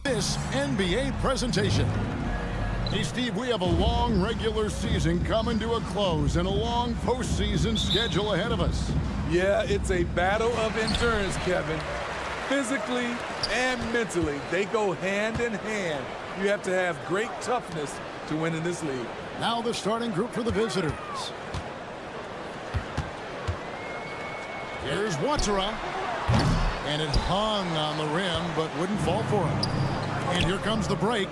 This NBA presentation. Hey, Steve, we have a long regular season coming to a close and a long postseason schedule ahead of us. Yeah, it's a battle of endurance, Kevin. Physically and mentally, they go hand in hand. You have to have great toughness to win in this league. Now the starting group for the visitors. Here's Watera. And it hung on the rim, but wouldn't fall for him. And here comes the break.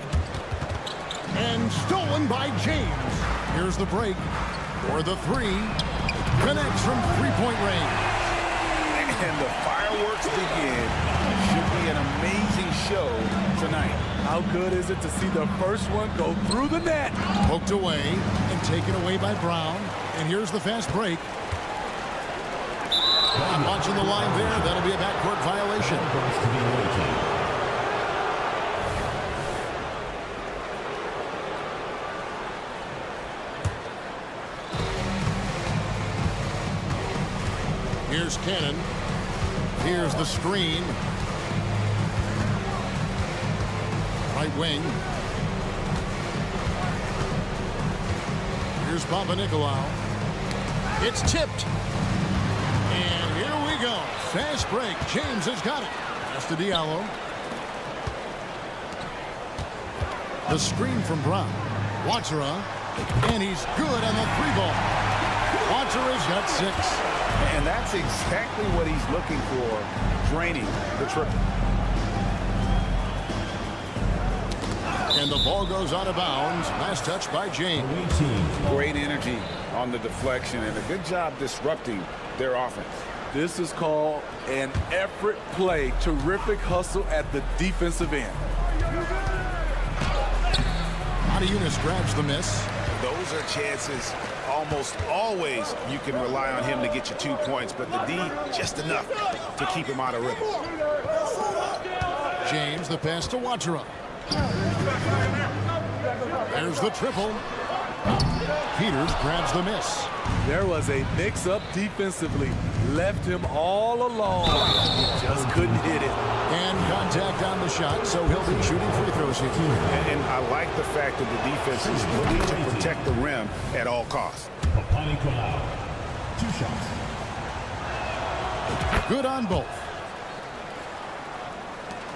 And stolen by James. Here's the break for the three. Connects from three-point range. And the fireworks begin. Should be an amazing show tonight. How good is it to see the first one go through the net? Poked away and taken away by Brown. And here's the fast break. Watching the line there, that'll be a backcourt violation. Here's Cannon. Here's the screen. Right wing. Here's Papanikolaou. It's tipped. And here we go. Fast break. James has got it. Pass to Diallo. The screen from Brown. Watera. And he's good on the three ball. Watera's got 6. And that's exactly what he's looking for, draining the triple. And the ball goes out of bounds. Last touch by James. Great energy on the deflection and a good job disrupting their offense. This is called an effort play. Terrific hustle at the defensive end. Eunice grabs the miss. Those are chances. Almost always you can rely on him to get you 2 points, but the D just enough to keep him out of rhythm. James, the pass to Watera. There's the triple. Peters grabs the miss. There was a mix-up defensively. Left him all alone. He just couldn't hit it. And contact on the shot, so he'll be shooting free throws here. And I like the fact that the defense is willing to protect the rim at all costs. 2 shots. Good on both.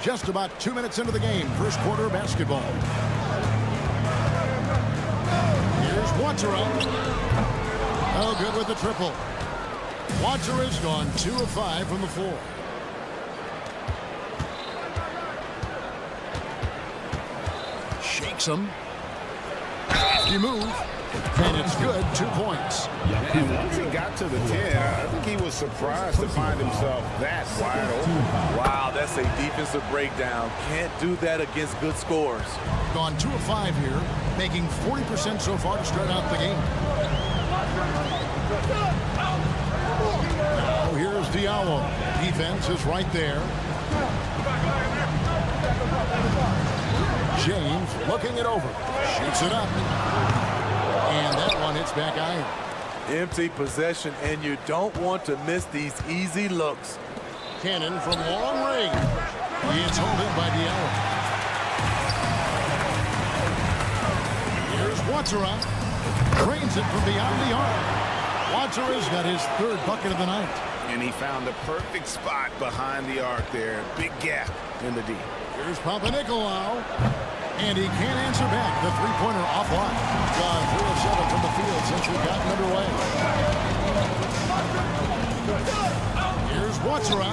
Just about 2 minutes into the game. First quarter basketball. Here's Watera. Oh, good with the triple. Watera's gone 2 of 5 from the floor. Shakes him. Crafty move. And it's good. 2 points. And once he got to the 10, I think he was surprised to find himself that wide open. Wow, that's a defensive breakdown. Can't do that against good scores. Gone 2 of 5 here, making 40% so far to start out the game. Now here's Diallo. Defense is right there. James looking it over. Shoots it up. And that one hits back iron. Empty possession, and you don't want to miss these easy looks. Cannon from long range. It's held in by Diallo. Here's Watera. Trains it from beyond the arc. Watera's got his 3rd bucket of the night. And he found the perfect spot behind the arc there. Big gap in the D. Here's Papanikolaou. And he can't answer back. The three-pointer offline. Gone 3 of 7 from the field so Watsura.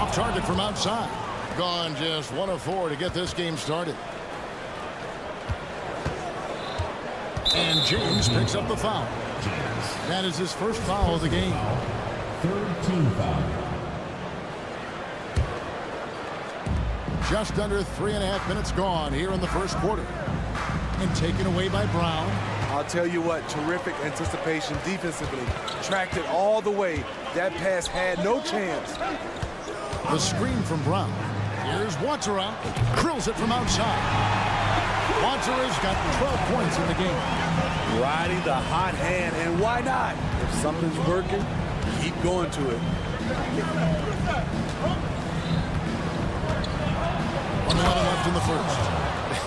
Off target from outside. Gone just 1 of 4 to get this game started. And James picks up the foul. That is his first foul of the game. Third team foul. Just under 3.5 minutes gone here in the first quarter. And taken away by Brown. I'll tell you what, terrific anticipation defensively. Tracked it all the way. That pass had no chance. The screen from Brown. Here's Watsura. Drills it from outside. Watsura's got 12 points in the game. Riding the hot hand, and why not? If something's working, keep going to it. 1 minute left in the first.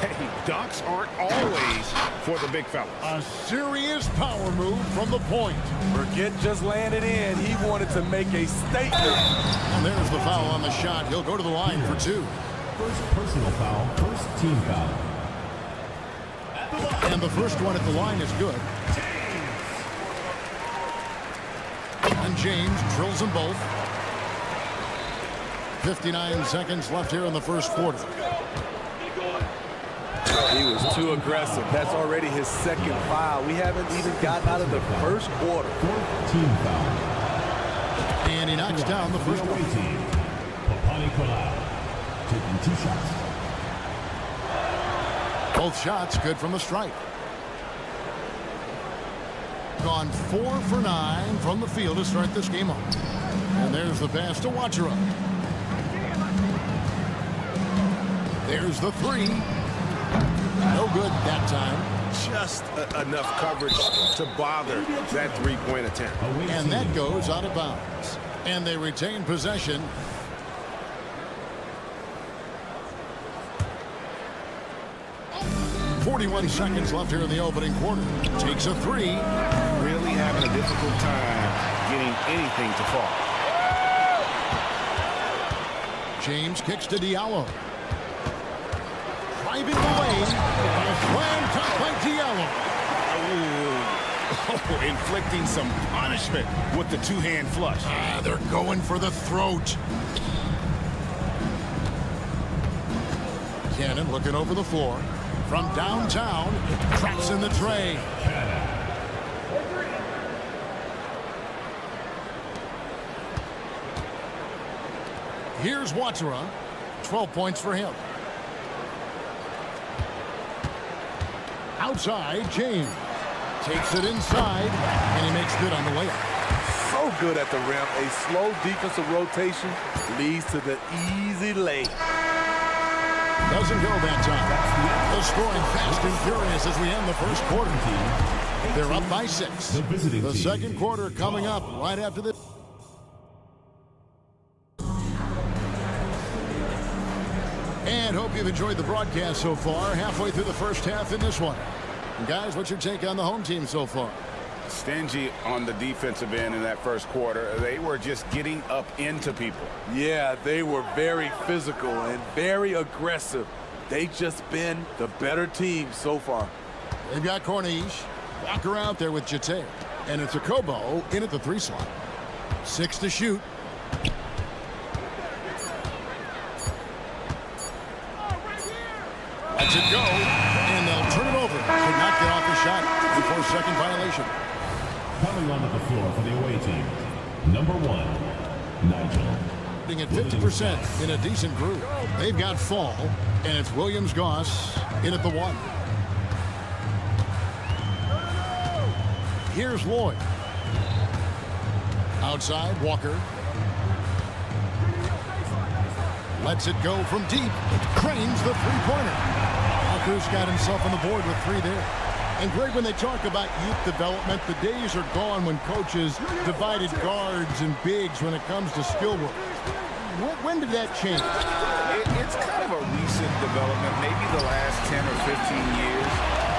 Hey, dunks aren't always for the big fella. A serious power move from the point. Forget just laying it in. He wanted to make a statement. And there's the foul on the shot. He'll go to the line for 2. First personal foul, first team foul. And the first one at the line is good. And James drills them both. 59 seconds left here in the first quarter. He was too aggressive. That's already his second foul. We haven't even gotten out of the first quarter. Fourth team foul. And he knocks down the first away one. team. Taking 2 shots. Both shots good from the stripe. Gone 4 for 9 from the field to start this game off. And there's the pass to Watsura. There's the 3. No good that time. Just enough coverage to bother that three-point attempt. And that goes out of bounds. And they retain possession. .41 seconds left here in the opening quarter. Takes a 3. Really having a difficult time getting anything to fall. James kicks to Diallo. Driving away. And a slam cut by Diallo. Oh, inflicting some punishment with the two-hand flush. They're going for the throat. Cannon looking over the floor. From downtown, traps in the tray. Here's Watsura. 12 points for him. Outside, James. Takes it inside, and he makes good on the layup. So good at the rim. A slow defensive rotation leads to the easy lay. Doesn't go that time. The scoring fast and furious as we end the first quarter. They're up by 6. The second quarter coming up right after this. And hope you've enjoyed the broadcast so far. Halfway through the first half in this one. And guys, what's your take on the home team so far? Stingy on the defensive end in that first quarter. They were just getting up into people. Yeah, they were very physical and very aggressive. They've just been the better team so far. They've got Corniche. Walker out there with Jete. And it's a Kobo in at the 3 slot. 6 to shoot. Lets it go. And they'll turn it over. Could not get off the shot before second violation. Coming onto the floor for the away team. Number 1, Nigel. At 50% in a decent group. They've got Fall, and it's Williams-Goss in at the 1. Here's Lloyd. Outside, Walker. Lets it go from deep. Cranes the three-pointer. Walker's got himself on the board with 3 there. And Greg, when they talk about youth development, the days are gone when coaches divided guards and bigs when it comes to skill work. When did that change? It's kind of a recent development, maybe the last 10 or 15 years,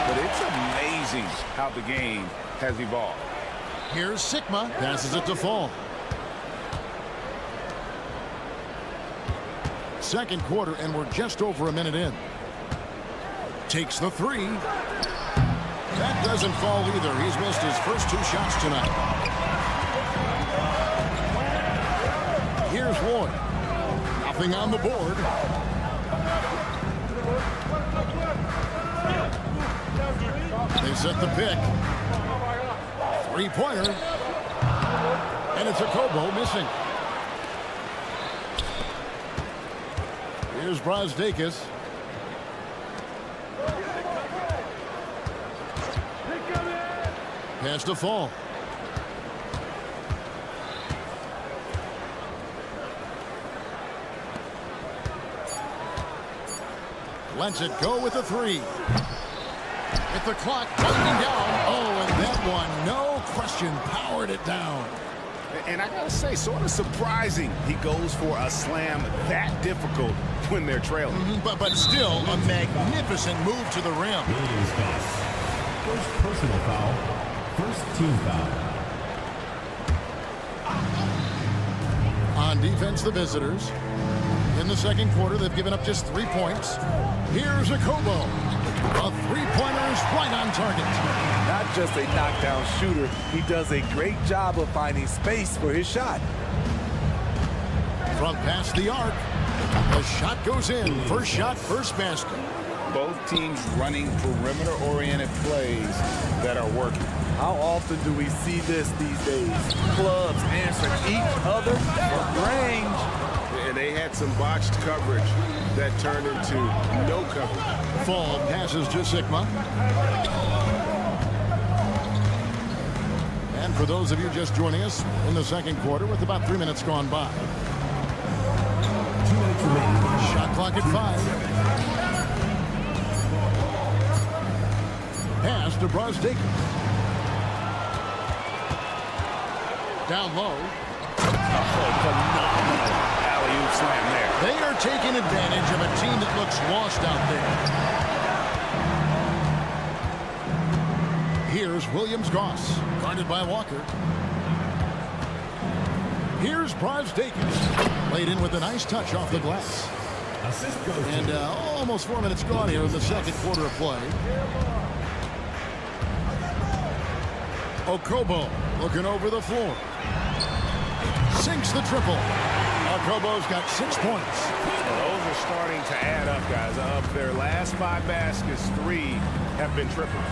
but it's amazing how the game has evolved. Here's Sigma, passes it to Fall. Second quarter, and we're just over a minute in. Takes the 3. That doesn't fall either. He's missed his first 2 shots tonight. Here's Lloyd. Nothing on the board. They set the pick. Three-pointer. And it's a Kobo missing. Here's Brazdakis. Pass to Fall. Lets it go with a three. At the clock winding down. Oh, and that one, no question, powered it down. And I gotta say, sort of surprising he goes for a slam that difficult when they're trailing. But still a magnificent move to the rim. Williams Goss. First personal foul. First team foul. On defense, the visitors. In the second quarter, they've given up just 3 points. Here's a Kobo. A three-pointer is right on target. Not just a knockdown shooter, he does a great job of finding space for his shot. From past the arc, the shot goes in. First shot, first basket. Both teams running perimeter-oriented plays that are working. How often do we see this these days? Clubs answer each other for range. And they had some botched coverage that turned into no coverage. Fall passes to Sigma. And for those of you just joining us in the second quarter with about 3 minutes gone by. 2 minutes remaining. Shot clock at 5. Pass to Brazdakis. Down low. Phenomenal alley-oop slam there. They are taking advantage of a team that looks lost out there. Here's Williams Goss, guarded by Walker. Here's Brazdakis, laid in with a nice touch off the glass. Assist goes And to almost 4 minutes gone here in the second quarter of play. Okobo looking over the floor. Sinks the triple. Okobo's got 6 points. Those are starting to add up, guys. Of their last 5 baskets, 3 have been triples.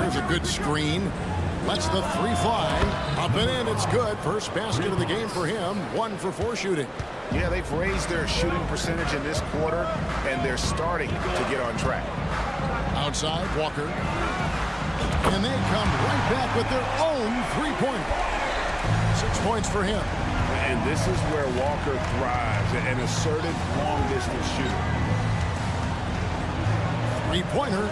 There's a good screen. Lets the three fly. Up and in, it's good. First basket of the game for him. 1 for 4 shooting. Yeah, they've raised their shooting percentage in this quarter, and they're starting to get on track. Outside, Walker. And they come right back with their own three-pointer. 6 points for him. And this is where Walker thrives, an assertive long-distance shooter. Three-pointer.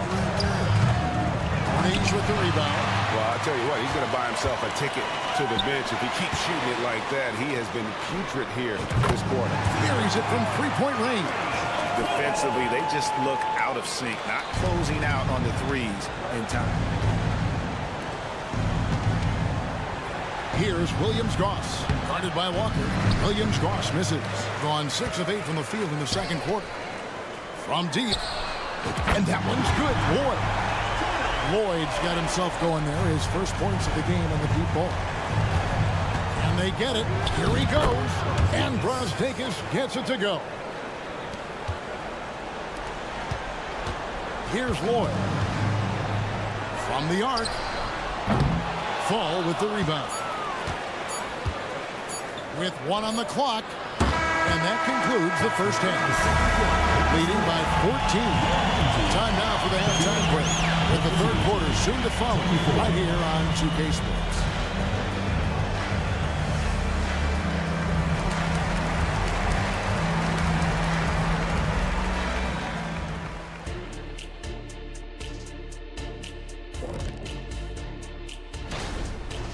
Reach with the rebound. Well, I'll tell you what, he's going to buy himself a ticket to the bench if he keeps shooting it like that. He has been putrid here this quarter. Carries it from three-point range. Defensively, they just look out of sync, not closing out on the threes in time. Here's Williams Goss, guarded by Walker. Williams Goss misses. Gone 6 of 8 from the field in the second quarter. From deep. And that one's good. Lloyd's got himself going there. His first points of the game on the deep ball. And they get it. Here he goes. And Brazdakis gets it to go. Here's Lloyd. From the arc. Fall with the rebound. With 1 on the clock. And that concludes the first half. Leading by 14. Time now for the halftime break. With the third quarter soon to follow right here on 2K Sports.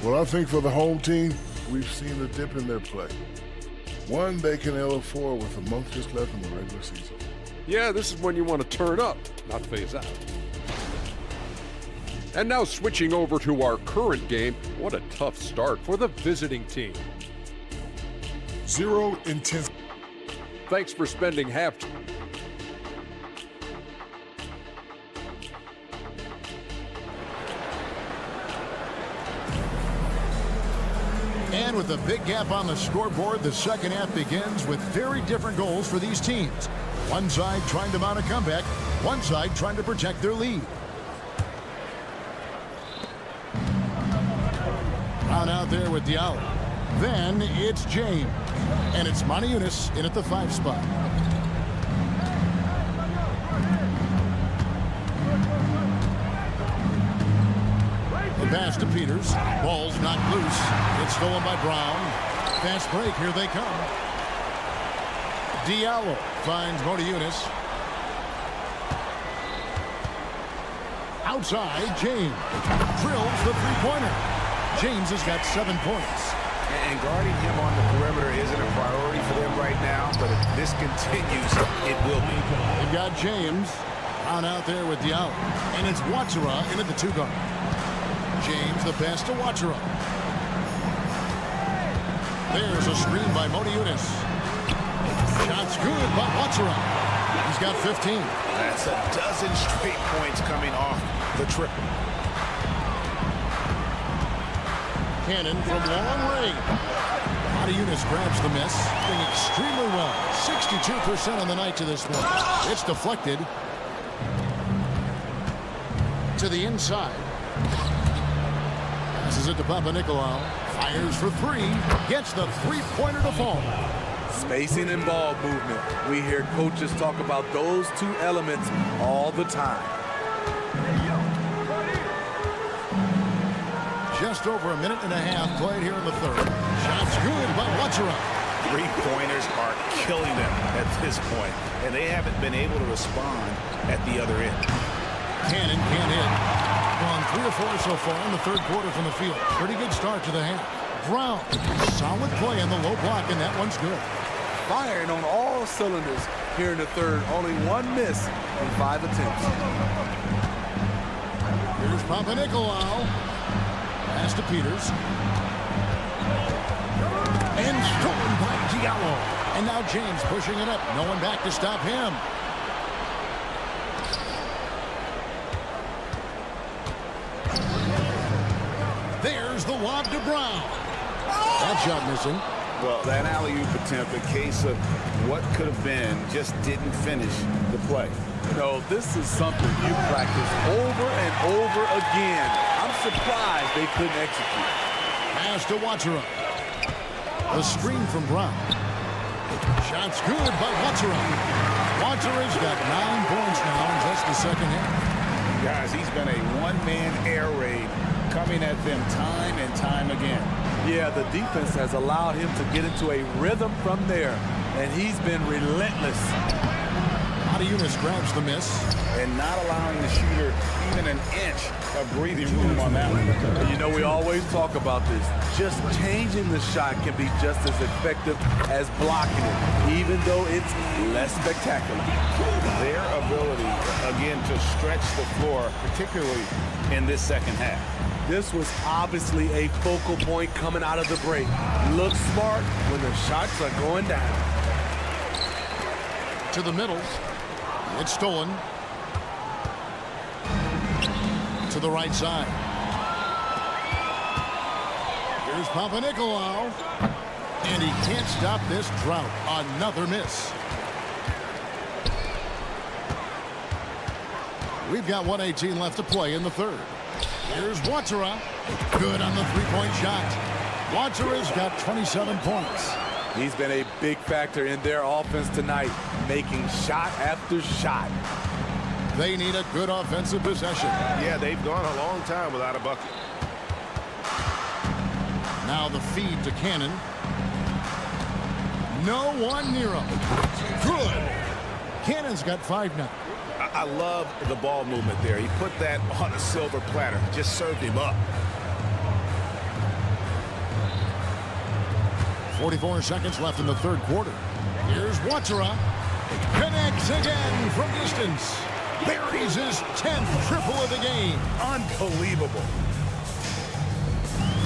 Well, I think for the home team, we've seen a dip in their play. One they can ill afford with a month just left in the regular season. Yeah, this is when you want to turn up, not phase out. And now switching over to our current game, what a tough start for the visiting team. 0 intense. Thanks for spending half. with a big gap on the scoreboard, the second half begins with very different goals for these teams. One side trying to mount a comeback, one side trying to protect their lead. Brown out there with Diallo. Then it's James. And it's Monaco in at the 5 spot. The pass to Peters. Ball's knocked loose. It's stolen by Brown. Fast break. Here they come. Diallo finds Monaco. Outside, James drills the three-pointer. James has got 7 points. And guarding him on the perimeter isn't a priority for them right now, but if this continues, it will be. They've got James on out there with Diallo. And it's Watsura in at the 2 guard. James, the pass to Watsura. There's a screen by Monaco. Shot's good by Watsura. He's got 15. That's a dozen straight points coming off the triple. Cannon from long range. Monaco grabs the miss, doing extremely well. 62% on the night to this one. It's deflected to the inside. Passes it to Papanikolaou. Fires for 3. Gets the three-pointer to fall. Spacing and ball movement. We hear coaches talk about those 2 elements all the time. Just over a minute and a half played here in the third. Shot's good by Watsura. 3-pointers are killing them at this point, and they haven't been able to respond at the other end. Cannon can't hit. Gone 3 or 4 so far in the third quarter from the field. Pretty good start to the half. Brown, solid play in the low block, and that one's good. Firing on all cylinders here in the third. Only 1 miss in 5 attempts. Here's Papanikolaou. Pass to Peters. And stolen by Diallo. And now James pushing it up. No one back to stop him. There's the lob to Brown. That shot missing. Well, that alley-oop attempt, a case of what could have been, just didn't finish the play. No, this is something you practice over and over again. I'm surprised they couldn't execute. Pass to Watsura. A screen from Brown. Shot's good by Watsura. Watsura's got 9 points now in just the second half. Guys, he's been a one-man air raid coming at them time and time again. Yeah, the defense has allowed him to get into a rhythm from there, and he's been relentless. Monaco grabs the miss. And not allowing the shooter even an inch of breathing room on that one. And you know, we always talk about this. Just changing the shot can be just as effective as blocking it, even though it's less spectacular. Their ability, again, to stretch the floor, particularly in this second half. This was obviously a focal point coming out of the break. Look smart when the shots are going down. To the middle. It's stolen. To the right side. Here's Papanikolaou. And he can't stop this drought. Another miss. We've got 1:18 left to play in the third. Here's Watsura. Good on the three-point shot. Watsura's got 27 points. He's been a big factor in their offense tonight, making shot after shot. They need a good offensive possession. Yeah, they've gone a long time without a bucket. Now the feed to Cannon. No one near him. Good. Cannon's got 5 now. I love the ball movement there. He put that on a silver platter. Just served him up. 44 seconds left in the third quarter. Here's Watsura. Connects again from distance. Buries his 10th triple of the game. Unbelievable.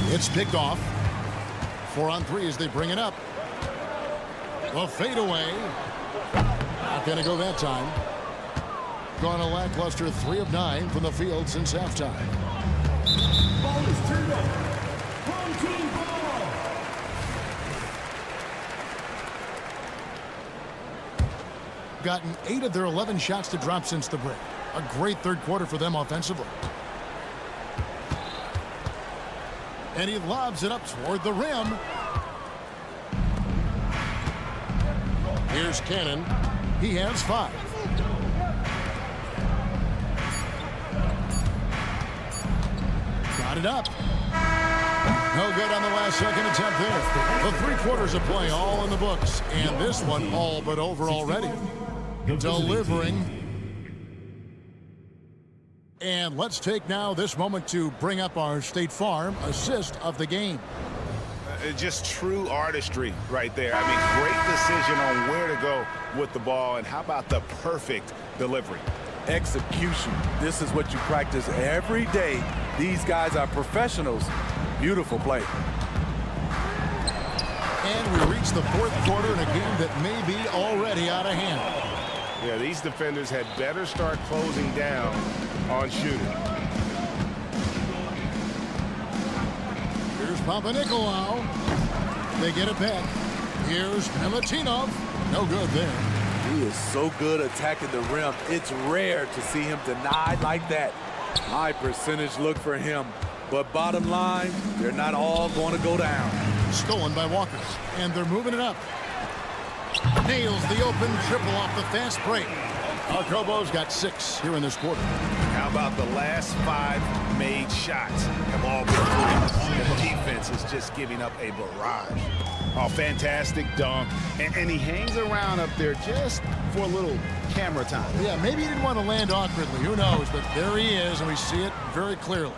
It's picked off. 4 on 3 as they bring it up. A fadeaway. Not going to go that time. Gone a lackluster 3 of 9 from the field since halftime. Ball is turned over. Home team ball. gotten 8 of their 11 shots to drop since the break. A great third quarter for them offensively. And he lobs it up toward the rim. Here's Cannon. He has 5. Got it up. No good on the last second attempt there. The 3 quarters of play all in the books. And this one all but over already. Delivering. And let's take now this moment to bring up our State Farm assist of the game. Just true artistry right there. I mean, great decision on where to go with the ball. And how about the perfect delivery? Execution. This is what you practice every day. These guys are professionals. Beautiful play. And we reach the 4th quarter in a game that may be already out of hand. Yeah, these defenders had better start closing down on shooting. Here's Papanikolaou. They get it back. Here's Milutinov. No good there. He is so good attacking the rim. It's rare to see him denied like that. High percentage look for him. But bottom line, they're not all going to go down. Stolen by Walker. And they're moving it up. Nails the open triple off the fast break. Kobo's got 6 here in this quarter. How about the last 5 made shots have all been threes? The defense is just giving up a barrage. Oh, fantastic dunk. And he hangs around up there just for a little camera time. Yeah, maybe he didn't want to land awkwardly. Who knows? But there he is, and we see it very clearly.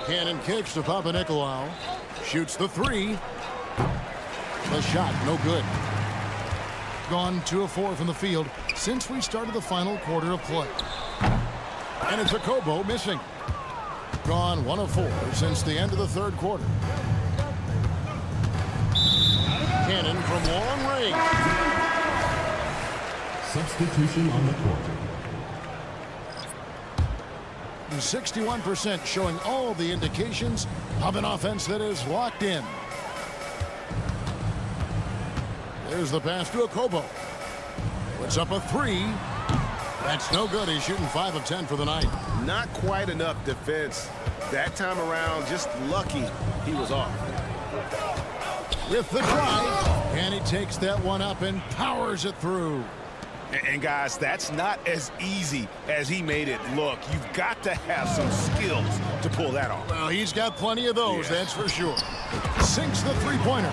Cannon kicks to Papanikolaou. Shoots the 3. The shot, no good. Gone 2 of 4 from the field since we started the final quarter of play. And it's a Kobo missing. Gone 1 of 4 since the end of the 3rd quarter. Cannon from long range. Substitution on the court. 61% showing all the indications of an offense that is locked in. There's the pass to a Kobo. Puts up a 3. That's no good. He's shooting 5 of 10 for the night. Not quite enough defense that time around. Just lucky he was off. With the drive, and he takes that one up and powers it through. And guys, that's not as easy as he made it look. You've got to have some skills to pull that off. Well, he's got plenty of those, that's for sure. Sinks the 3-pointer.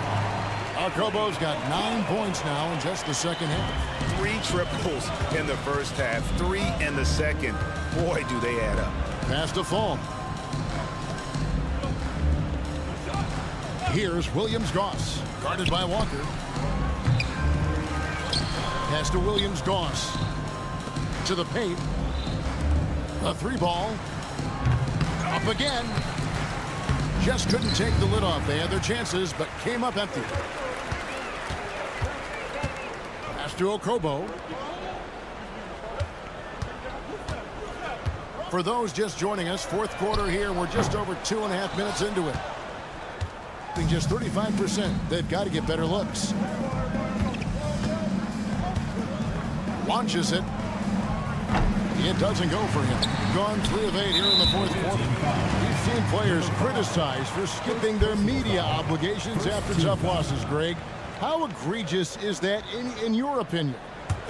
Kobo's got 9 points now in just the second half. 3 triples in the first half, 3 in the second. Boy, do they add up. Pass to Fall. Here's Williams-Goss, guarded by Walker. Pass to Williams-Goss. To the paint. A 3-ball. Up again. Just couldn't take the lid off. They had their chances, but came up empty. Pass to Okobo. For those just joining us, 4th quarter here. We're just over 2.5 minutes into it. Just 35%. They've got to get better looks. Launches it. It doesn't go for him. Gone 3 of 8 here in the 4th quarter. We've seen players criticized for skipping their media obligations after tough losses, Greg. How egregious is that in your opinion?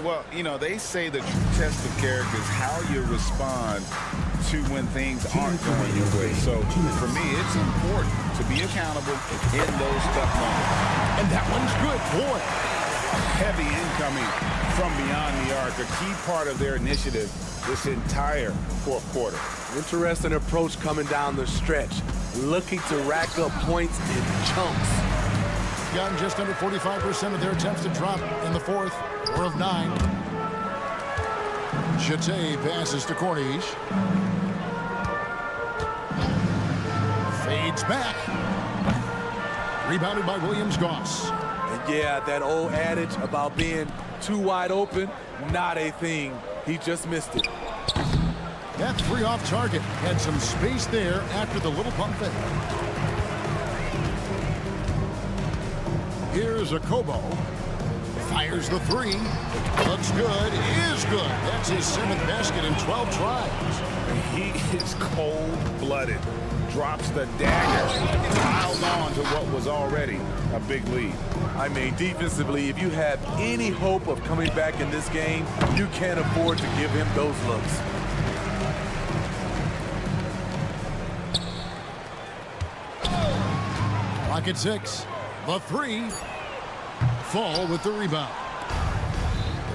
Well, you know, they say the true test of character is how you respond to when things aren't going your way. So, for me, it's important to be accountable in those tough moments. And that one's good, boy. Heavy incoming from beyond the arc, a key part of their initiative this entire 4th quarter. Interesting approach coming down the stretch, looking to rack up points in chunks. Gotten just under 45% of their attempts to drop in the 4th. 4 of 9. Chate passes to Cornish. Fades back. Rebounded by Williams-Goss. And yeah, that old adage about being too wide open, not a thing. He just missed it. That 3 off target. Had some space there after the little pump fake. Here's a Kobo. Fires the three. Looks good. Is good. That's his 7th basket in 12 tries. He is cold-blooded. Drops the dagger. Piles on to what was already a big lead. I mean, defensively, if you have any hope of coming back in this game, you can't afford to give him those looks. Clock at 6. The three. Fall with the rebound.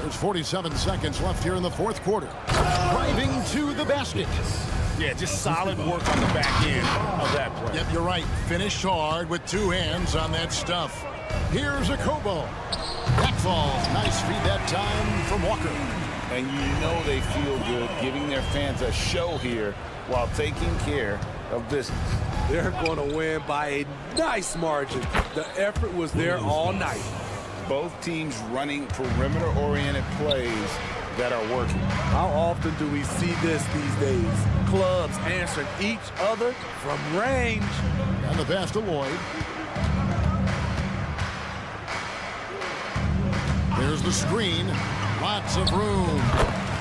There's 47 seconds left here in the fourth quarter. Driving to the basket. Yeah, just solid work on the back end of that play. Yep, you're right. Finished hard with 2 hands on that stuff. Here's a Kobo. That falls. Nice feed that time from Walker. And you know they feel good giving their fans a show here while taking care of business. They're going to win by a nice margin. The effort was there all night. Both teams running perimeter-oriented plays that are working. How often do we see this these days? Clubs answering each other from range. And the pass to Lloyd. There's the screen. Lots of room.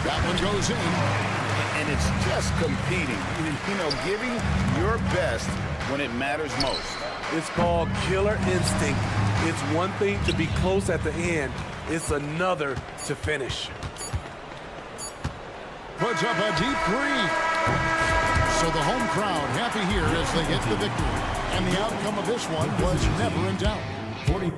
That one goes in. And it's just competing. You know, giving your best when it matters most. It's called killer instinct. It's one thing to be close at the end. It's another to finish. Puts up a deep three. So the home crowd happy here as they get the victory. And the outcome of this one was never in doubt. 40.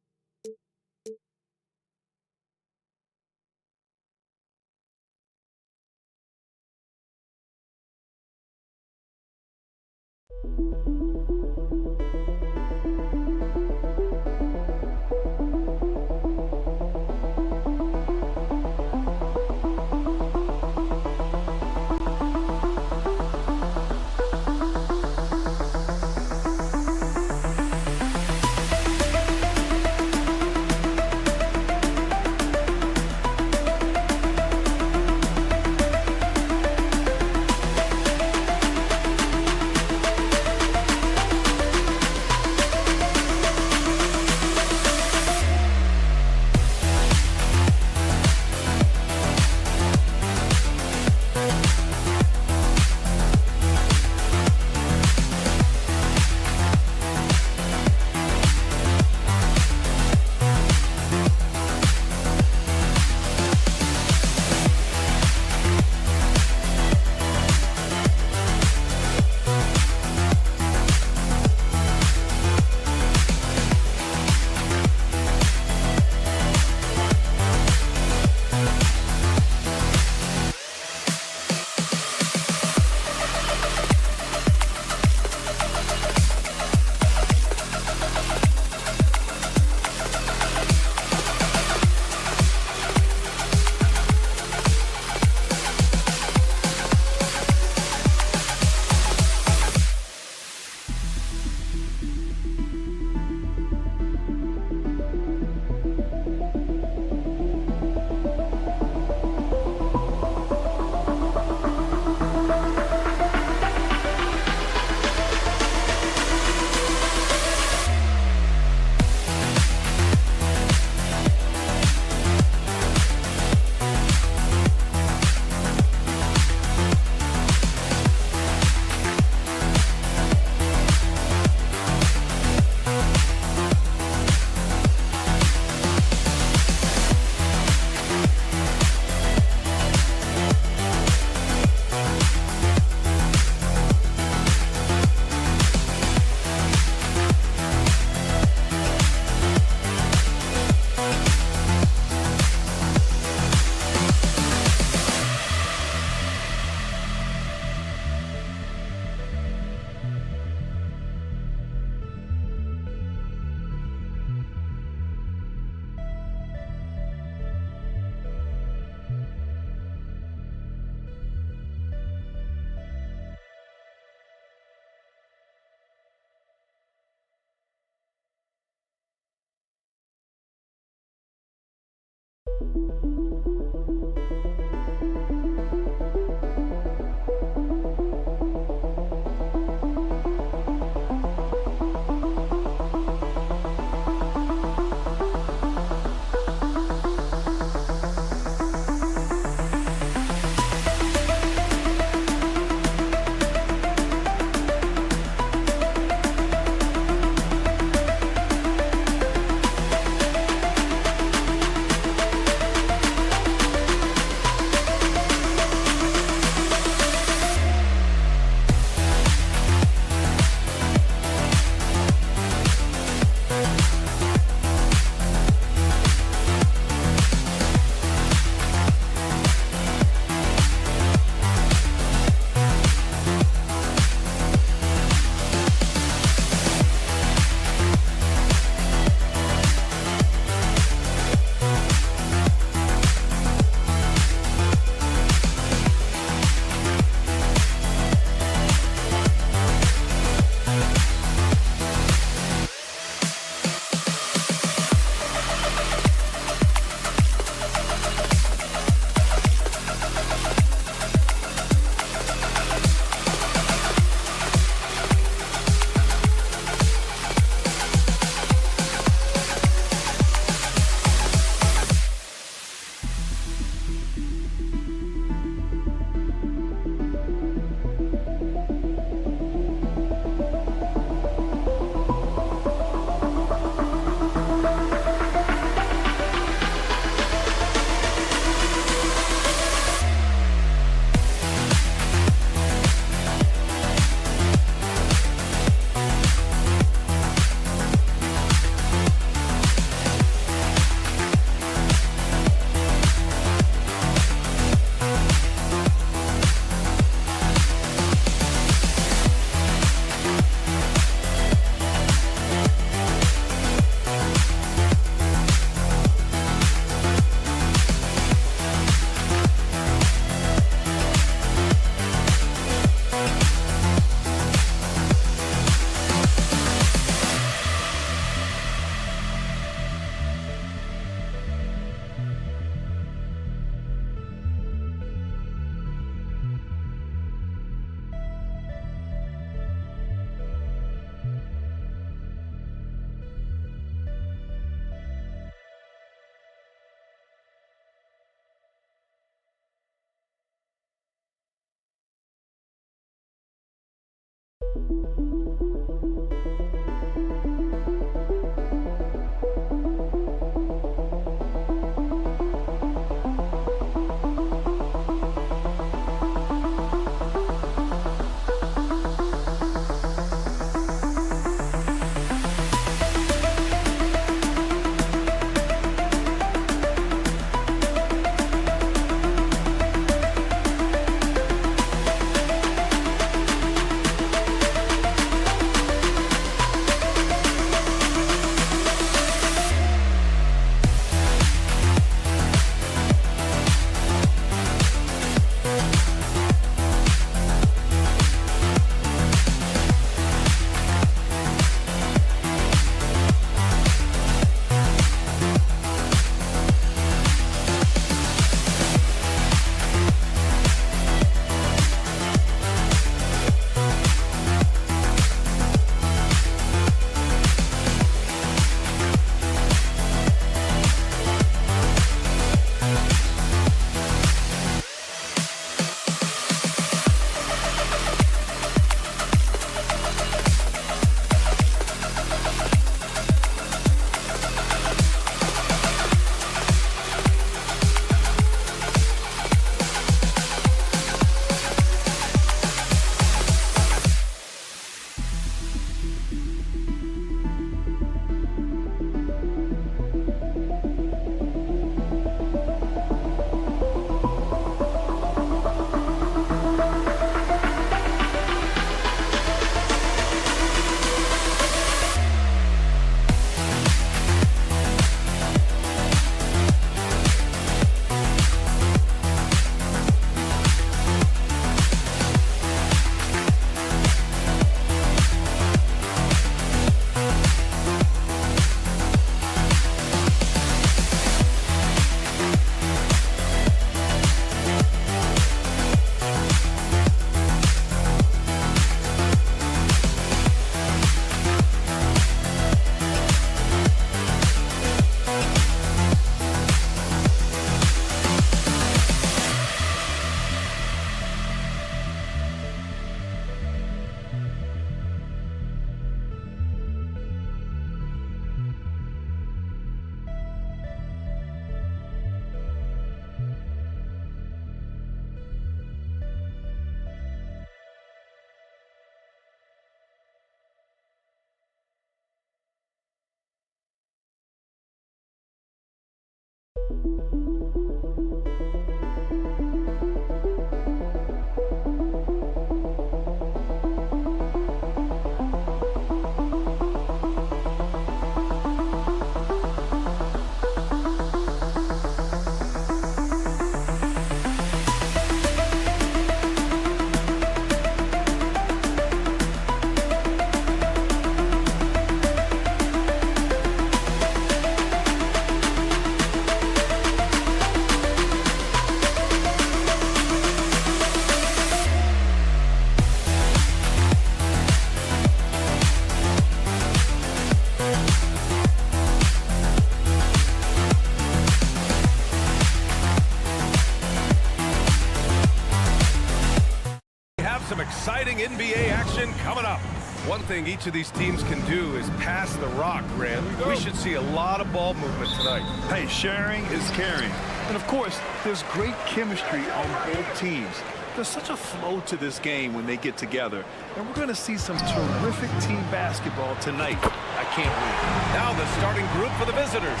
Some exciting NBA action coming up. One thing each of these teams can do is pass the rock, Grant. We should see a lot of ball movement tonight. Hey, sharing is caring. And of course, there's great chemistry on both teams. There's such a flow to this game when they get together. And we're going to see some terrific team basketball tonight. I can't wait. Now the starting group for the visitors.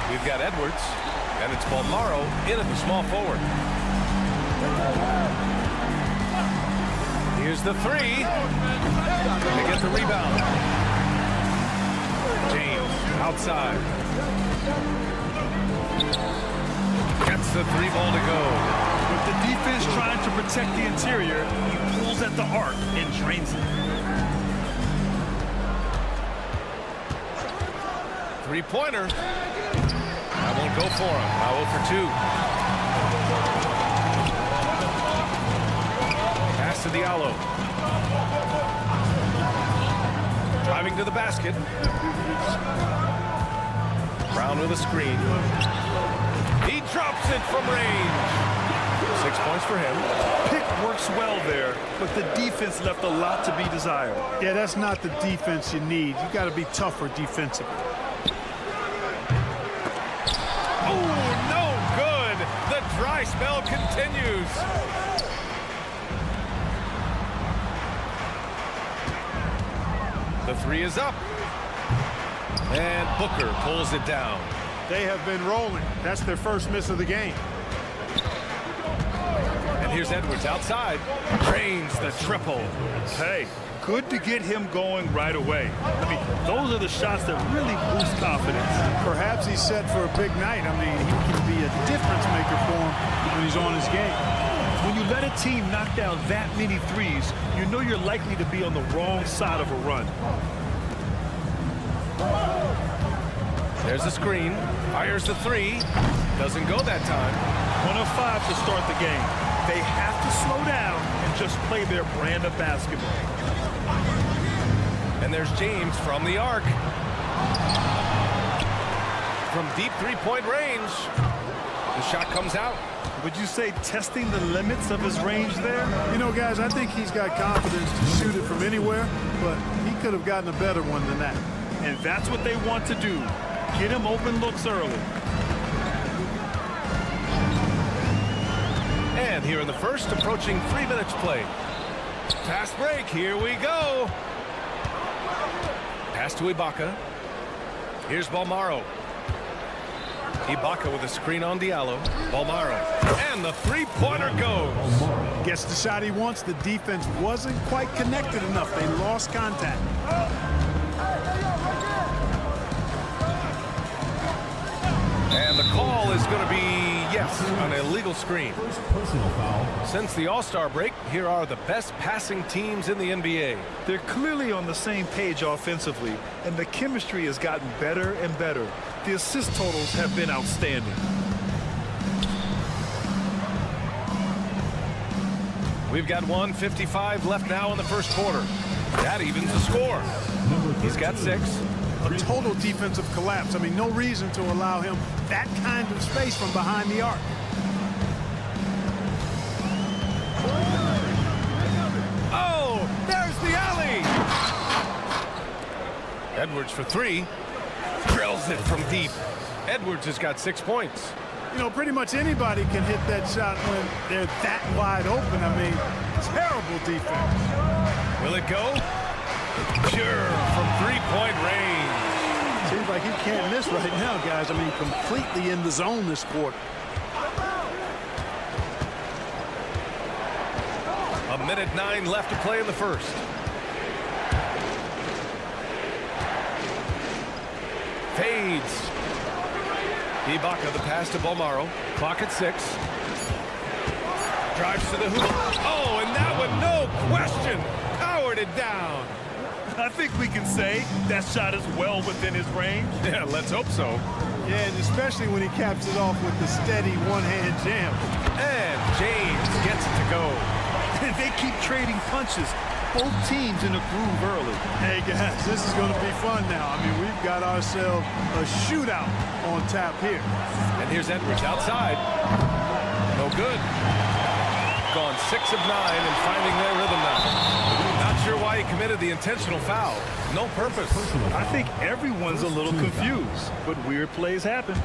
We've got Edwards, and it's Balmaro in at the small forward. Here's the three. They get the rebound. James outside. Gets the three ball to go. With the defense trying to protect the interior, he pulls at the arc and drains it. Three-pointer. That won't go for him. Now 0 for 2. Pass to Diallo. Driving to the basket. Brown with a screen. He drops it from range. 6 points for him. Pick works well there, but the defense left a lot to be desired. Yeah, that's not the defense you need. You got to be tougher defensively. Oh, no good. The dry spell continues. The three is up. And Booker pulls it down. They have been rolling. That's their first miss of the game. And here's Edwards outside. Drains the triple. Hey, good to get him going right away. I mean, those are the shots that really boost confidence. Perhaps he's set for a big night. I mean, he can be a difference maker for him when he's on his game. When you let a team knock down that many threes, you know you're likely to be on the wrong side of a run. There's the screen. Fires the three. Doesn't go that time. 1 of 5 to start the game. They have to slow down and just play their brand of basketball. And there's James from the arc. From deep three-point range. The shot comes out. Would you say testing the limits of his range there? You know, guys, I think he's got confidence to shoot it from anywhere, but he could have gotten a better one than that. And that's what they want to do. Get him open looks early. And here in the first, approaching 3 minutes played. Fast break, here we go. Pass to Ibaka. Here's Balmaro. Ibaka with a screen on Diallo. Balmaro. And the three-pointer goes. Gets the shot he wants. The defense wasn't quite connected enough. They lost contact. And the call is going to be, yes, an illegal screen. Personal foul. Since the All-Star break, here are the best passing teams in the NBA. They're clearly on the same page offensively, and the chemistry has gotten better and better. The assist totals have been outstanding. We've got 1:55 left now in the first quarter. That evens the score. He's got 6. A total defensive collapse. I mean, no reason to allow him that kind of space from behind the arc. Oh, there's the alley. Edwards for 3. Drills it from deep. Edwards has got 6 points. You know, pretty much anybody can hit that shot when they're that wide open. I mean, terrible defense. Will it go? Sure, from three-point range. Seems like he can't miss right now, guys. I mean, completely in the zone this quarter. A minute 9 left to play in the first. Fades. Ibaka, the pass to Bolmaro. Clock at 6. Drives to the hoop. Oh, and that one, no question, powered it down. I think we can say that shot is well within his range. Yeah, let's hope so. Yeah, and especially when he caps it off with the steady one-hand jam. And James gets it to go. They keep trading punches. Both teams in a groove early. Hey, guys, this is going to be fun now. I mean, we've got ourselves a shootout on tap here. And here's Edwards outside. No good. Gone 6 of 9 and finding their rhythm now. Not sure why he committed the intentional foul. No purpose. I think everyone's a little confused, but weird plays happen.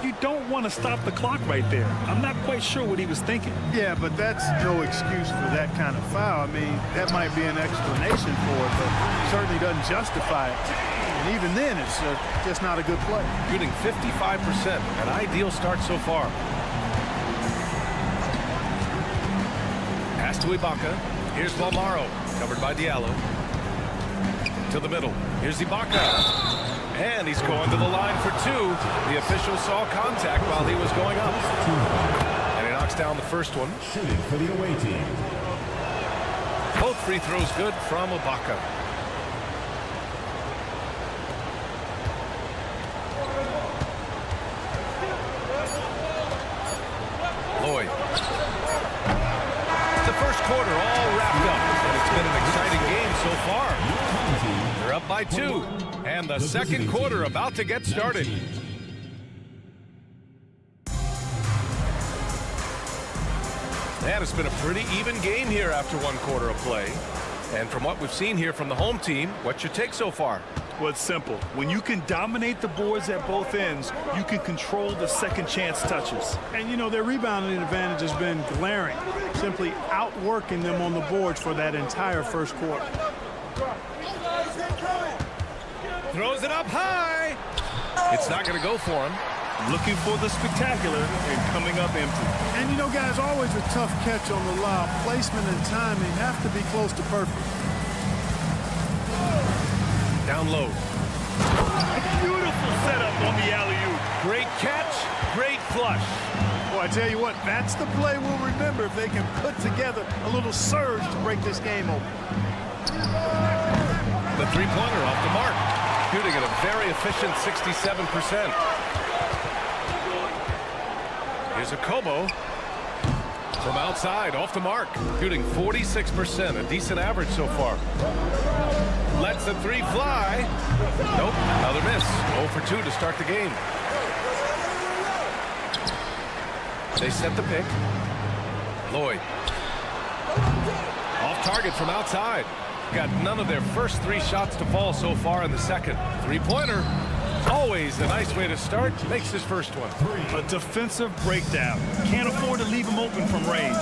You don't want to stop the clock right there. I'm not quite sure what he was thinking. Yeah, but that's no excuse for that kind of foul. I mean, that might be an explanation for it, but certainly doesn't justify it. And even then, it's just not a good play. Shooting 55%, an ideal start so far. Pass to Ibaka. Here's Bolmaro, covered by Diallo. To the middle. Here's Ibaka. And he's going to the line for 2. The official saw contact while he was going up. And he knocks down the first one. Shooting for the away team. Both free throws good from Ibaka. Lloyd. The first quarter all wrapped up. And it's been an exciting game so far. They're up by 2. And the second quarter about to get started. And it's been a pretty even game here after 1 quarter of play. And from what we've seen here from the home team, what's your take so far? Well, it's simple. When you can dominate the boards at both ends, you can control the second chance touches. And, you know, their rebounding advantage has been glaring, simply outworking them on the boards for that entire first quarter. Throws it up high. It's not going to go for him. Looking for the spectacular and coming up empty. And, you know, guys, always a tough catch on the lob. Placement and timing have to be close to perfect. Down low. Beautiful setup on the alley-oop. Great catch, great flush. Boy, I tell you what, that's the play we'll remember if they can put together a little surge to break this game open. The three-pointer off the mark. Shooting at a very efficient 67%. Here's a Kobo from outside, off the mark. Shooting 46%, a decent average so far. Lets the 3 fly. Nope, another miss. 0 for 2 to start the game. They set the pick. Lloyd. Off target from outside. Got none of their first 3 shots to fall so far in the second. Three-pointer. Always a nice way to start. Makes his first one. A defensive breakdown. Can't afford to leave him open from range.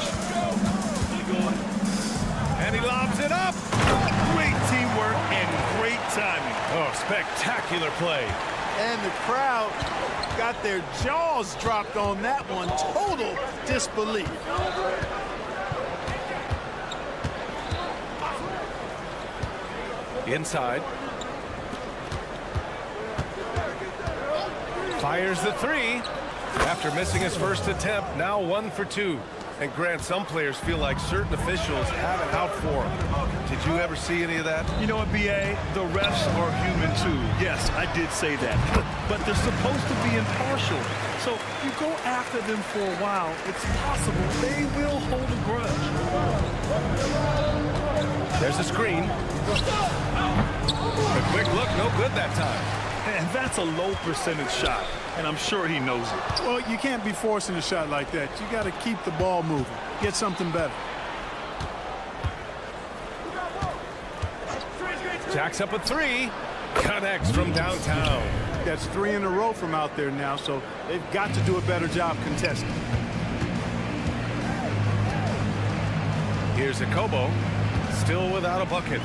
And he lobs it up. Great teamwork and great timing. Oh, spectacular play. And the crowd got their jaws dropped on that one. Total disbelief. Inside. Fires the 3. After missing his first attempt, now 1 for 2. And Grant, some players feel like certain officials have it out for them. Did you ever see any of that? You know what, B.A.? The refs are human too. Yes, I did say that. But they're supposed to be impartial. So you go after them for a while, it's possible they will hold a grudge. There's a screen. A quick look, no good that time. And that's a low percentage shot, and I'm sure he knows it. Well, you can't be forcing a shot like that. You got to keep the ball moving. Get something better. Jacks up a 3. Connects from downtown. That's 3 in a row from out there now, so they've got to do a better job contesting. Here's a Kobo. Still without a bucket.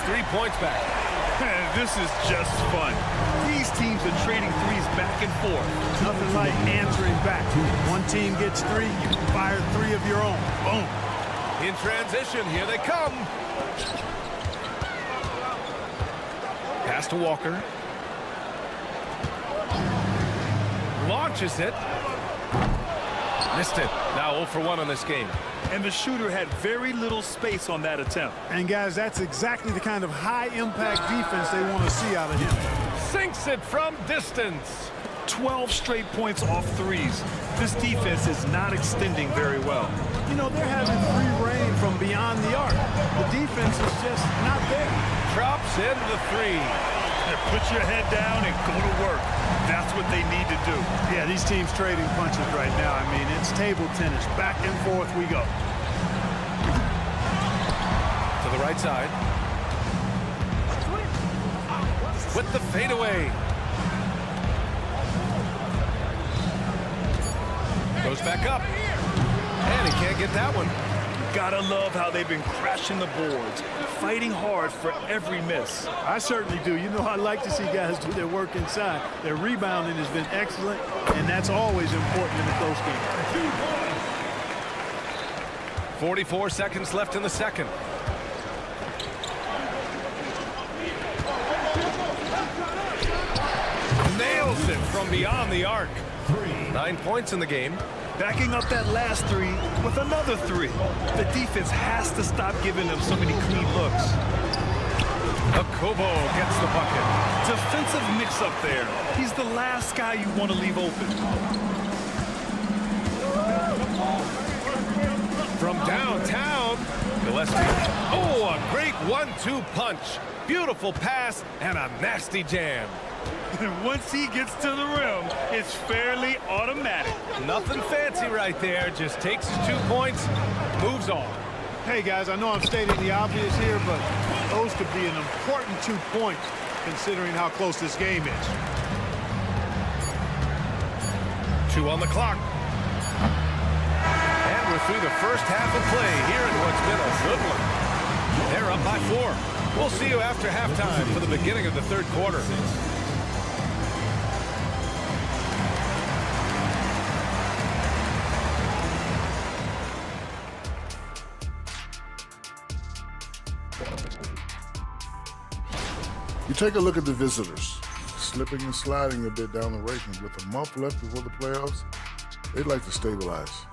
3 points back. This is just fun. These teams are trading threes back and forth. Nothing like answering back. One team gets 3, you fire 3 of your own. Boom. In transition, here they come. Pass to Walker. Launches it. Missed it. Now 0 for 1 on this game. And the shooter had very little space on that attempt. And guys, that's exactly the kind of high-impact defense they want to see out of him. Sinks it from distance. 12 straight points off threes. This defense is not extending very well. You know, they're having free reign from beyond the arc. The defense is just not there. Drops in the 3. Put your head down and go to work. That's what they need to do. Yeah, these teams trading punches right now. I mean, it's table tennis. Back and forth we go. To the right side. With the fadeaway. Goes back up. And he can't get that one. Gotta love how they've been crashing the boards, fighting hard for every miss. I certainly do. You know, I like to see guys do their work inside. Their rebounding has been excellent, and that's always important in a close game. 44 seconds left in the second. Nails it from beyond the arc. 9 points in the game. Backing up that last 3 with another 3. The defense has to stop giving them so many clean looks. Akobo gets the bucket. Defensive mix-up there. He's the last guy you want to leave open. From downtown, Gillespie. Oh, a great 1-2 punch. Beautiful pass and a nasty jam. And once he gets to the rim, it's fairly automatic. Nothing fancy right there. Just takes his 2 points, moves on. Hey, guys, I know I'm stating the obvious here, but those could be an important 2 points considering how close this game is. 2 on the clock. And we're through the first half of play here in what's been a good one. They're up by 4. We'll see you after halftime for the beginning of the third quarter. You take a look at the visitors, slipping and sliding a bit down the rankings. With a month left before the playoffs, they'd like to stabilize.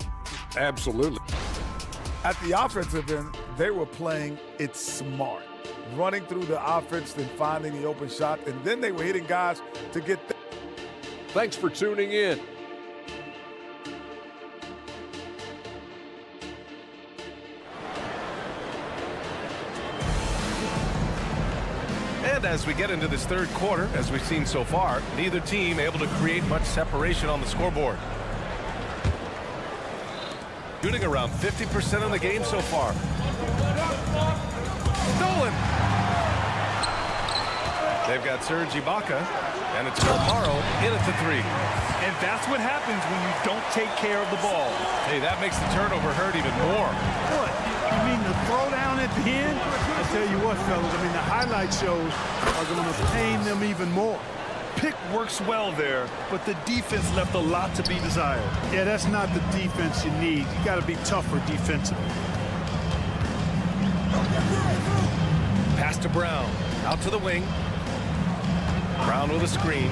Absolutely. At the offensive end, they were playing it smart. Running through the offense, then finding the open shot, and then they were hitting guys to get Thanks for tuning in. And as we get into this third quarter, as we've seen so far, neither team able to create much separation on the scoreboard. Shooting around 50% of the game so far. Stolen. They've got Serge Ibaka, and it's Romaro in at the 3. And that's what happens when you don't take care of the ball. Hey, that makes the turnover hurt even more. What? You mean the throwdown at the end? I tell you what, fellas, I mean, the highlight shows are going to pain them even more. Pick works well there, but the defense left a lot to be desired. Yeah, that's not the defense you need. You got to be tougher defensively. Pass to Brown. Out to the wing. Brown with a screen.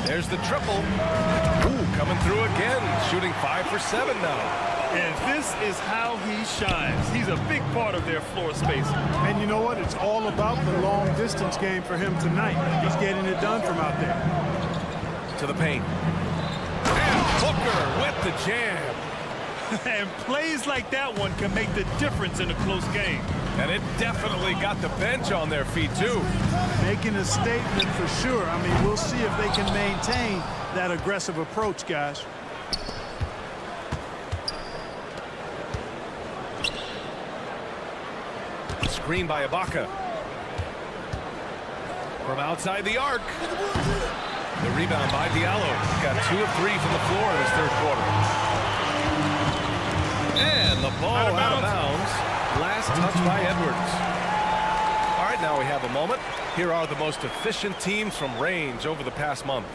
There's the triple. Ooh, coming through again. Shooting 5 for 7 now. And this is how he shines. He's a big part of their floor space. And you know what? It's all about the long-distance game for him tonight. He's getting it done from out there. To the paint. And Booker with the jam. And plays like that one can make the difference in a close game. And it definitely got the bench on their feet, too. Making a statement for sure. I mean, we'll see if they can maintain that aggressive approach, guys. Screen by Ibaka. From outside the arc. The rebound by Diallo. Got 2 of 3 from the floor in his third quarter. And the ball out of bounds. Last touch by Edwards. right now we have a moment. Here are the most efficient teams from range over the past month.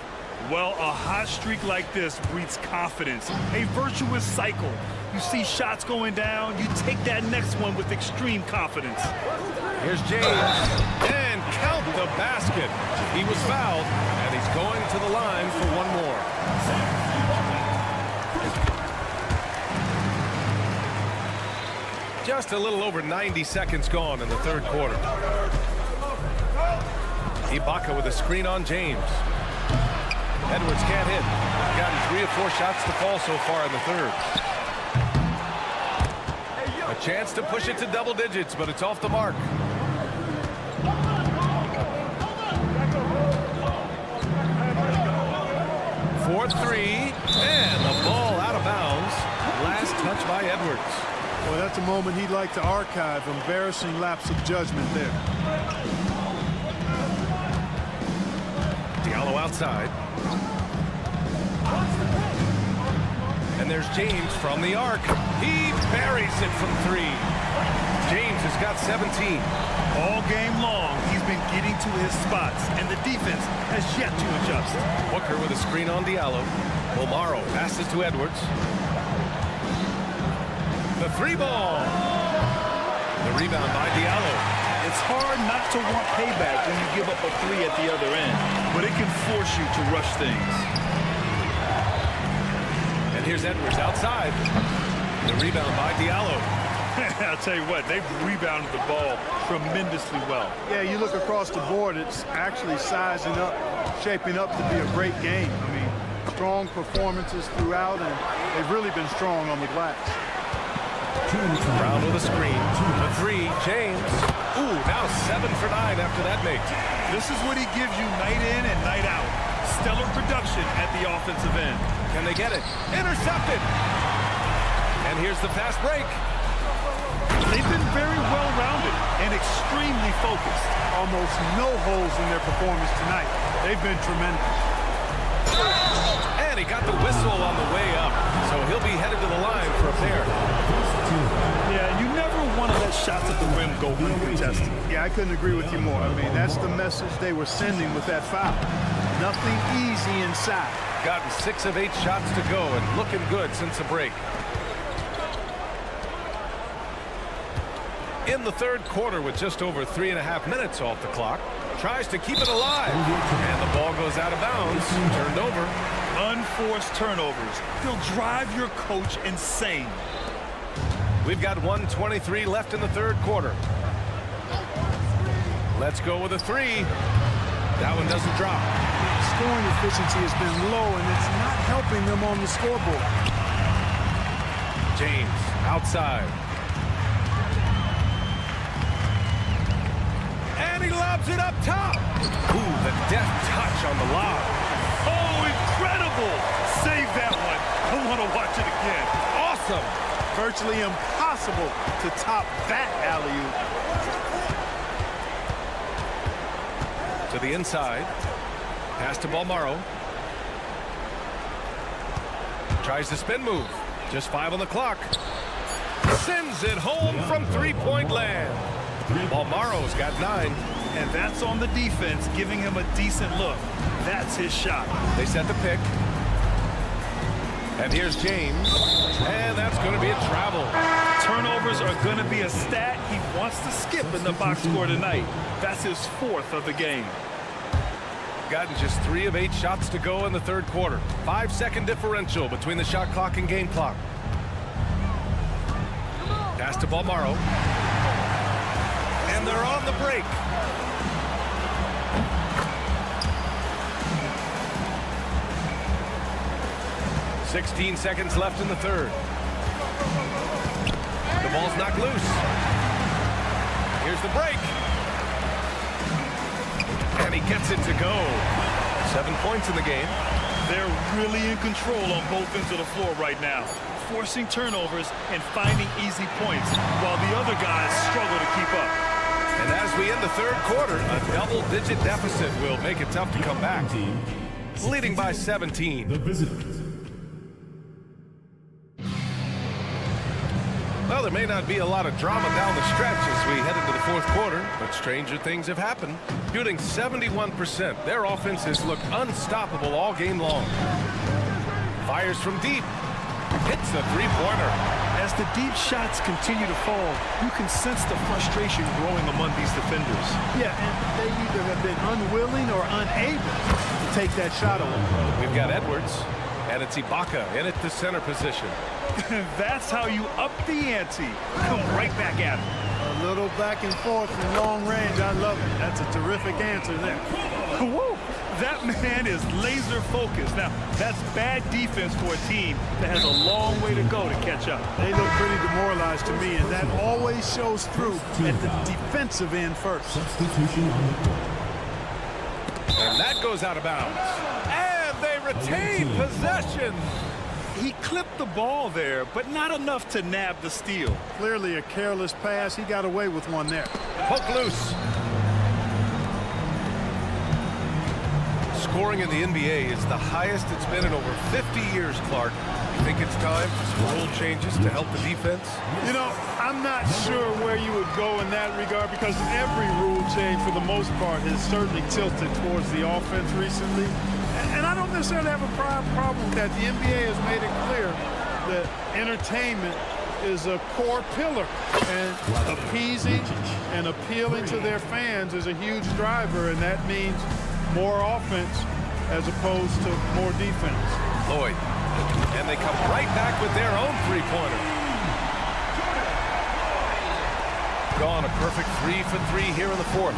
Well, a hot streak like this breeds confidence, a virtuous cycle. You see shots going down, you take that next one with extreme confidence. Here's James, and count the basket. He was fouled, and he's going to the line for one more. Just a little over 90 seconds gone in the third quarter. Ibaka with a screen on James. Edwards can't hit. Gotten 3 or 4 shots to fall so far in the third. A chance to push it to double digits, but it's off the mark. For 3, and the ball out of bounds. Last touch by Edwards. Well, that's a moment he'd like to archive. Embarrassing lapse of judgment there. Diallo outside. And there's James from the arc. He buries it from 3. James has got 17. All game long, he's been getting to his spots, and the defense has yet to adjust. Booker with a screen on Diallo. Omaro passes to Edwards. The 3 ball. The rebound by Diallo. It's hard not to want payback when you give up a 3 at the other end, but it can force you to rush things. And here's Edwards outside. The rebound by Diallo. I'll tell you what, they've rebounded the ball tremendously well. Yeah, you look across the board, it's actually sizing up, shaping up to be a great game. I mean, strong performances throughout, and they've really been strong on the glass. Brown with a screen. The 3, James. Ooh, now 7 for 9 after that make. This is what he gives you night in and night out. Stellar production at the offensive end. Can they get it? Intercepted. And here's the fast break. They've been very well-rounded and extremely focused. Almost no holes in their performance tonight. They've been tremendous. And he got the whistle on the way up, so he'll be headed to the line for a pair. Yeah, you never want to let shots at the rim go uncontested. Yeah, I couldn't agree with you more. I mean, that's the message they were sending with that foul. Nothing easy inside. Gotten 6 of 8 shots to go and looking good since the break. In the third quarter with just over 3.5 minutes off the clock. Tries to keep it alive. And the ball goes out of bounds. Turned over. Unforced turnovers. They'll drive your coach insane. We've got 1:23 left in the third quarter. Let's go with a 3. That one doesn't drop. Scoring efficiency has been low, and it's not helping them on the scoreboard. James outside. And he lobs it up top. Ooh, the deft touch on the lob. Oh, incredible! Save that one. I want to watch it again. Awesome. Virtually impossible to top that alley-oop. To the inside. Pass to Balmaro. Tries the spin move. Just 5 on the clock. Sends it home from 3-point land. Balmaro's got 9. And that's on the defense, giving him a decent look. That's his shot. They set the pick. And here's James. And that's going to be a travel. Turnovers are going to be a stat he wants to skip in the box score tonight. That's his 4th of the game. Gotten just 3 of 8 shots to go in the third quarter. 5-second differential between the shot clock and game clock. Pass to Balmaro. And they're on the break. "16 seconds left in the third. The ball's knocked loose. Here's the break. And he gets it to go. 7 points in the game. They're really in control on both ends of the floor right now, forcing turnovers and finding easy points while the other guys struggle to keep up. And as we end the third quarter, a double-digit deficit will make it tough to come back. Leading by 17. The visitors. Well, Well, there may not be a lot of drama down the stretch as we head into the fourth quarter, but stranger things have happened. Shooting 71%, their offense has looked unstoppable all game long. Fires from deep. Hits the three-pointer. As the deep shots continue to fall, you can sense the frustration growing among these defenders. Yeah, and they either have been unwilling or unable to take that shot away. We've got Edwards, and it's Ibaka in at the center position. That's how you up the ante. Come right back at him. A little back and forth from long range. I love it. That's a terrific answer there. Woo! That man is laser focused. Now, that's bad defense for a team that has a long way to go to catch up. They look pretty demoralized to me, and that always shows through at the defensive end first. Substitution on the court. And that goes out of bounds. And they retain possession. He clipped the ball there, but not enough to nab the steal. Clearly a careless pass. He got away with one there. Poke loose. Scoring in the NBA is the highest it's been in over 50 years, Clark. You think it's time for some rule changes to help the defense? You know, I'm not sure where you would go in that regard because every rule change, for the most part, has certainly tilted towards the offense recently. And I don't necessarily have a problem with that. The NBA has made it clear that entertainment is a core pillar, and appeasing and appealing to their fans is a huge driver, and that means more offense as opposed to more defense. Lloyd. And they come right back with their own three-pointer. Gone a perfect 3 for 3 here in the fourth.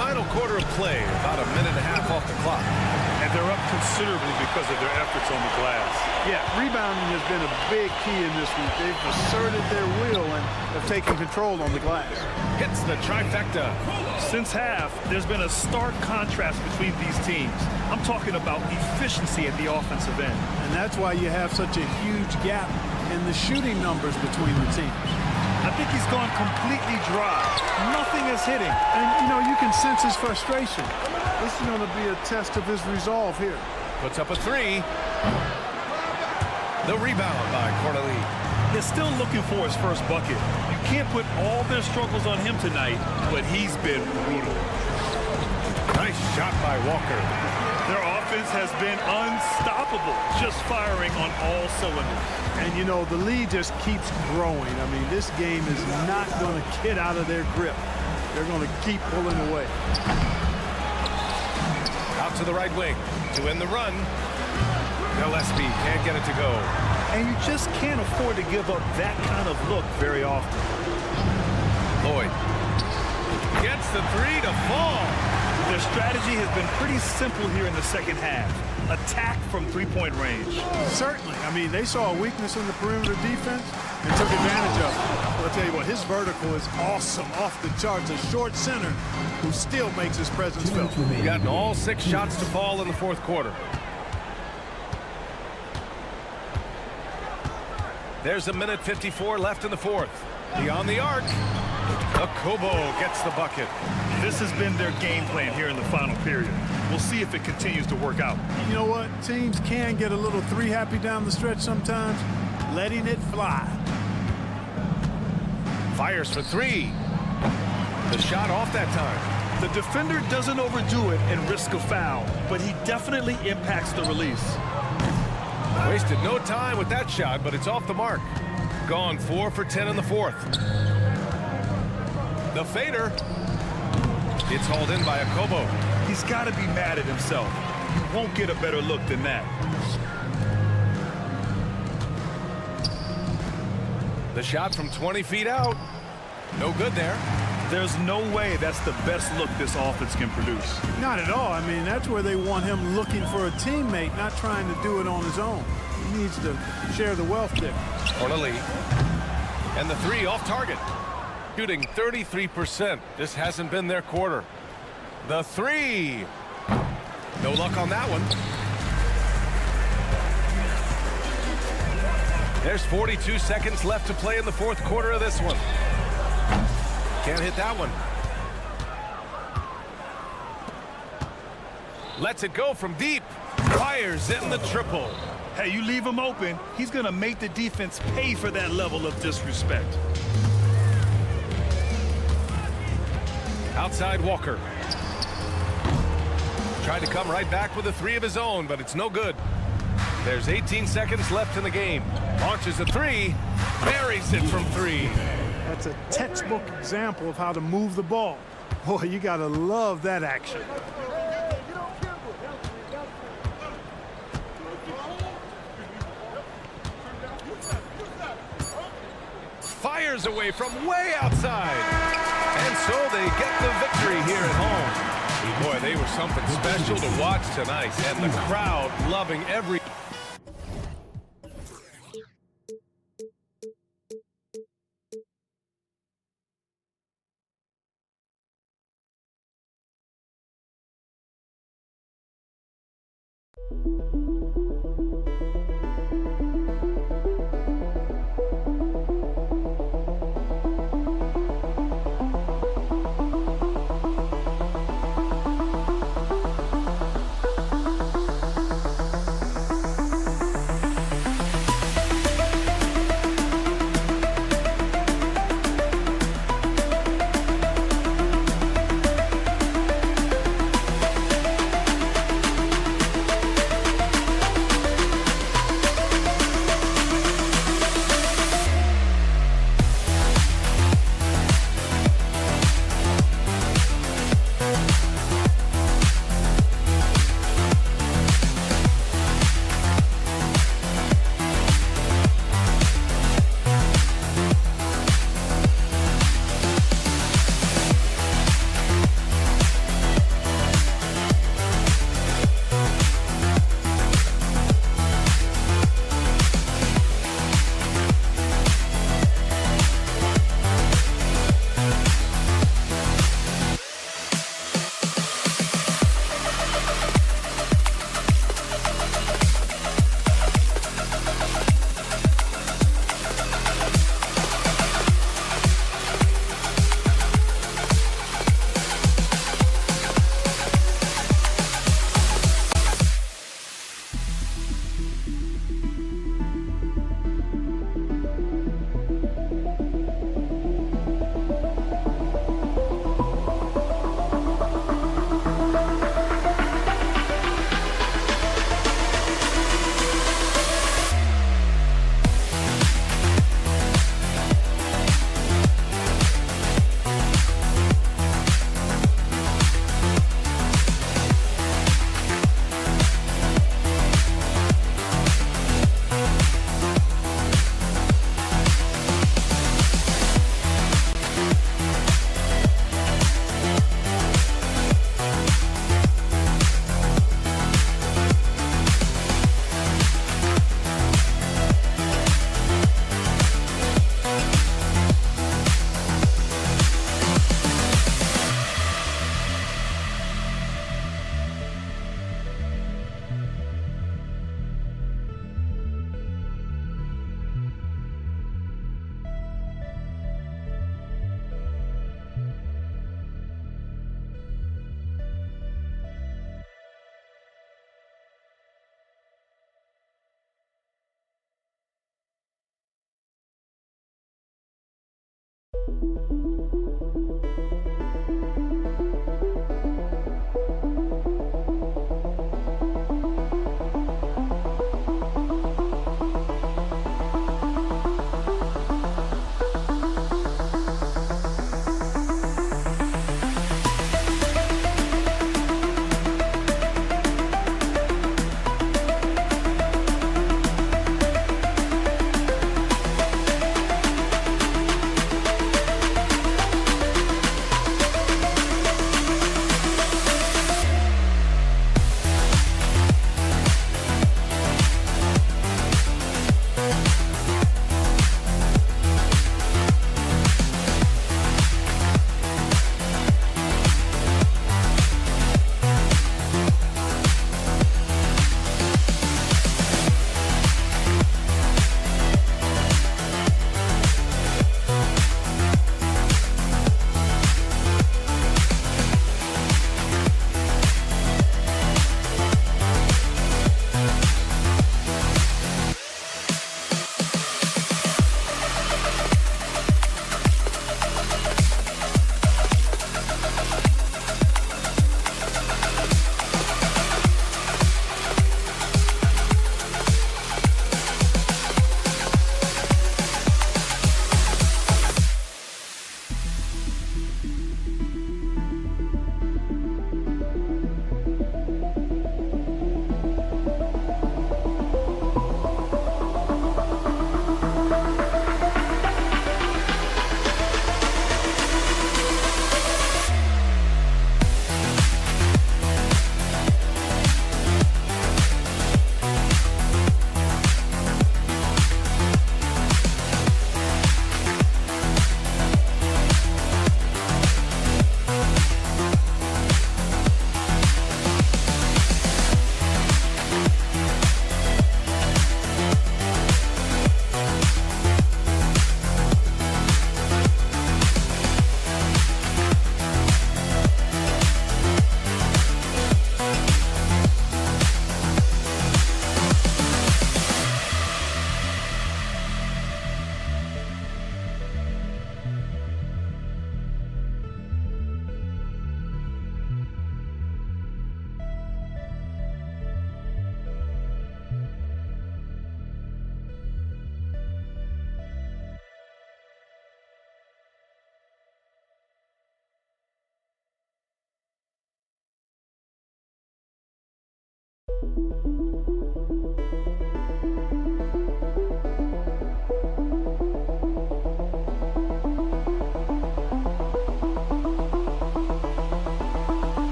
Final quarter of play, about a minute and a half off the clock. And they're up considerably because of their efforts on the glass. Yeah, rebounding has been a big key in this week. They've asserted their will and have taken control on the glass. Hits the trifecta. Since half, there's been a stark contrast between these teams. I'm talking about efficiency at the offensive end. And that's why you have such a huge gap in the shooting numbers between the teams. I think he's gone completely dry. Nothing is hitting. And, you know, you can sense his frustration. This is going to be a test of his resolve here. Puts up a three. The rebound by Corneli. They're still looking for his first bucket. You can't put all their struggles on him tonight, but he's been brutal. Nice shot by Walker. Their offense has been unstoppable, just firing on all cylinders. And, you know, the lead just keeps growing. I mean, this game is not going to get out of their grip. They're going to keep pulling away. Out to the right wing to end the run. Gillespie can't get it to go. And you just can't afford to give up that kind of look very often. Lloyd gets the three to fall. Their strategy has been pretty simple here in the second half. Attack from three-point range. Certainly. I mean, they saw a weakness in the perimeter defense and took advantage of it. I'll tell you what, his vertical is awesome, off the charts. A short center who still makes his presence felt. We've gotten all 6 shots to fall in the fourth quarter. There's a minute 54 left in the fourth. Beyond the arc. Akobo gets the bucket. This has been their game plan here in the final period. We'll see if it continues to work out. You know what? Teams can get a little three-happy down the stretch sometimes. Letting it fly. Fires for 3. The shot off that time. The defender doesn't overdo it and risk a foul, but he definitely impacts the release. Wasted no time with that shot, but it's off the mark. Gone 4 for 10 in the fourth. The fader. It's hauled in by Akobo. He's got to be mad at himself. You won't get a better look than that. The shot from 20 feet out. No good there. There's no way that's the best look this offense can produce. Not at all. I mean, that's where they want him looking for a teammate, not trying to do it on his own. He needs to share the wealth there. Corneli. And the 3 off target. Shooting 33%. This hasn't been their quarter. The 3. No luck on that one. There's 42 seconds left to play in the fourth quarter of this one. Can't hit that one. Lets it go from deep. Fires in the triple. Hey, you leave him open, he's going to make the defense pay for that level of disrespect. Outside Walker. Tried to come right back with a three of his own, but it's no good. There's 18 seconds left in the game. Launches a three, buries it from three. That's a textbook example of how to move the ball. Boy, you got to love that action. Fires away from way outside. And so they get the victory here at home. Boy, they were something special to watch tonight, and the crowd loving every...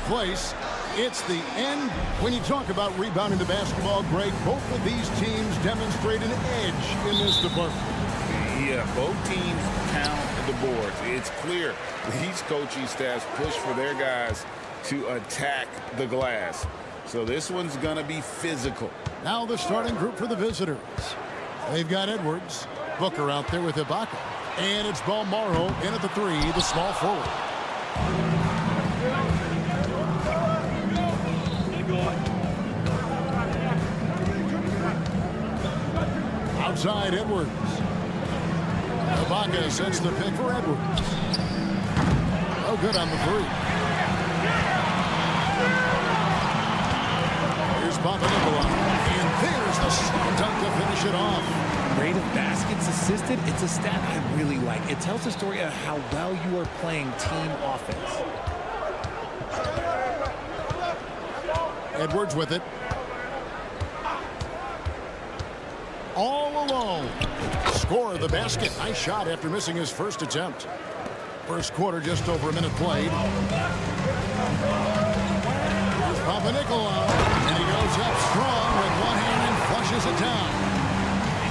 place. It's the end. When you talk about rebounding the basketball, Greg, both of these teams demonstrate an edge in this department. Yeah, both teams pound the boards. It's clear these coaching staffs push for their guys to attack the glass. So this one's going to be physical. Now the starting group for the visitors. They've got Edwards, Booker out there with Ibaka. And it's Balmaro in at the 3, the small forward. Outside Edwards. Ibaka sets the pick for Edwards. Oh, good on the 3. Here's Papanikolaou. And there's the slam dunk to finish it off. Rate of baskets assisted, it's a stat I really like. It tells a story of how well you are playing team offense. Edwards with it. All alone. Score the basket. Nice shot after missing his first attempt. First quarter, just over a minute played. Here's Papanikolaou. And he goes up strong with one hand and flushes it down.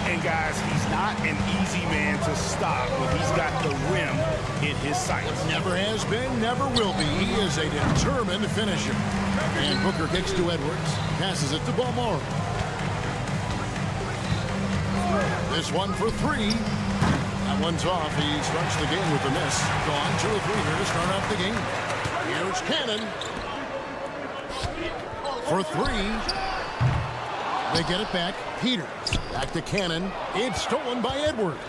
And guys, he's not an easy man to stop when he's got the rim in his sights. Never has been, never will be. He is a determined finisher. And Booker kicks to Edwards. Passes it to Balmaro. This one for 3. That one's off. He starts the game with a miss. Gone 2 or 3 here to start off the game. Here's Cannon. For 3. They get it back. Peters. Back to Cannon. It's stolen by Edwards.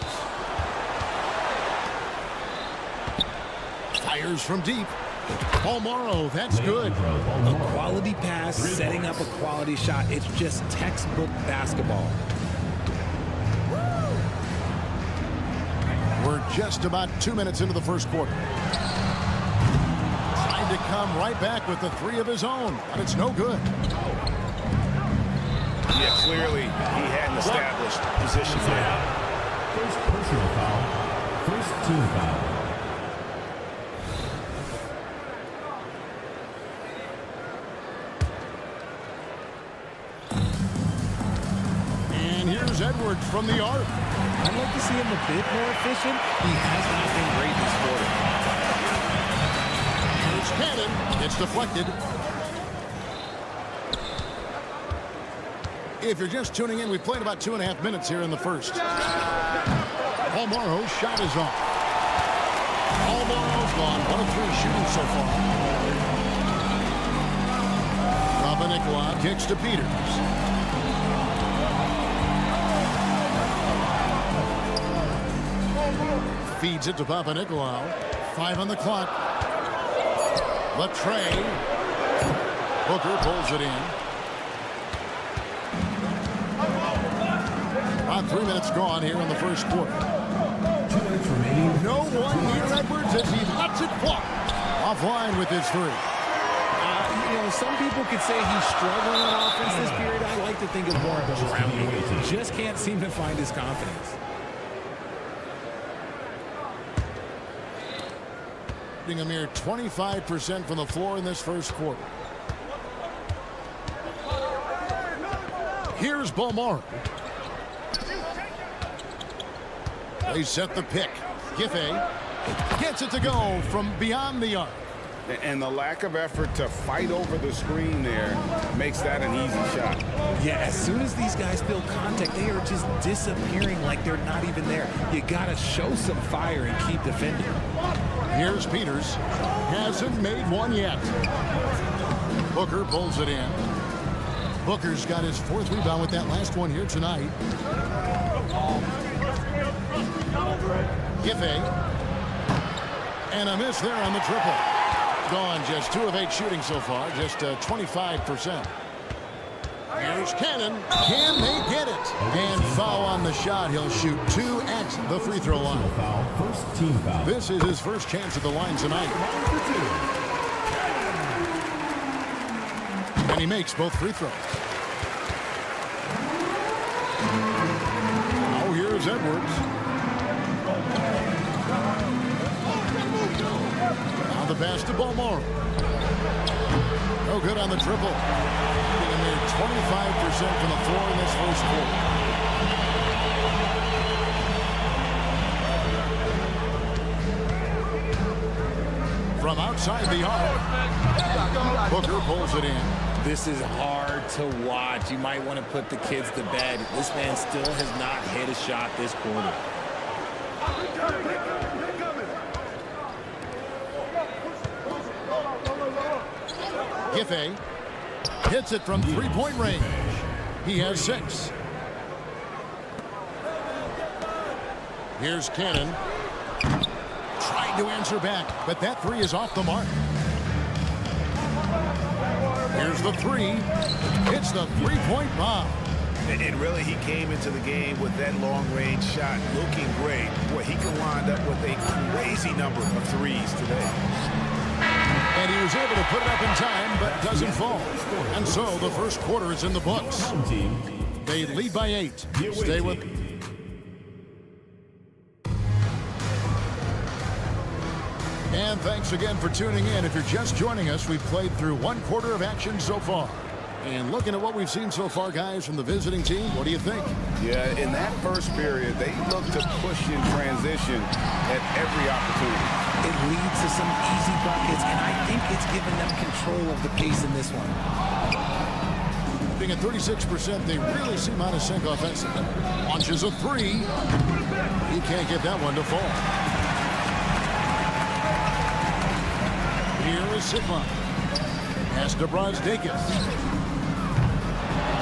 Fires from deep. Balmaro, that's good. A quality pass, setting up a quality shot. It's just textbook basketball. We're just about 2 minutes into the first quarter. Trying to come right back with the 3 of his own, but it's no good. Yeah, clearly he hadn't established position there. First personal foul. First team foul. And here's Edwards from the arc. I'd like to see him a bit more efficient. He has not been great this quarter. Here's Cannon. It's deflected. If you're just tuning in, we've played about 2.5 minutes here in the first. Balmaro's shot is off. Balmaro's gone 1 of 3 shooting so far. Papanikolaou kicks to Peters. Feeds it to Papanikolaou. 5 on the clock. Latrey. Booker pulls it in. About 3 minutes gone here in the first quarter. 2 minutes remaining. No one near Edwards as he lets it fly. Offline with his 3. You know, some people could say he's struggling on offense this period. I like to think it's more around him. Just can't seem to find his confidence. A mere 25% from the floor in this first quarter. Here's Balmaro. They set the pick. Giffey gets it to go from beyond the arc. And the lack of effort to fight over the screen there makes that an easy shot. Yeah, as soon as these guys feel contact, they are just disappearing like they're not even there. You got to show some fire and keep defending. Here's Peters. Hasn't made one yet. Booker pulls it in. Booker's got his 4th rebound with that last one here tonight. Giffey. And a miss there on the triple. Gone just 2 of 8 shooting so far, just 25%. Here's Cannon. Can they get it? And foul on the shot. He'll shoot 2 at the free throw line. First team foul. This is his first chance at the line tonight. And he makes both free throws. Oh, here's Edwards. On the pass to Balmore. No good on the triple. Being a mere 25% from the floor in this first quarter. From outside the arc, Booker pulls it in. This is hard to watch. You might want to put the kids to bed. This man still has not hit a shot this quarter. Giffey hits it from three-point range. He has 6. Here's Cannon. Trying to answer back, but that 3 is off the mark. Here's the 3. It's the three-point bomb. And really, he came into the game with that long-range shot looking great. Boy, he can wind up with a crazy number of threes today. And he was able to put it up in time, but doesn't fall. And so the first quarter is in the books. They lead by 8. Stay with... And thanks again for tuning in. If you're just joining us, we've played through one quarter of action so far. And looking at what we've seen so far, guys, from the visiting team, what do you think? Yeah, in that first period, they looked to push in transition at every opportunity. It leads to some easy buckets, and I think it's given them control of the pace in this one. Being at 36%, they really seem out of sync offensively. Launches a 3. He can't get that one to fall. Here is Sigma. Pass to Brosdakis.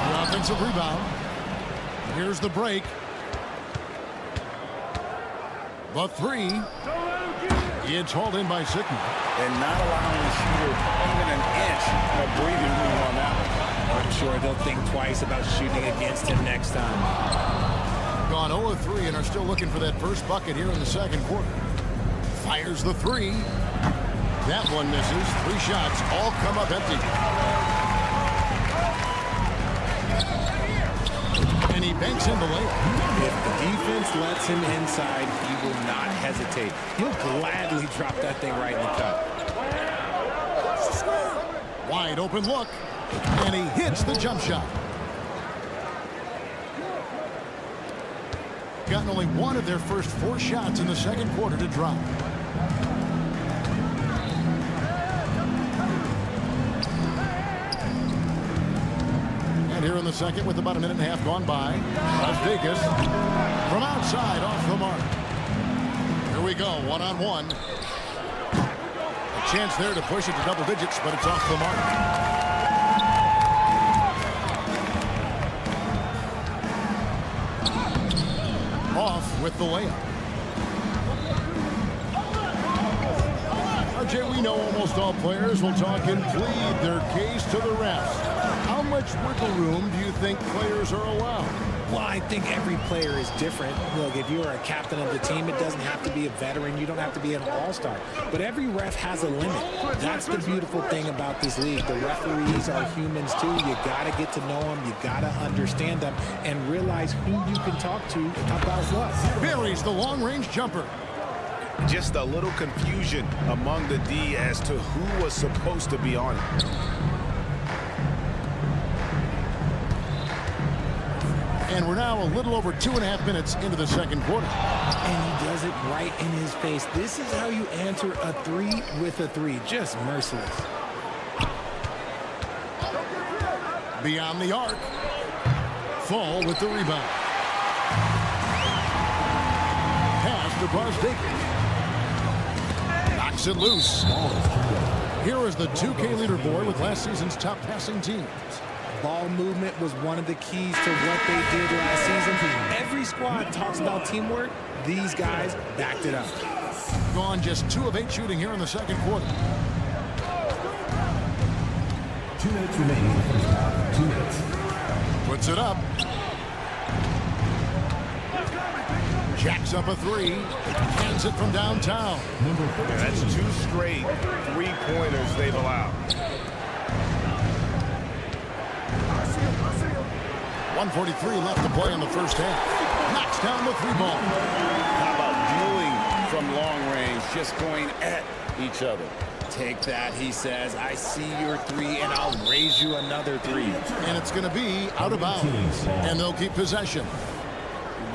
The offensive rebound. Here's the break. The 3. It's hauled in by Sigma. And not allowing the shooter even an inch of breathing room on that one. I'm sure they'll think twice about shooting against him next time. Gone 0-3 and are still looking for that first bucket here in the second quarter. Fires the 3. That one misses. 3 shots all come up empty. And he banks in the layup. If the defense lets him inside, he will not hesitate. He'll gladly drop that thing right in the cup. Wide open look. And he hits the jump shot. Gotten only one of their first 4 shots in the second quarter to drop. Here in the second with about a minute and a half gone by. Brosdakis from outside off the mark. Here we go, one-on-one. A chance there to push it to double digits, but it's off the mark. Off with the layup. RJ, we know almost all players will talk and plead their case to the refs. How much wiggle room do you think players are allowed? Well, I think every player is different. Look, if you're a captain of the team, it doesn't have to be a veteran. You don't have to be an all-star. But every ref has a limit. That's the beautiful thing about this league. The referees are humans, too. You got to get to know them. You got to understand them and realize who you can talk to about what. Buries the long-range jumper. Just a little confusion among the D as to who was supposed to be on it. And we're now a little over 2.5 minutes into the second quarter. And he does it right in his face. This is how you answer a 3 with a 3. Just merciless. Beyond the arc. Fall with the rebound. Pass to Brosdakis. Knocks it loose. Here is the 2K leaderboard with last season's top passing teams. Ball movement was one of the keys to what they did last season. Every squad talks about teamwork. These guys backed it up. Gone just 2 of 8 shooting here in the second quarter. 2 minutes remaining in the first half. 2 minutes. Puts it up. Jacks up a 3. Hands it from downtown. Yeah, that's 2 straight 3-pointers they've allowed. 1:43 left to play in the first half. Knocks down the 3 ball. How about viewing from long range? just going at each other. Take that, he says. I see your three, and I'll raise you another three. And it's going to be out of bounds, and they'll keep possession.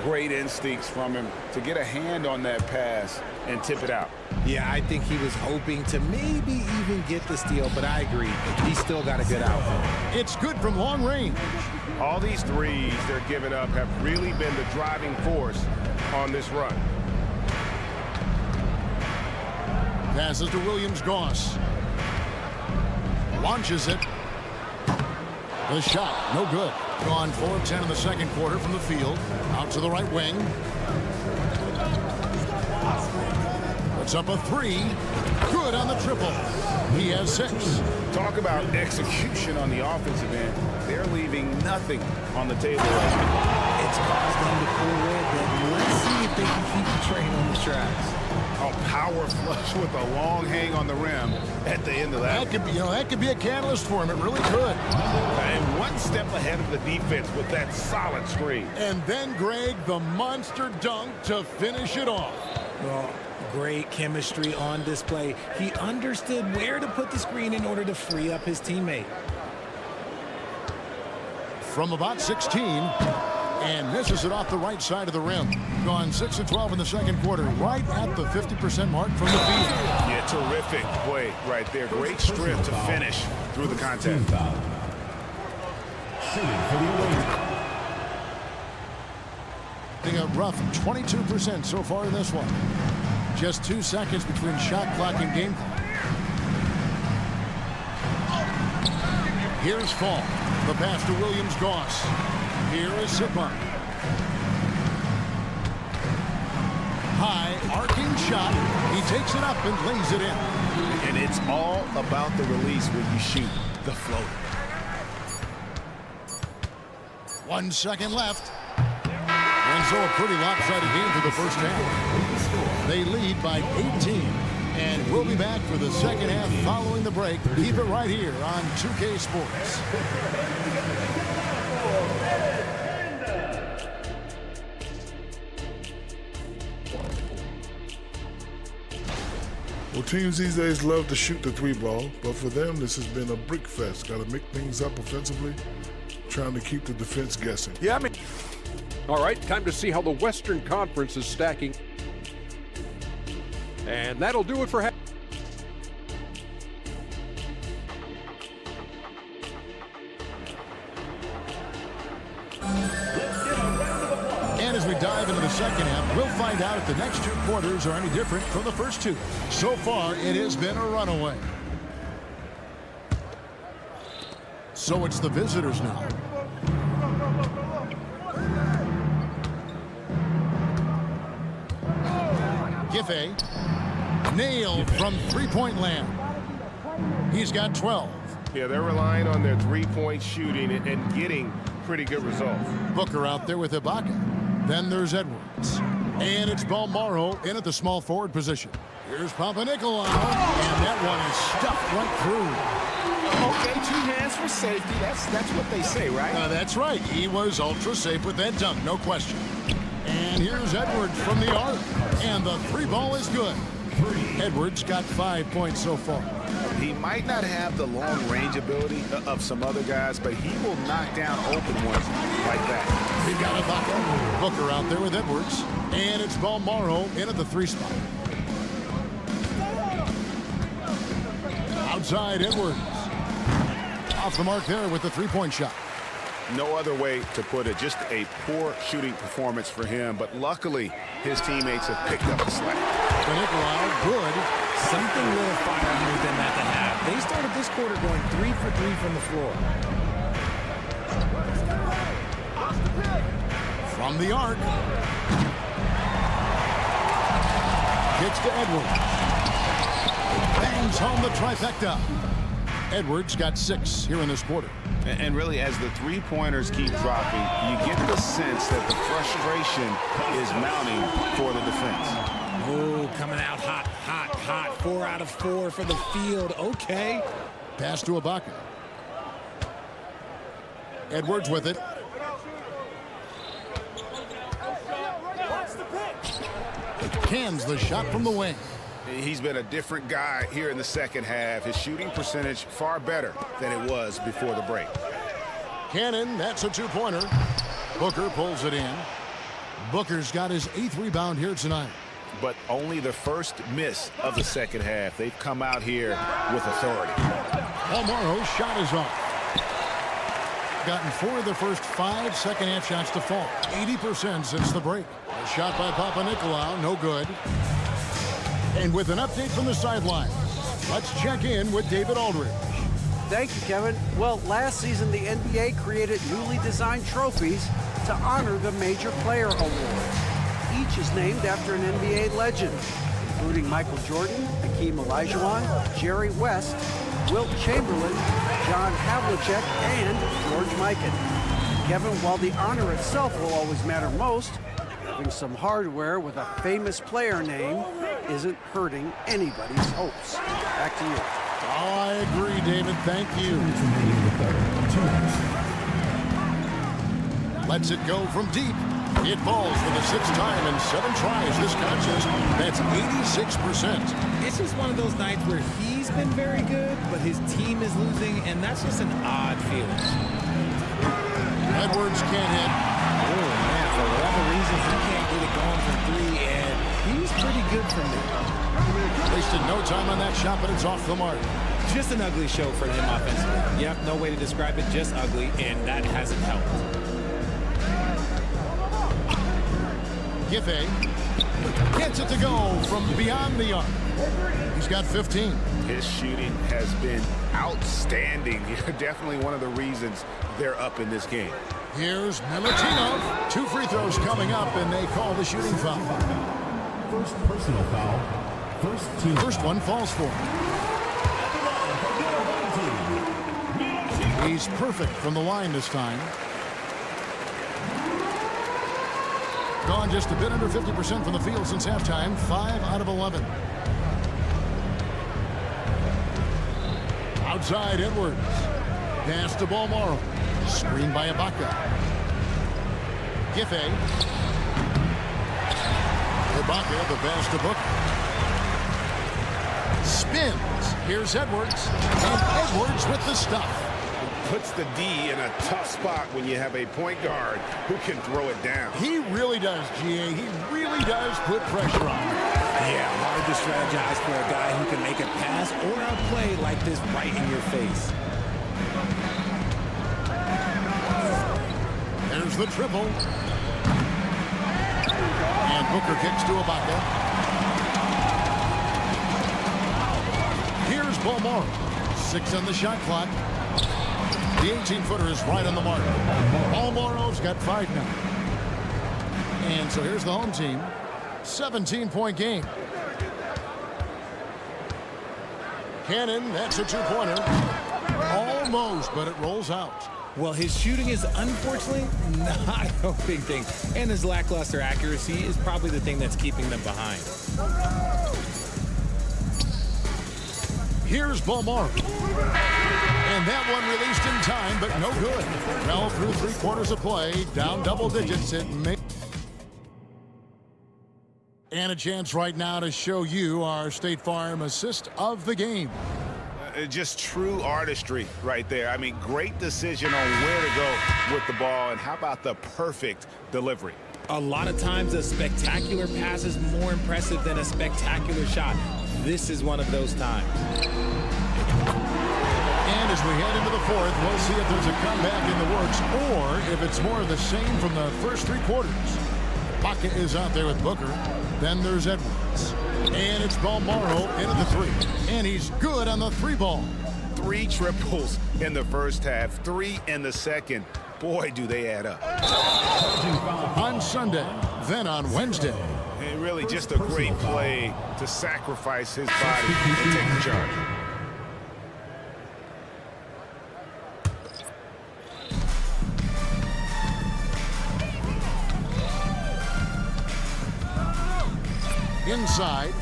Great instincts from him to get a hand on that pass and tip it out. Yeah, I think he was hoping to maybe even get the steal, but I agree. He's still got a good outlet. It's good from long range. All these threes they're giving up have really been the driving force on this run. Passes to Williams-Goss. Launches it. The shot, no good. Gone 4 of 10 in the second quarter from the field. Out to the right wing. Puts up a three. Good on the triple. He has 6. Talk about execution on the offensive end. They're leaving nothing on the table right now. It's caused them to pull away a bit. Let's see if they can keep the train on the tracks. A power flush with a long hang on the rim at the end of that. That could be a catalyst for him. It really could. And one step ahead of the defense with that solid screen. And then, Greg, the monster dunk to finish it off. Well, great chemistry on display. He understood where to put the screen in order to free up his teammate. From about 16, and misses it off the right side of the rim. Gone 6 of 12 in the second quarter, right at the 50% mark from the field. Yeah, terrific play right there. Great strength to finish through the contact. A rough 22% so far in this one. Just 2 seconds between shot clock and game clock. Here's Fall. The pass to Williams-Goss. Here is Sigmar. High arcing shot. He takes it up and lays it in. And it's all about the release when you shoot the floater. 1 second left. And so a pretty lopsided game for the first half. They lead by 18. And we'll be back for the second half following the break. Keep it right here on 2K Sports. Well, teams these days love to shoot the 3 ball, but for them, this has been a brick fest. Got to make things up offensively, trying to keep the defense guessing. Yeah, I mean, All right, time to see how the Western Conference is stacking. And that'll do it for half. And as we dive into the second half, we'll find out if the next 2 quarters are any different from the first 2. So far, it has been a runaway. So it's the visitors now. Giffey. Nailed from 3-point land. He's got 12. Yeah, they're relying on their 3-point shooting and getting pretty good results. Booker out there with Ibaka. Then there's Edwards. And it's Balmaro in at the small forward position. Here's Papanicolaou. And that one is stuffed right through. Okay, 2 hands for safety. That's what they say, right? That's right. He was ultra safe with that dunk, no question. And here's Edwards from the arc. And the 3 ball is good. Edwards got 5 points so far. He might not have the long range ability of some other guys, but he will knock down open ones like that. We got Ibaka. Booker out there with Edwards. And it's Balmaro in at the 3 spot. Outside Edwards. Off the mark there with the 3-point shot. No other way to put it. Just a poor shooting performance for him, but luckily his teammates have picked up the slack. Papanicolaou, good. Something lit a fire underneath them at the half. They started this quarter going 3 for 3 from the floor. From the arc. Kicks to Edwards. Bangs home the trifecta. Edwards got 6 here in this quarter. And really, as the 3-pointers keep dropping, you get the sense that the frustration is mounting for the defense. Oh, coming out hot, hot, hot. 4 out of 4 for the field. Okay. Pass to Ibaka. Edwards with it. Cans the shot from the wing. He's been a different guy here in the second half. His shooting percentage far better than it was before the break. Cannon, that's a two-pointer. Booker pulls it in. Booker's got his 8th rebound here tonight. But only the first miss of the second half. They've come out here with authority. Almaro's shot is off. Gotten 4 of the first 5 second-half shots to fall. 80% since the break. A shot by Papanikolaou, no good. And with an update from the sideline, let's check in with David Aldridge. Thank you, Kevin. Well, last season, the NBA created newly designed trophies to honor the Major Player Awards. Each is named after an NBA legend, including Michael Jordan, Hakeem Olajuwon, Jerry West, Wilt Chamberlain, John Havlicek, and George Mikan. Kevin, while the honor itself will always matter most, having some hardware with a famous player name isn't hurting anybody's hopes. Back to you. Oh, I agree, David. Thank you. Lets it go from deep. It falls for the 6th time in 7 tries this contest. That's 86%. It's just one of those nights where he's been very good, but his team is losing, and that's just an odd feeling. Edwards can't hit. Oh, man, for whatever reason, he can't get it going from 3, and he's pretty good from there. Wasted no time on that shot, but it's off the mark. Just an ugly show for him offensively. Yep, no way to describe it, just ugly, and that hasn't helped. Giffey gets it to go from beyond the arc. He's got 15. His shooting has been outstanding. Definitely one of the reasons they're up in this game. Here's Milutinov. 2 free throws coming up, and they call the shooting foul. First personal foul. First one falls for him. He's perfect from the line this time. Gone just a bit under 50% from the field since halftime. 5 out of 11. Outside Edwards. Pass to Balmaro. Screen by Ibaka. Giffey. Ibaka, the pass to Booker. Spins. Here's Edwards. And Edwards with the stuff. Puts the D in a tough spot when you have a point guard who can throw it down. He really does, GA. He really does put pressure on him. Yeah, hard to strategize for a guy who can make a pass or a play like this right in your face. There's the triple. And Booker kicks to Ibaka. Here's Balmaro. 6 on the shot clock. The 18-footer is right on the mark. Balmaro's got 5 now. And so here's the home team. 17-point game. Cannon, that's a 2-pointer. Almost, but it rolls out. Well, his shooting is unfortunately not a big thing. And his lackluster accuracy is probably the thing that's keeping them behind. Here's Balmaro. And that one released in time, but no good. Well, through 3 quarters of play, down double digits. And a chance right now to show you our State Farm assist of the game. Just true artistry right there. I mean, great decision on where to go with the ball, and how about the perfect delivery? A lot of times a spectacular pass is more impressive than a spectacular shot. This is one of those times. And as we head into the 4th, we'll see if there's a comeback in the works or if it's more of the same from the first 3 quarters. Ibaka is out there with Booker. Then there's Edwards. And it's Balmaro into the 3. And he's good on the 3 ball. 3 triples in the first half, 3 in the second. Boy, do they add up. On Sunday, then on Wednesday. And really just a great play to sacrifice his body and take the charge. Inside.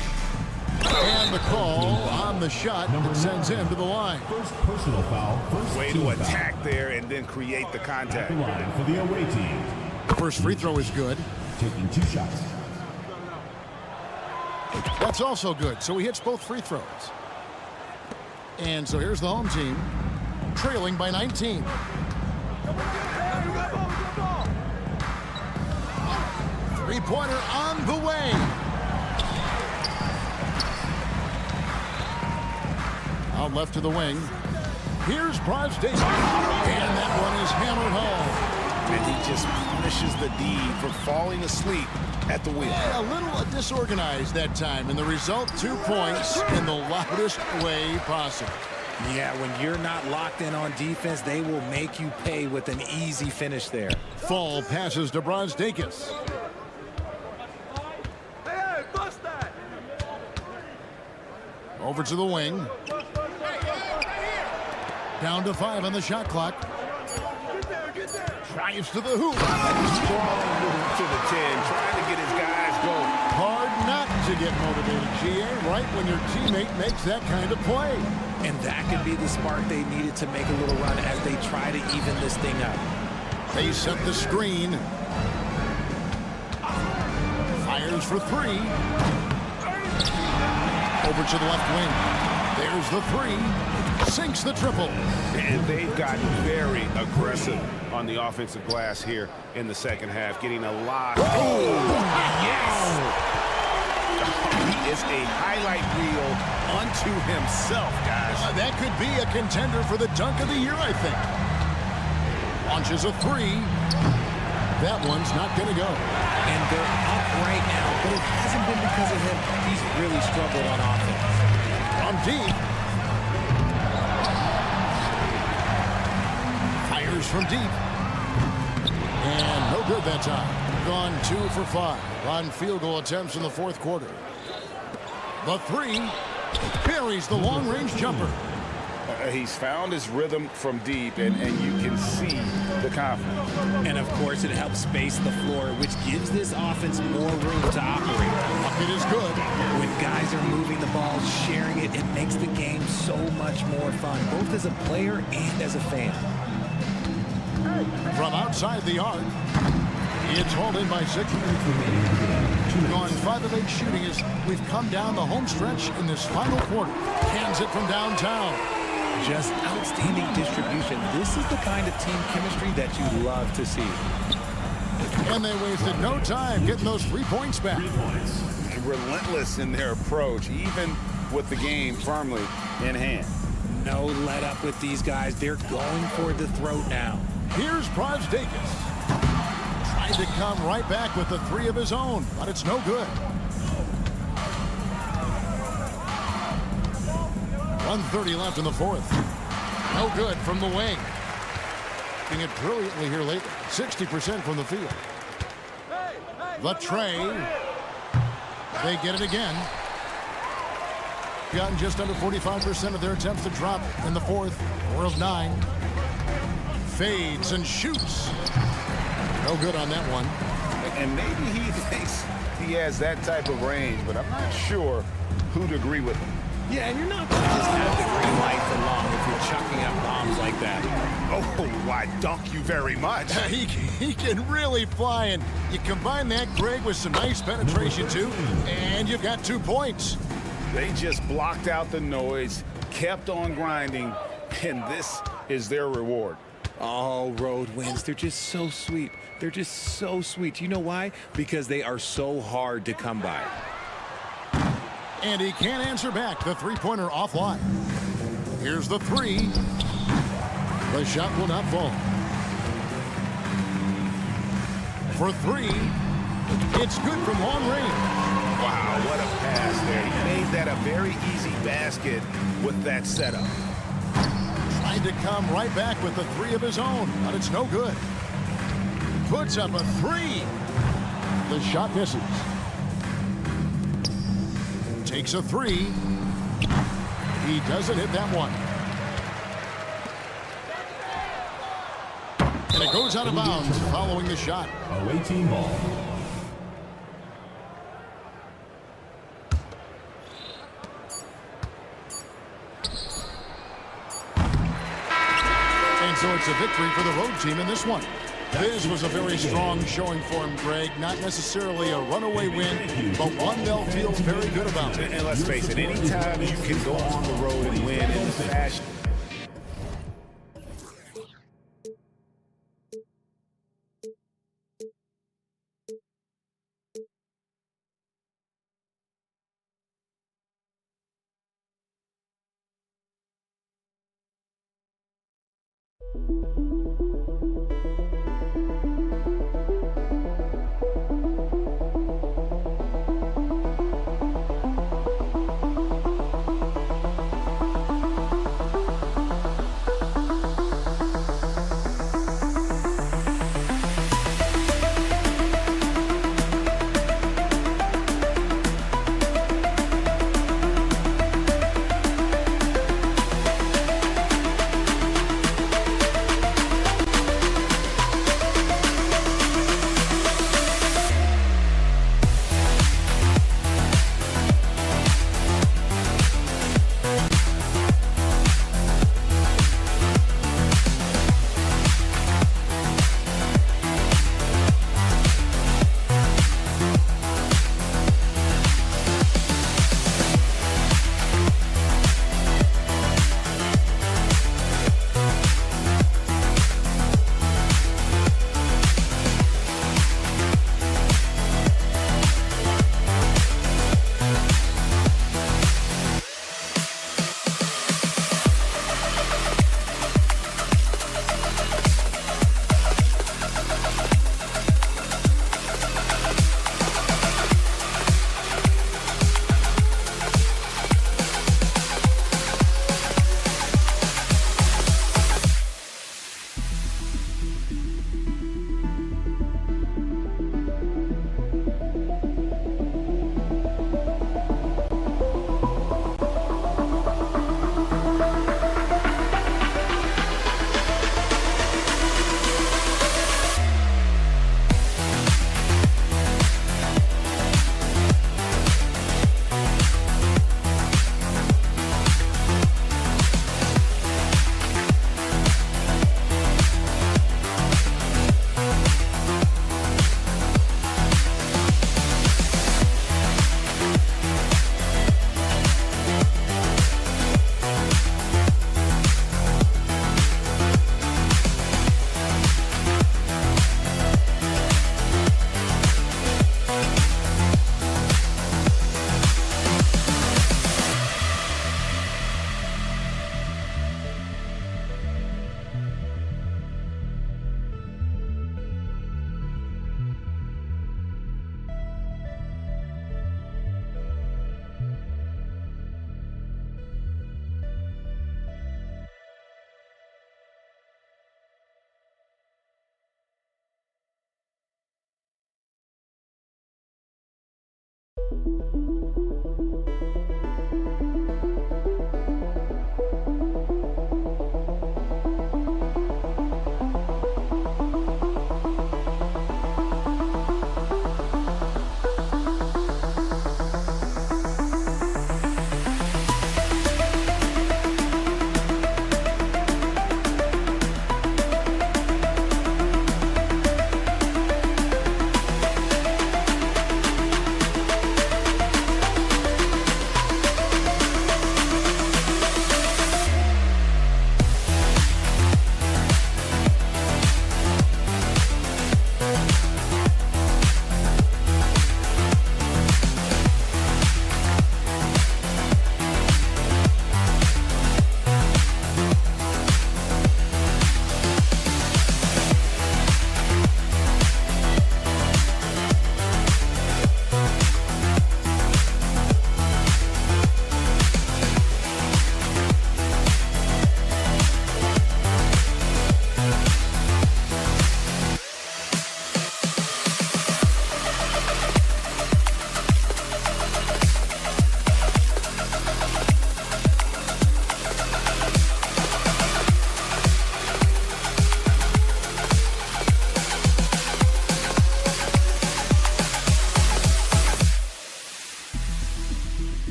And the call on the shot that sends him to the line. First personal foul. Way to attack there and then create the contact. The line for the away team. The first free throw is good. Taking 2 shots. That's also good, so he hits both free throws. And so here's the home team, trailing by 19. Three-pointer on the way. Out left to the wing. Here's Brosdale. And that one is hammered home. And he just punishes the D for falling asleep at the wheel. A little disorganized that time, and the result, 2 points in the loudest way possible. Yeah, when you're not locked in on defense, they will make you pay with an easy finish there. Fall passes to Brosdakis. Over to the wing. Down to 5 on the shot clock. Drives to the hoop. Strong move to the 10, trying to get his guys going. Hard not to get motivated, GA, right when your teammate makes that kind of play. And that could be the spark they needed to make a little run as they try to even this thing up. They set the screen. Fires for 3. Over to the left wing. There's the 3. Sinks the triple. And they've gotten very aggressive on the offensive glass here in the second half, getting a lot. Oh, yes! He is a highlight reel unto himself, guys. That could be a contender for the dunk of the year, I think. Launches a 3. That one's not going to go. And they're up right now, but it hasn't been because of him. He's really struggled on offense. From deep. Fires from deep. And no good that time. Gone 2 for 5 on field goal attempts in the fourth quarter. The 3 buries the long-range jumper. He's found his rhythm from deep, and you can see the confidence. And, of course, it helps space the floor, which gives this offense more room to operate. It is good. When guys are moving the ball, sharing it, it makes the game so much more fun, both as a player and as a fan. From outside the arc, it's hauled in by 6. Gone 5 of 8 shooting as we've come down the home stretch in this final quarter. Cans it from downtown. Just outstanding distribution. This is the kind of team chemistry that you love to see. And they wasted no time getting those 3 points back. Relentless in their approach, even with the game firmly in hand. No let up with these guys. They're going for the throat now. Here's Brosdakis. Tried to come right back with the 3 of his own, but it's no good. 1:30 left in the fourth. No good from the wing. Doing it brilliantly here lately. 60% from the field. The tray. They get it again. Gotten just under 45% of their attempts to drop in the fourth. 4 of 9. Fades and shoots. No good on that one. And maybe he thinks he has that type of range, but I'm not sure who'd agree with him. Yeah, and you're not going to just have the green light for long if you're chucking up bombs like that. Oh, I dunk you very much. He can really fly, and you combine that, Greg, with some nice penetration, too, and you've got 2 points. They just blocked out the noise, kept on grinding, and this is their reward. Oh, road wins. They're just so sweet. They're just so sweet. You know why? Because they are so hard to come by. And he can't answer back. The three-pointer offline. Here's the 3. The shot will not fall. For 3, it's good from long range. Wow, what a pass there. He made that a very easy basket with that setup. Tried to come right back with the 3 of his own, but it's no good. Puts up a 3. The shot misses. Takes a 3. He doesn't hit that one. And it goes out of bounds following the shot. Away team ball. And so it's a victory for the road team in this one. This was a very strong showing for him, Greg. Not necessarily a runaway win, but one they'll feel very good about. And let's face it, anytime you can go on the road and win in the fashion.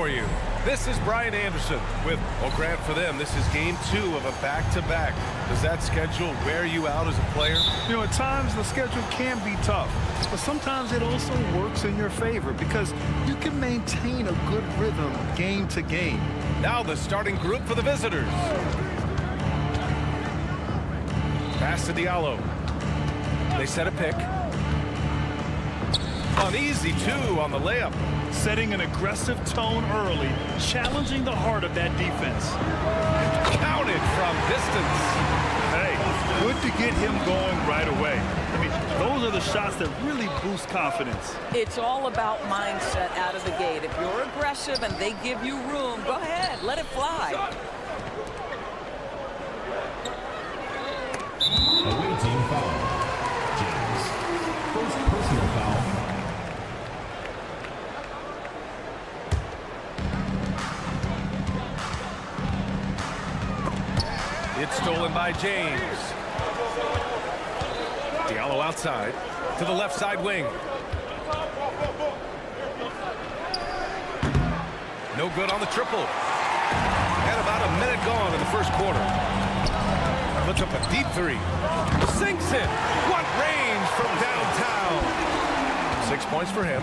for you. This is Brian Anderson with, well, Grant, for them, this is game 2 of a back-to-back. Does that schedule wear you out as a player? You know, at times the schedule can be tough, but sometimes it also works in your favor because you can maintain a good rhythm game to game. Now the starting group for the visitors. Pass to Diallo. They set a pick. An easy 2 on the layup. Setting an aggressive tone early, challenging the heart of that defense. Counted from distance. Hey, good to get him going right away. I mean, those are the shots that really boost confidence. It's all about mindset out of the gate. If you're aggressive and they give you room, go ahead, let it fly. Away team foul. James. First personal foul. It's stolen by James. Diallo outside to the left side wing. No good on the triple. And about a minute gone in the first quarter. Puts up a deep 3. Sinks it. What range from downtown. 6 points for him.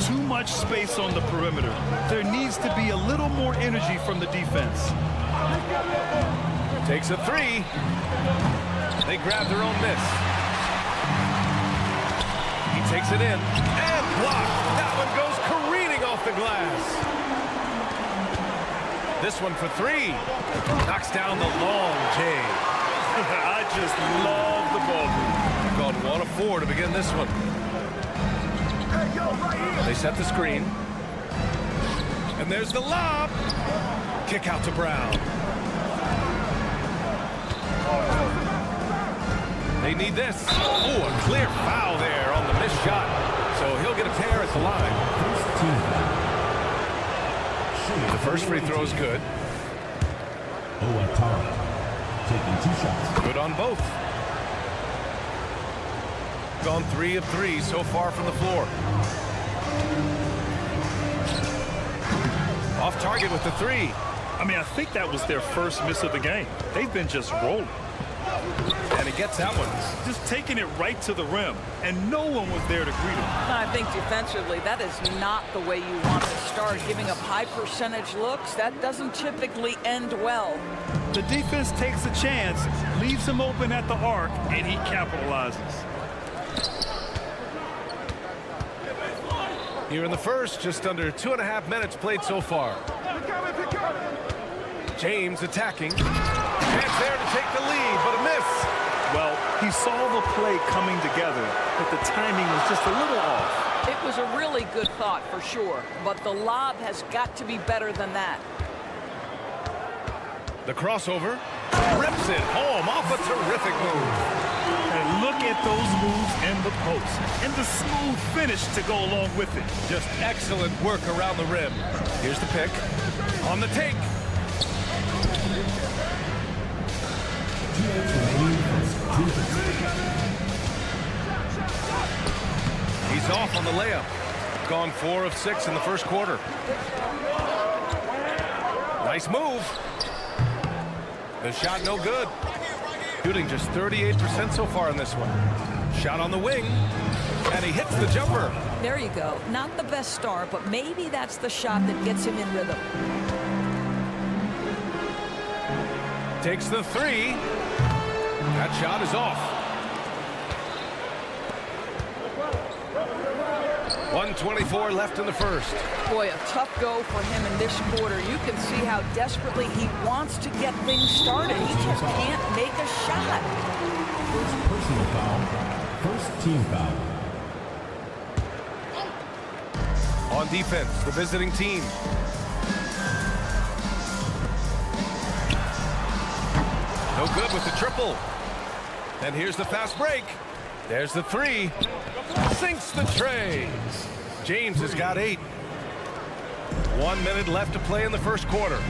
Too much space on the perimeter. There needs to be a little more energy from the defense. Takes a 3. They grab their own miss. He takes it in and blocked. That one goes careening off the glass. This one for 3. Knocks down the long J. I just love the ball move. Called 1 of 4 to begin this one. They set the screen. And there's the lob. Kick out to Brown. They need this. Oh, a clear foul there on the missed shot. So he'll get a pair at the line. The first free throw is good. Taking 2 shots. Good on both. Gone 3 of 3 so far from the floor. Off target with the 3. I mean, I think that was their first miss of the game. They've been just rolling. And he gets that one. Just taking it right to the rim, and no one was there to greet him. I think defensively, that is not the way you want to start. Giving up high percentage looks, that doesn't typically end well. The defense takes a chance, leaves him open at the arc, and he capitalizes. Here in the first, just under 2.5 minutes played so far. James attacking. Chance there to take the lead, but a miss. Well, he saw the play coming together, but the timing was just a little off. It was a really good thought for sure, but the lob has got to be better than that. The crossover. Rips it home off a terrific move. And look at those moves in the post. And the smooth finish to go along with it. Just excellent work around the rim. Here's the pick. On the take. He's off on the layup. Gone 4 of 6 in the first quarter. Nice move. The shot no good. Shooting just 38% so far in this one. Shot on the wing. And he hits the jumper. There you go. Not the best start, but maybe that's the shot that gets him in rhythm. Takes the 3. That shot is off. 1:24 left in the first. Boy, a tough go for him in this quarter. You can see how desperately he wants to get things started. He just can't make a shot. First personal foul. First team foul. On defense, the visiting team. No good with the triple. And here's the fast break. There's the 3. Sinks the tray. James has got 8. 1 minute left to play in the first quarter.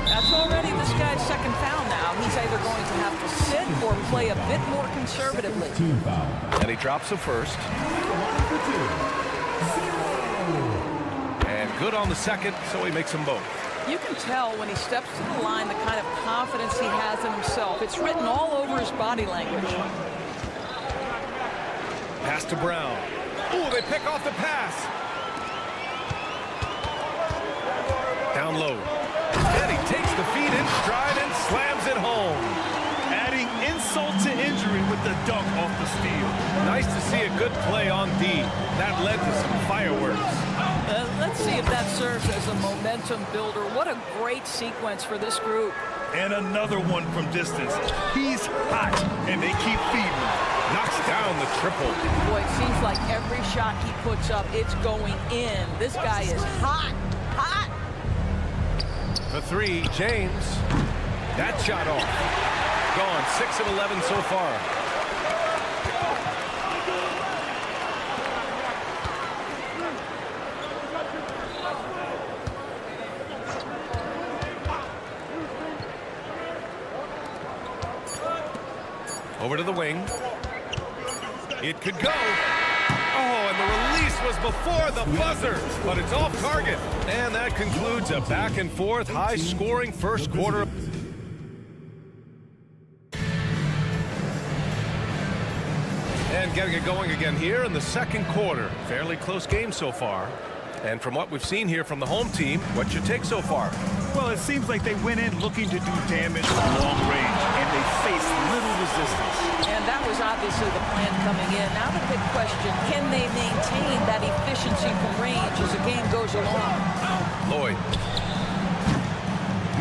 That's already this guy's second foul now. He's either going to have to sit or play a bit more conservatively. Team foul. And he drops the first. And Good on the second, so he makes them both. You can tell when he steps to the line the kind of confidence he has in himself. It's written all over his body language. Pass to Brown. Ooh, they pick off the pass. Down low. And he takes the feed in stride and slams it home. Adding insult to injury with the dunk off the steal. Nice to see a good play on D. That led to some fireworks. Let's see if that serves as a momentum builder. What a great sequence for this group. And another one from distance. He's hot, and they keep feeding him. Knocks down the triple. Boy, it seems like every shot he puts up, it's going in. This guy is hot, hot. The three, James. That shot off. Gone 6 of 11 so far. Over to the wing. It could go. Oh, and the release was before the buzzer, but it's off target. And that concludes a back and forth, high-scoring first quarter. And getting it going again here in the second quarter. Fairly close game so far. And from what we've seen here from the home team, what's your take so far? Well, it seems like they went in looking to do damage from long range, and they faced little resistance. And that was obviously the plan coming in. Now the big question, can they maintain that efficiency from range as the game goes along? Lloyd.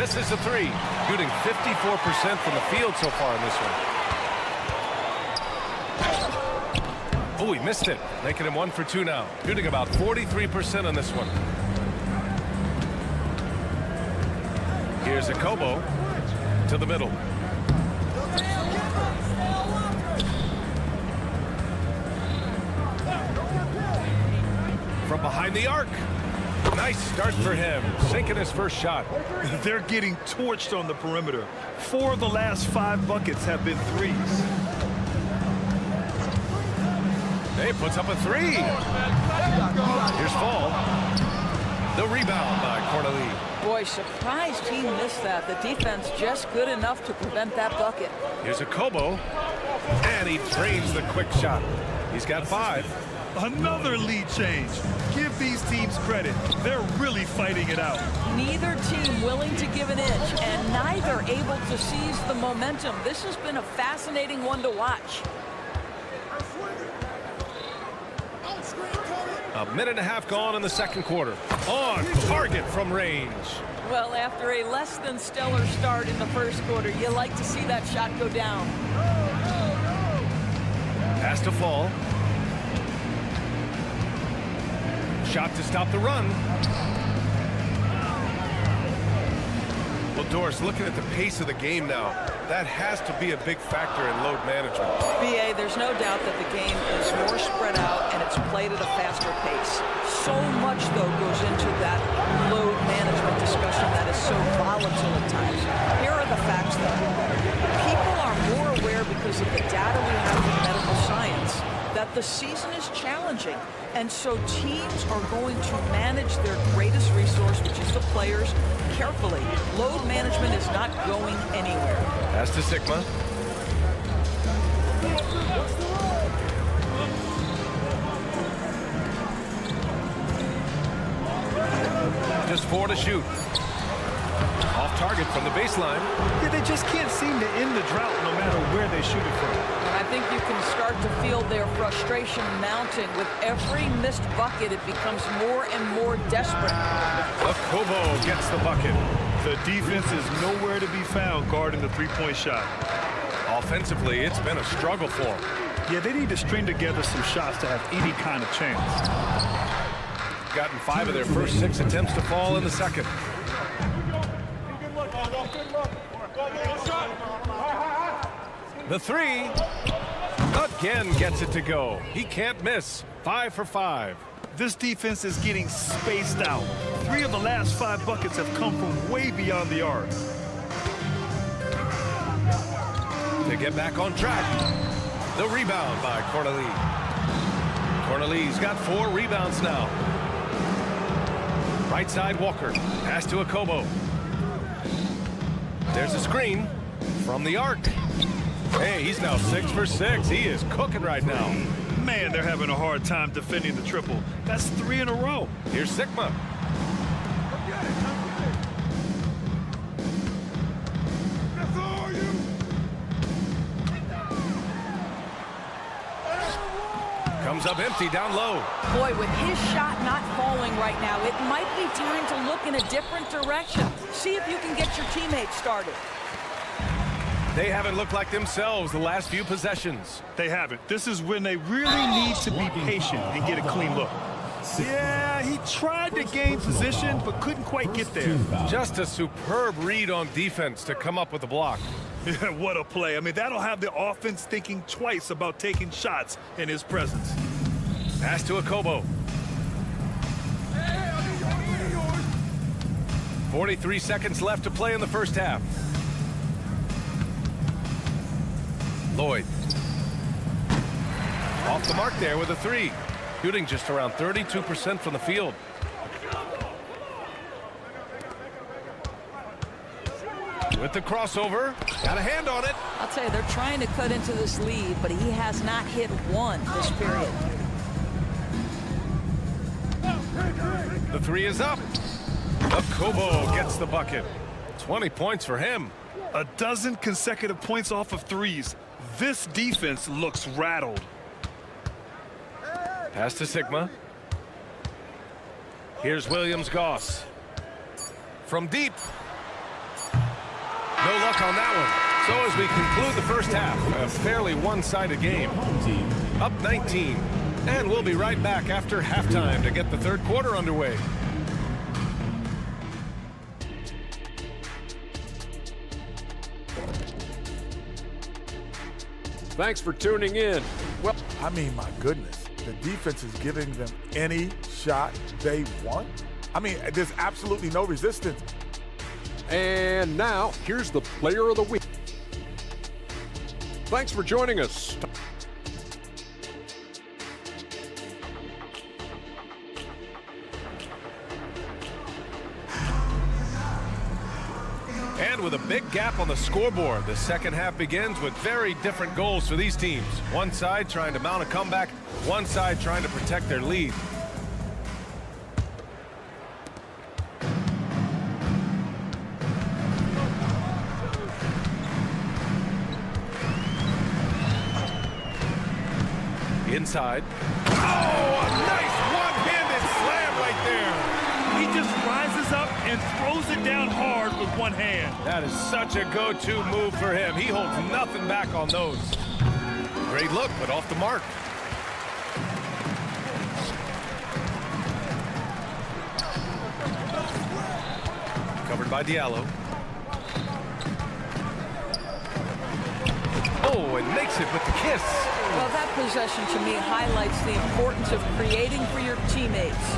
Misses a three. Shooting 54% from the field so far in this one. Oh, he missed it. Making him 1 for 2 now. Shooting about 43% on this one. Here's a Kobo to the middle. From behind the arc. Nice start for him. Sinking his first shot. They're getting torched on the perimeter. 4 of the last 5 buckets have been threes. He puts up a three. Here's Fall. The rebound by Corneli. Boy, surprised he missed that. The defense just good enough to prevent that bucket. Here's a Kobo. And he drains the quick shot. He's got 5. Another lead change. Give these teams credit. They're really fighting it out. Neither team willing to give an inch, and neither able to seize the momentum. This has been a fascinating one to watch. A minute and a half gone in the second quarter. On target from range. Well, after a less than stellar start in the first quarter, you like to see that shot go down. Pass to Fall. Shot to stop the run. Well, Doris, looking at the pace of the game now, that has to be a big factor in load management. BA, there's no doubt that the game is more spread out and it's played at a faster pace. So much, though, goes into that load management discussion that is so volatile at times. Here are the facts, though. People are more aware because of the data we have in medical science that the season is challenging. And so teams are going to manage their greatest resource, which is the players, carefully. Load management is not going anywhere. Pass to Sigma. Just 4 to shoot. Off target from the baseline. Yeah, they just can't seem to end the drought no matter where they shoot it from. I think you can start to feel their frustration mounting. With every missed bucket, it becomes more and more desperate. Kobo gets the bucket. The defense is nowhere to be found guarding the three-point shot. Offensively, it's been a struggle for them. Yeah, they need to string together some shots to have any kind of chance. Gotten 5 of their first 6 attempts to fall in the second. The three again gets it to go. He can't miss. 5 for 5. This defense is getting spaced out. 3 of the last 5 buckets have come from way beyond the arc. To get back on track. The rebound by Corneli. Corneli's got 4 rebounds now. Right side, Walker. Pass to Akobo. There's a screen from the arc. Hey, he's now 6 for 6. He is cooking right now. Man, they're having a hard time defending the triple. That's 3 in a row. Here's Sigma. Comes up empty down low. Boy, with his shot not falling right now, it might be time to look in a different direction. See if you can get your teammates started. They haven't looked like themselves the last few possessions. They haven't. This is when they really need to be patient and get a clean look. Yeah, he tried to gain position, but couldn't quite get there. Just a superb read on defense to come up with the block. What a play. I mean, that'll have the offense thinking twice about taking shots in his presence. Pass to Akobo. 43 seconds left to play in the first half. Lloyd. Off the mark there with a 3. Shooting just around 32% from the field. With the crossover, got a hand on it. I'll tell you, they're trying to cut into this lead, but he has not hit one this period. The 3 is up. Akobo gets the bucket. 20 points for him. A dozen consecutive points off of threes. This defense looks rattled. Pass to Sigma. Here's Williams-Goss. From deep. No luck on that one. So as we conclude the first half, a fairly one-sided game. Up 19. And we'll be right back after halftime to get the third quarter underway. Thanks for tuning in. Well, I mean, my goodness. The defense is giving them any shot they want. I mean, there's absolutely no resistance. And now, here's the player of the week. Thanks for joining us. And with a big gap on the scoreboard, the second half begins with very different goals for these teams. One side trying to mount a comeback, one side trying to protect their lead. Inside. Oh, a nice one-handed slam right there. He just rises up and throws it down hard with one hand. That is such a go-to move for him. He holds nothing back on those. Great look, but off the mark. Covered by Diallo. Oh, and makes it with the kiss. Well, that possession to me highlights the importance of creating for your teammates.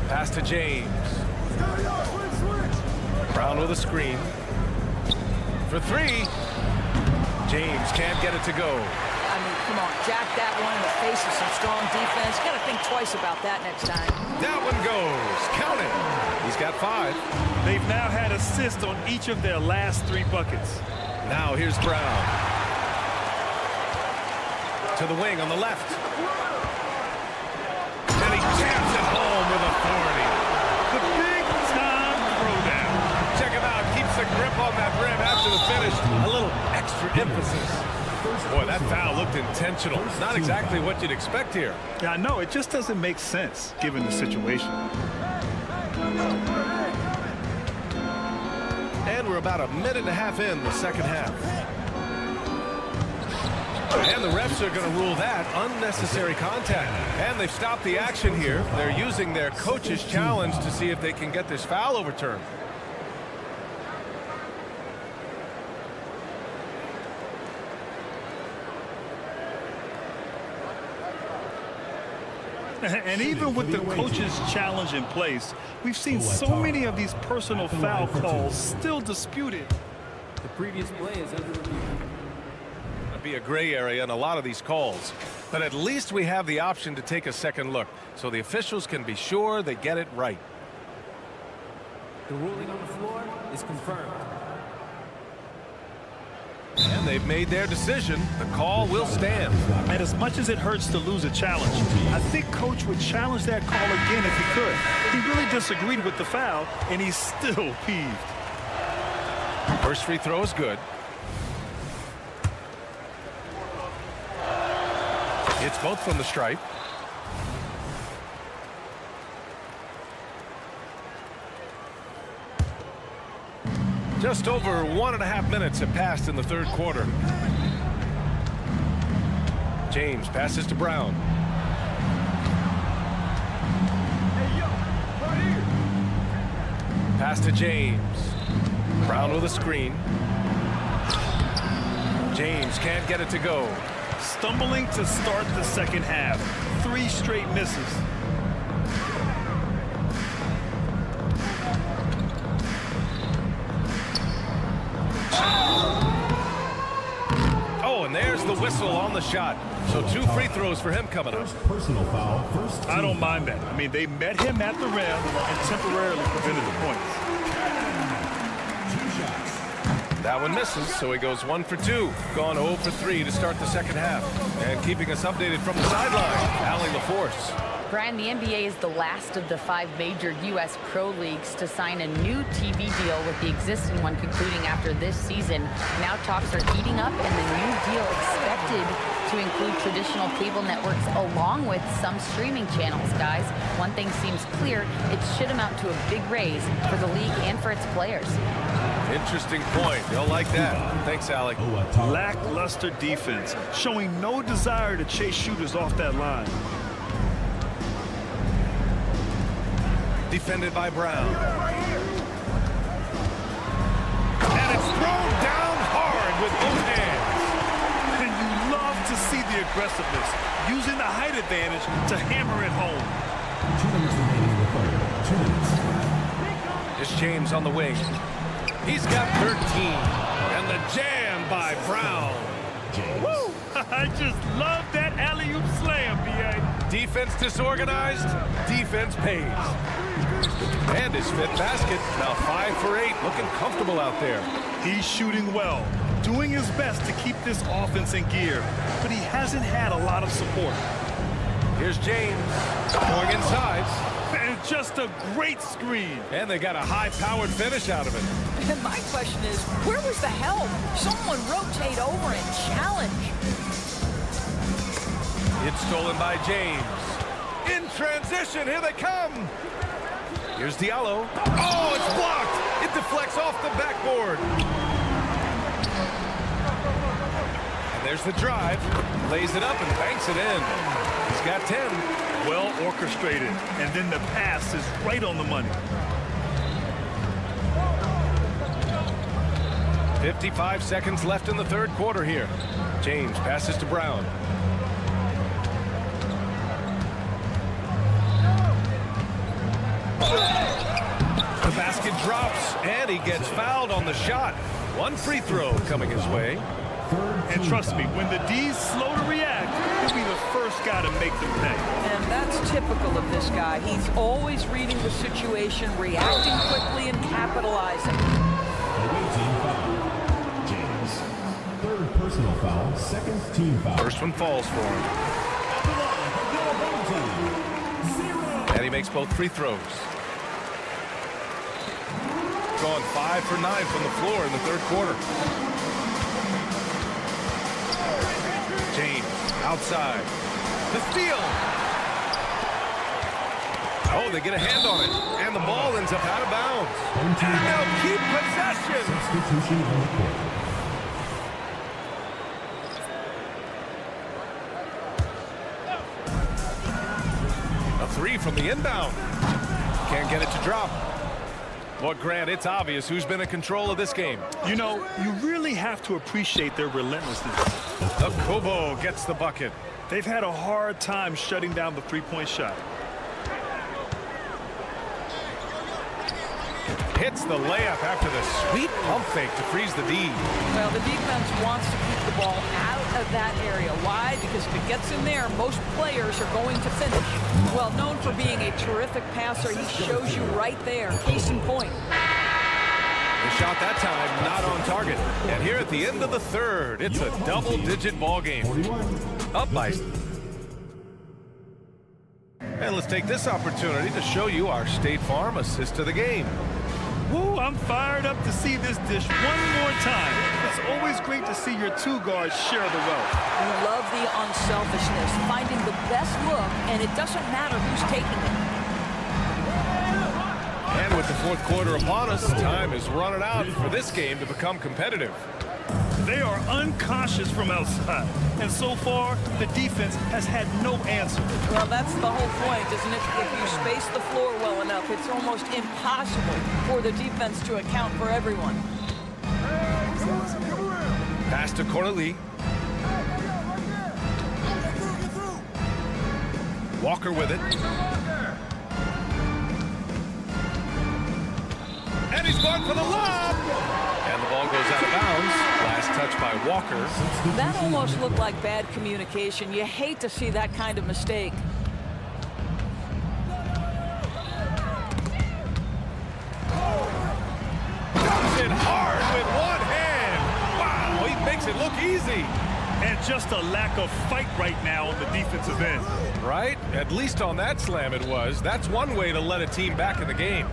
Pass to James. Brown with a screen. For 3. James can't get it to go. I mean, come on, jack that one in the face of some strong defense. Got to think twice about that next time. That one goes. Count it. He's got 5. They've now had assists on each of their last 3 buckets. Now here's Brown. To the wing on the left. And he jams it home with authority. The big-time throwdown. Check him out. Keeps the grip on that rim after the finish. A little extra emphasis. Boy, that foul looked intentional. Not exactly what you'd expect here. Yeah, I know. It just doesn't make sense given the situation. And we're about a minute and a half in the second half. And the refs are going to rule that unnecessary contact. And they've stopped the action here. They're using their coach's challenge to see if they can get this foul overturned. And even with the coach's challenge in place, we've seen so many of these personal foul calls still disputed. The previous play is under review. That'd be a gray area in a lot of these calls. But at least we have the option to take a second look, so the officials can be sure they get it right. The ruling on the floor is confirmed. And they've made their decision. The call will stand. And as much as it hurts to lose a challenge, I think Coach would challenge that call again if he could. He really disagreed with the foul, and he's still peeved. First free throw is good. It's both from the stripe. Just over 1.5 minutes have passed in the third quarter. James passes to Brown. Pass to James. Brown with a screen. James can't get it to go. Stumbling to start the second half. 3 straight misses. Oh, and there's the whistle on the shot. So 2 free throws for him coming up. Personal foul, first. I don't mind that. I mean, they met him at the rim and temporarily prevented the points. That one misses, so he goes 1 for 2. Gone 0 for 3 to start the second half. And keeping us updated from the sideline, Allie LaForce. Brian, the NBA is the last of the 5 major U.S. pro leagues to sign a new TV deal, with the existing one concluding after this season. Now talks are heating up, and the new deal expected to include traditional cable networks along with some streaming channels, guys. One thing seems clear: it should amount to a big raise for the league and for its players. Interesting point. They'll like that. Thanks, Allie. Lackluster defense, showing no desire to chase shooters off that line. Defended by Brown. And it's thrown down hard with both hands. And you love to see the aggressiveness, using the height advantage to hammer it home. 2 minutes remaining in the third. 2 minutes. Here's James on the wing. He's got 13. And the jam by Brown. Woo! I just love that alley-oop slam, B.A. Defense disorganized, defense pays. And his 5th basket, now 5 for 8, looking comfortable out there. He's shooting well, doing his best to keep this offense in gear, but he hasn't had a lot of support. Here's James, going inside. And just a great screen. And they got a high-powered finish out of it. And my question is, where was the help? Someone rotate over and challenge. It's stolen by James. In transition, here they come. Here's Diallo. Oh, it's blocked. It deflects off the backboard. And there's the drive. Lays it up and banks it in. He's got 10. Well orchestrated. And then the pass is right on the money. 55 seconds left in the third quarter here. James passes to Brown. The basket drops, and he gets fouled on the shot. 1 free throw coming his way. And trust me, when the D's slow to react, he'll be the first guy to make them pay. And that's typical of this guy. He's always reading the situation, reacting quickly, and capitalizing. Away team foul. James. 3rd personal foul, 2nd team foul. First one falls for him. And he makes both free throws. Gone 5 for 9 from the floor in the third quarter. James outside. The steal. Oh, they get a hand on it. And the ball ends up out of bounds. And they'll keep possession. Substitution on the court. A 3 from the inbound. Can't get it to drop. Well, Grant, it's obvious who's been in control of this game. You know, you really have to appreciate their relentlessness. The Kobo gets the bucket. They've had a hard time shutting down the three-point shot. Hits the layup after the sweet pump fake to freeze the D. Well, the defense wants to keep the ball out of that area. Why? Because if it gets in there, most players are going to finish. Well, known for being a terrific passer, he shows you right there. Case in point. The shot that time not on target. And here at the end of the third, it's a double-digit ball game. Up by... And let's take this opportunity to show you our State Farm assist to the game. Woo, I'm fired up to see this dish one more time. It's always great to see your two guards share the wealth. You love the unselfishness, finding the best look, and it doesn't matter who's taking it. And with the fourth quarter upon us, time is running out for this game to become competitive. They are unconscious from outside, and so far, the defense has had no answer. Well, that's the whole point, isn't it? If you space the floor well enough, it's almost impossible for the defense to account for everyone. Pass to Kele. Walker with it. And he's going for the lob! And the ball goes out of bounds. Last touch by Walker. That almost looked like bad communication. You hate to see that kind of mistake. Dumps it hard with one hand. Wow, he makes it look easy. And just a lack of fight right now on the defensive end. Right? At least on that slam it was. That's one way to let a team back in the game.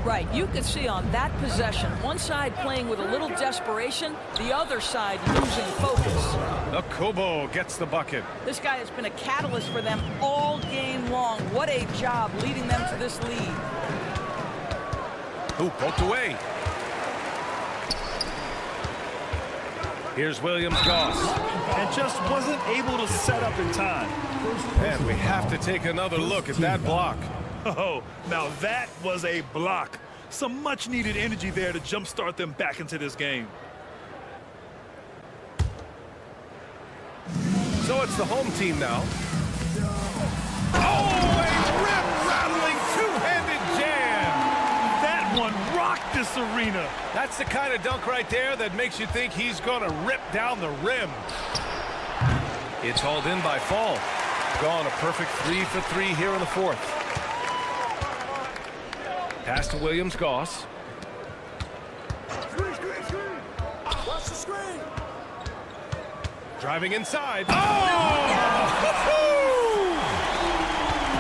Right, you could see on that possession, one side playing with a little desperation, the other side losing focus. Okobo gets the bucket. This guy has been a catalyst for them all game long. What a job leading them to this lead. Ooh, poked away. Here's Williams-Goss. And just wasn't able to set up in time. And we have to take another look at that block. Oh, now that was a block. Some much-needed energy there to jumpstart them back into this game. So it's the home team now. Oh, a rip-rattling two-handed jam. That one rocked this arena. That's the kind of dunk right there that makes you think he's going to rip down the rim. It's hauled in by Fall. Gone a perfect 3 for 3 here in the fourth. Pass to Williams-Goss. Watch the screen. Driving inside. Oh!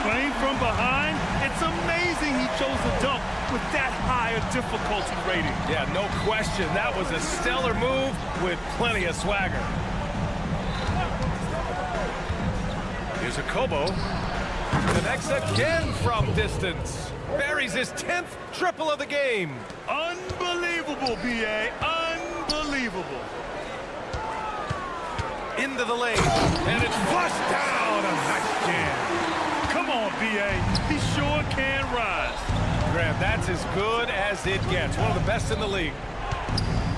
Playing from behind, it's amazing he chose the dunk with that high a difficulty rating. Yeah, no question. That was a stellar move with plenty of swagger. Here's Okobo. Connects again from distance. Buries his 10th triple of the game. Unbelievable, B.A. Unbelievable. Into the lane. And it's flushed down. A nice jam. Come on, B.A. He sure can rise. Graham, that's as good as it gets. One of the best in the league.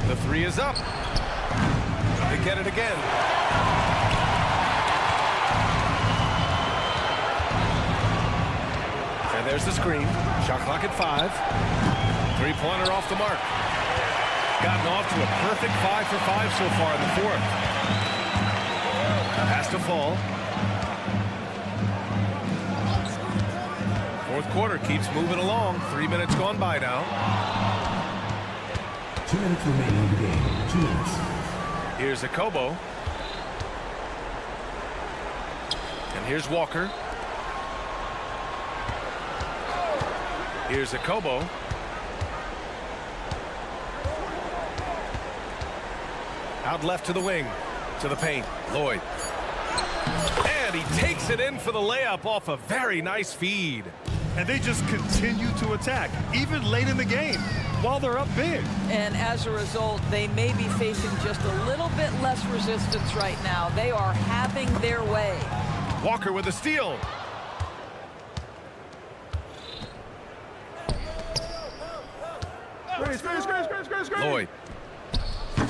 The three is up. They get it again. And there's the screen. Shot clock at 5. Three-pointer off the mark. Gotten off to a perfect 5 for 5 so far in the fourth. Has to Fall. Fourth quarter keeps moving along. 3 minutes gone by now. 2 minutes remaining in the game. 2 minutes. Here's Okobo. And here's Walker. Here's Okobo. Out left to the wing. To the paint. Lloyd. And he takes it in for the layup off a very nice feed. And they just continue to attack, even late in the game, while they're up big. And as a result, they may be facing just a little bit less resistance right now. They are having their way. Walker with a steal. Lloyd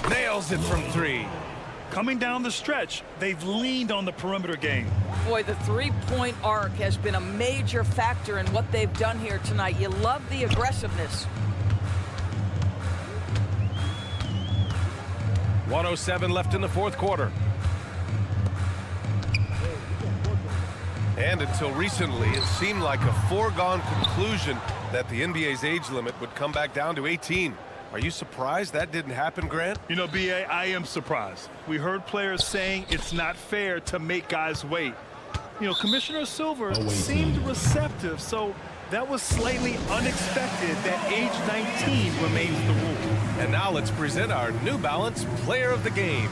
nails it from 3. Coming down the stretch, they've leaned on the perimeter game. Boy, the three-point arc has been a major factor in what they've done here tonight. You love the aggressiveness. 1:07 left in the fourth quarter. And until recently, it seemed like a foregone conclusion that the NBA's age limit would come back down to 18. Are you surprised that didn't happen, Grant? You know, B.A., I am surprised. We heard players saying it's not fair to make guys wait. You know, Commissioner Silver seemed receptive, so that was slightly unexpected that age 19 remains the rule. And now let's present our New Balance Player of the Game.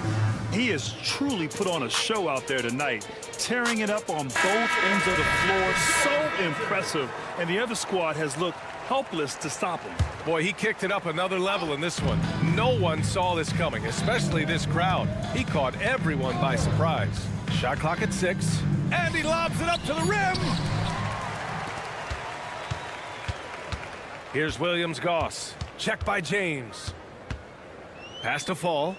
He has truly put on a show out there tonight, tearing it up on both ends of the floor. So impressive, and the other squad has looked helpless to stop him. Boy, he kicked it up another level in this one. No one saw this coming, especially this crowd. He caught everyone by surprise. Shot clock at 6, and he lobs it up to the rim. Here's Williams-Goss. Check by James. Pass to Fall.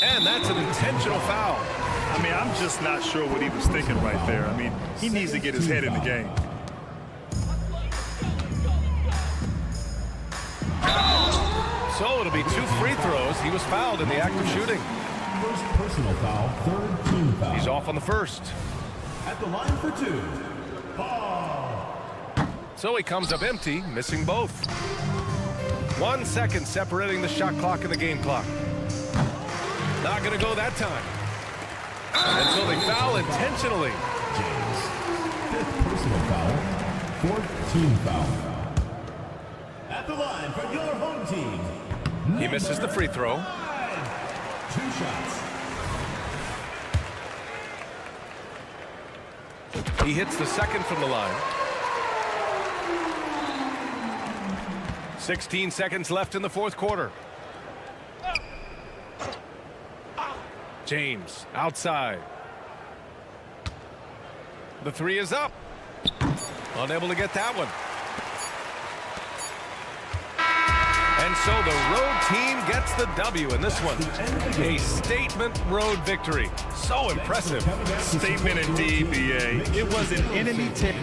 And that's an intentional foul. I mean, I'm just not sure what he was thinking right there. I mean, he needs to get his head in the game. So it'll be 2 free throws. He was fouled in the act of shooting. First personal foul, third team foul. He's off on the first. At the line for 2. Ball. So he comes up empty, missing both. 1 second separating the shot clock and the game clock. Not going to go that time. And so they foul intentionally. James. 5th personal foul, 4th team foul. At the line for your home team. He misses the free throw. 2 shots. He hits the second from the line. 16 seconds left in the fourth quarter. James outside. The 3 is up. Unable to get that one. And so the road team gets the W in this one. A statement road victory. So impressive. Statement indeed, B.A. It was an enemy team.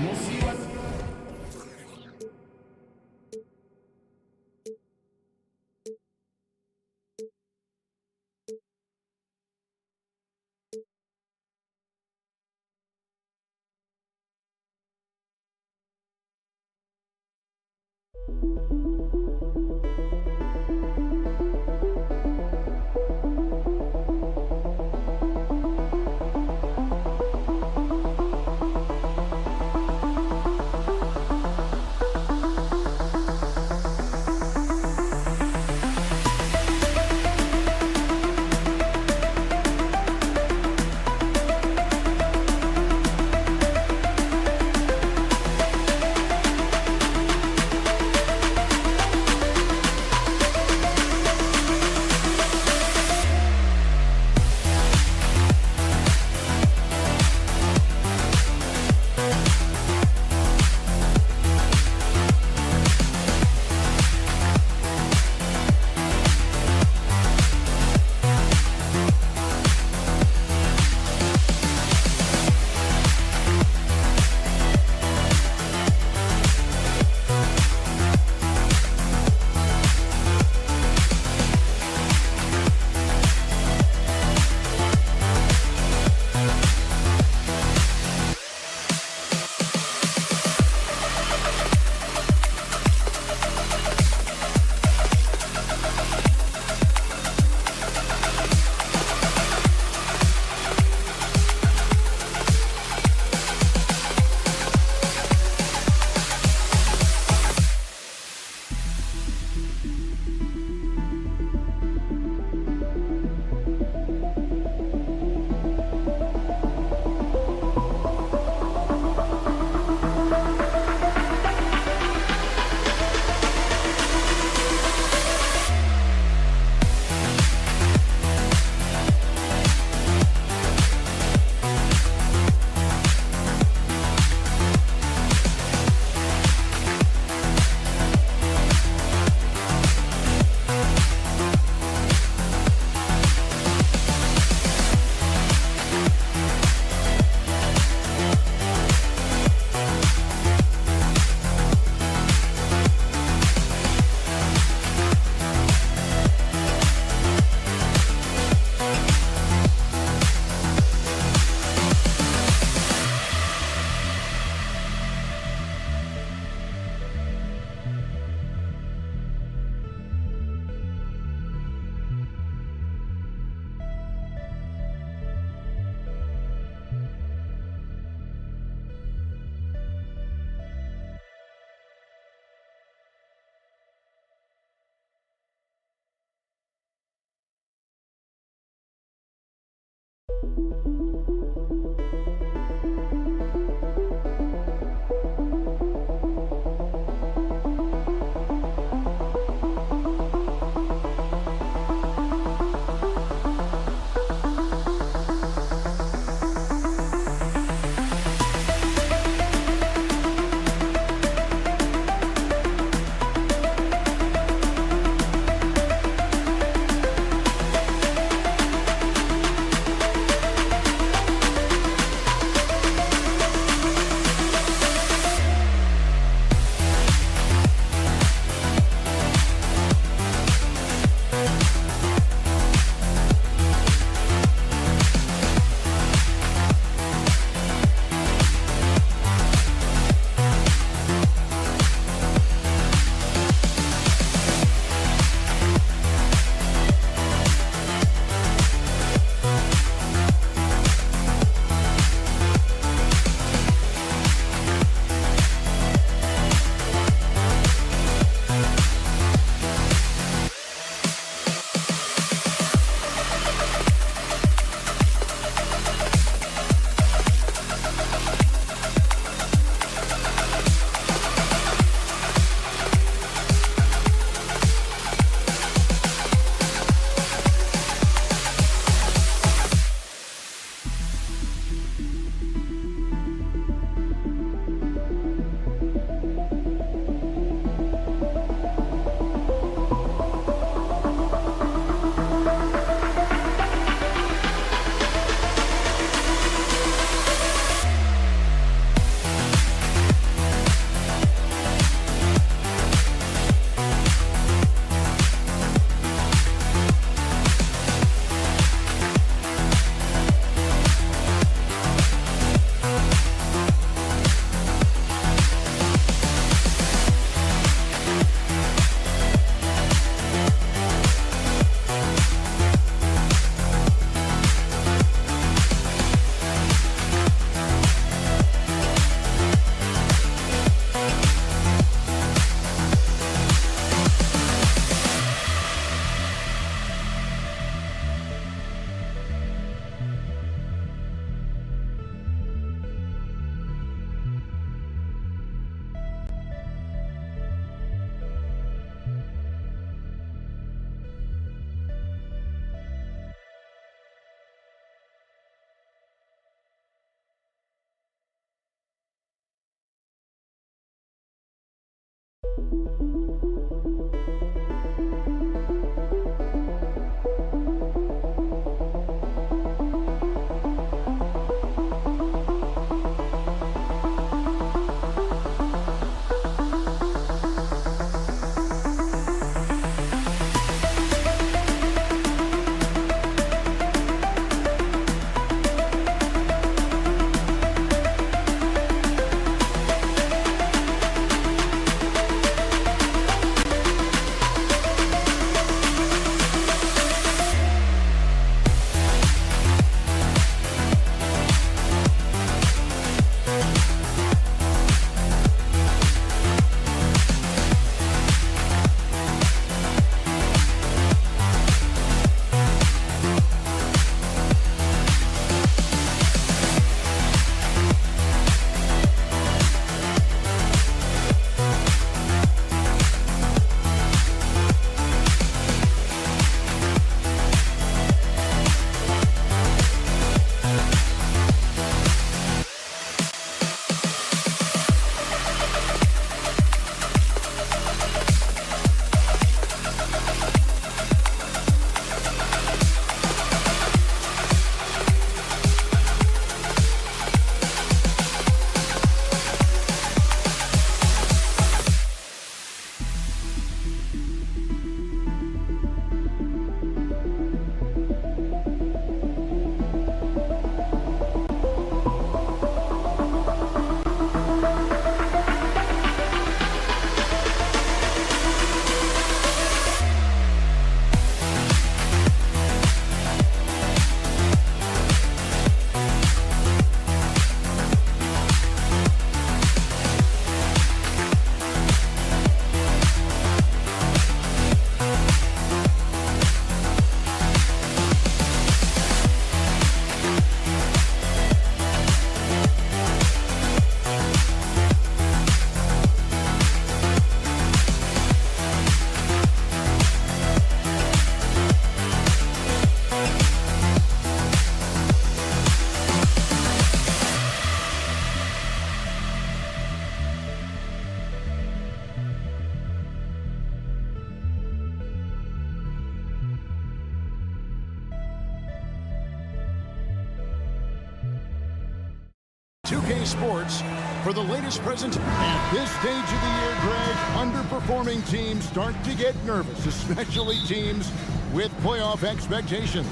2K Sports for the latest present. At this stage of the year, Greg, underperforming teams start to get nervous, especially teams with playoff expectations.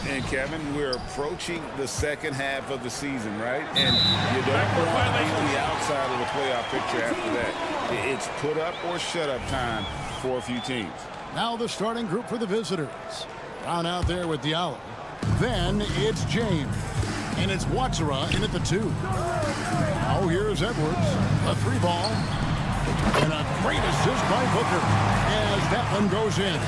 And Kevin, we're approaching the second half of the season, right? And you don't want to be on the outside of the playoff picture after that. It's put up or shut up time for a few teams. Now the starting group for the visitors. Brown out there with Diallo. Then it's James. And it's Watsara in at the 2. Now here's Edwards. A 3 ball. And a great assist by Booker as that one goes in.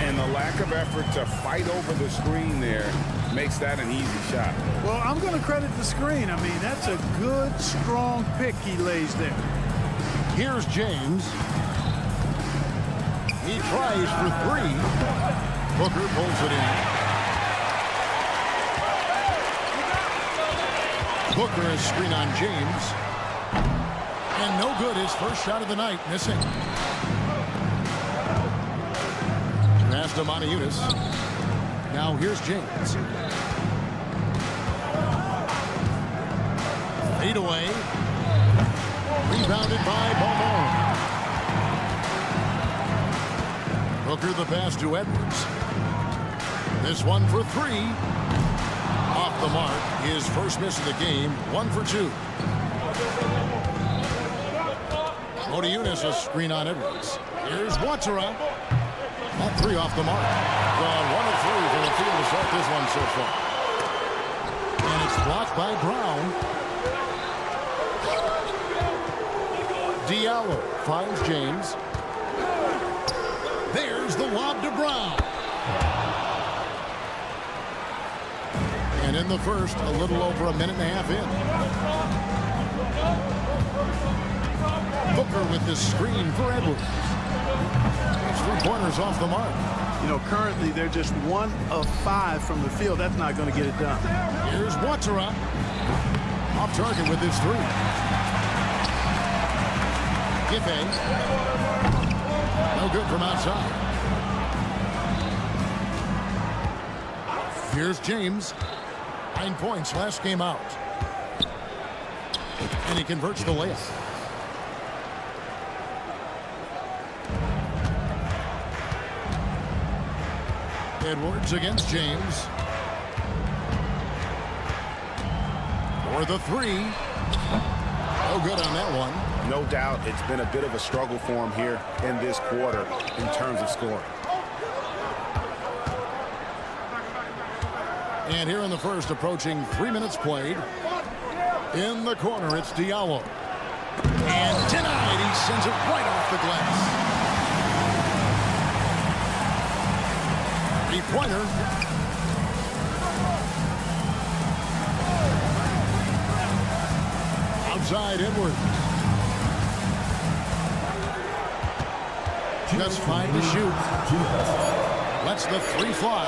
And the lack of effort to fight over the screen there makes that an easy shot. Well, I'm going to credit the screen. I mean, that's a good, strong pick he lays there. Here's James. He tries for 3. Booker pulls it in. Booker is screen on James. And no good. His first shot of the night, missing. Pass to Monaco. Now here's James. Fade away. Rebounded by Beaumont. Booker the pass to Edwards. This one for 3. Off the mark. His first miss of the game. 1 for 2. Monaco a screen on Edwards. Here's Watsara. That 3 off the mark. Gone 1 of 3 from the field to start this one so far. And it's blocked by Brown. Diallo finds James. There's the lob to Brown. And in the first, a little over a minute and a half in. Booker with the screen for Edwards. 3-pointers off the mark. You know, currently they're just 1 of 5 from the field. That's not going to get it done. Here's Watsara. Off target with his 3. Kele. No good from outside. Here's James. 9 points last game out. And he converts the layup. Edwards against James. For the 3. No good on that one. No doubt it's been a bit of a struggle for him here in this quarter in terms of scoring. And here in the first, approaching 3 minutes played. In the corner, it's Diallo. And denied. He sends it right off the glass. 3-pointer. Outside Edwards. Just 5 to shoot. Lets the 3 fly.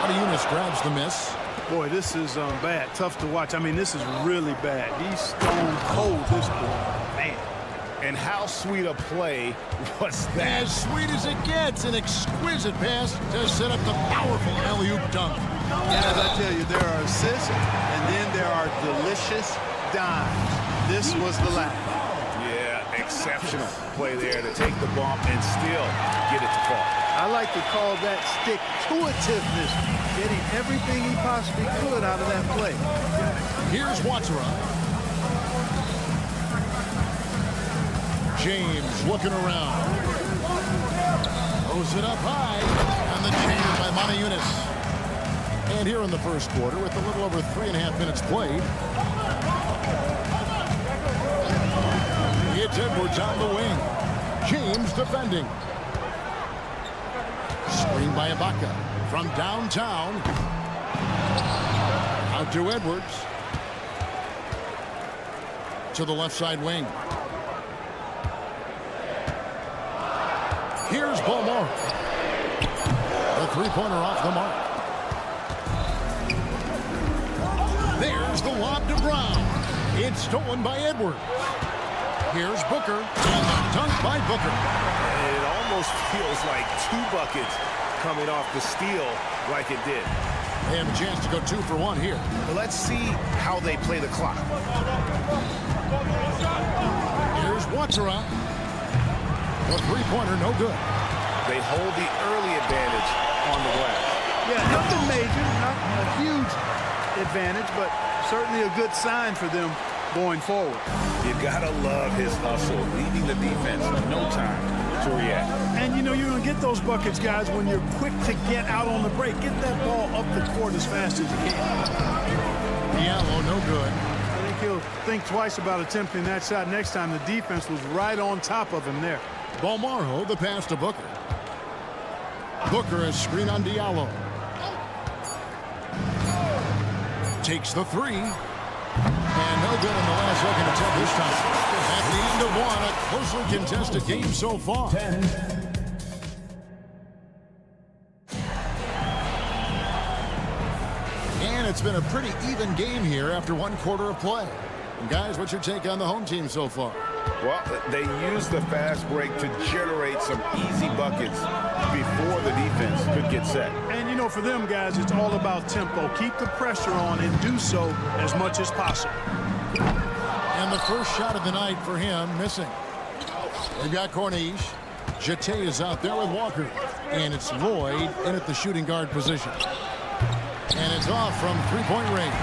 Monaco grabs the miss. Boy, this is bad. Tough to watch. I mean, this is really bad. He's stone cold, this boy. Man. And how sweet a play was that? As sweet as it gets. An exquisite pass to set up the powerful alley-oop dunk. As I tell you, there are assists, and then there are delicious dimes. This was the last. Yeah, exceptional play there to take the bump and still get it to fall. I like to call that stick-to-itiveness, getting everything he possibly could out of that play. Here's Watsara. James looking around. Throws it up high. And the change by Monaco. And here in the first quarter, with a little over 3.5 minutes played, it's Edwards on the wing. James defending. Screen by Ibaka from downtown. Out to Edwards. To the left side wing. Here's Beaumont. The 3-pointer off the mark. There's the lob to Brown. It's stolen by Edwards. Here's Booker. And the dunk by Booker. It almost feels like 2 buckets coming off the steal like it did. They have a chance to go 2 for 1 here. Well, let's see how they play the clock. Here's Watera. The three-pointer, no good. They hold the early advantage on the glass. Yeah, nothing major, not a huge advantage, but certainly a good sign for them going forward. You gotta love his hustle, leaving the defense no time to react. And you know you're going to get those buckets, guys, when you're quick to get out on the break. Get that ball up the court as fast as you can. Diallo, no good. I think he'll think twice about attempting that shot next time. The defense was right on top of him there. Balmaro, the pass to Booker. Booker is screen on Diallo. Takes the three. And no good in the last second attempt this time. At the end of one, a closely contested game so far. 10. And it's been a pretty even game here after 1 quarter of play. And guys, what's your take on the home team so far? Well, they use the fast break to generate some easy buckets before the defense could get set. And, you know, for them, guys, it's all about tempo. Keep the pressure on and do so as much as possible. And the first shot of the night for him, missing. They've got Corniche. Jete is out there with Walker. And it's Lloyd in at the shooting guard position. And it's off from three-point range.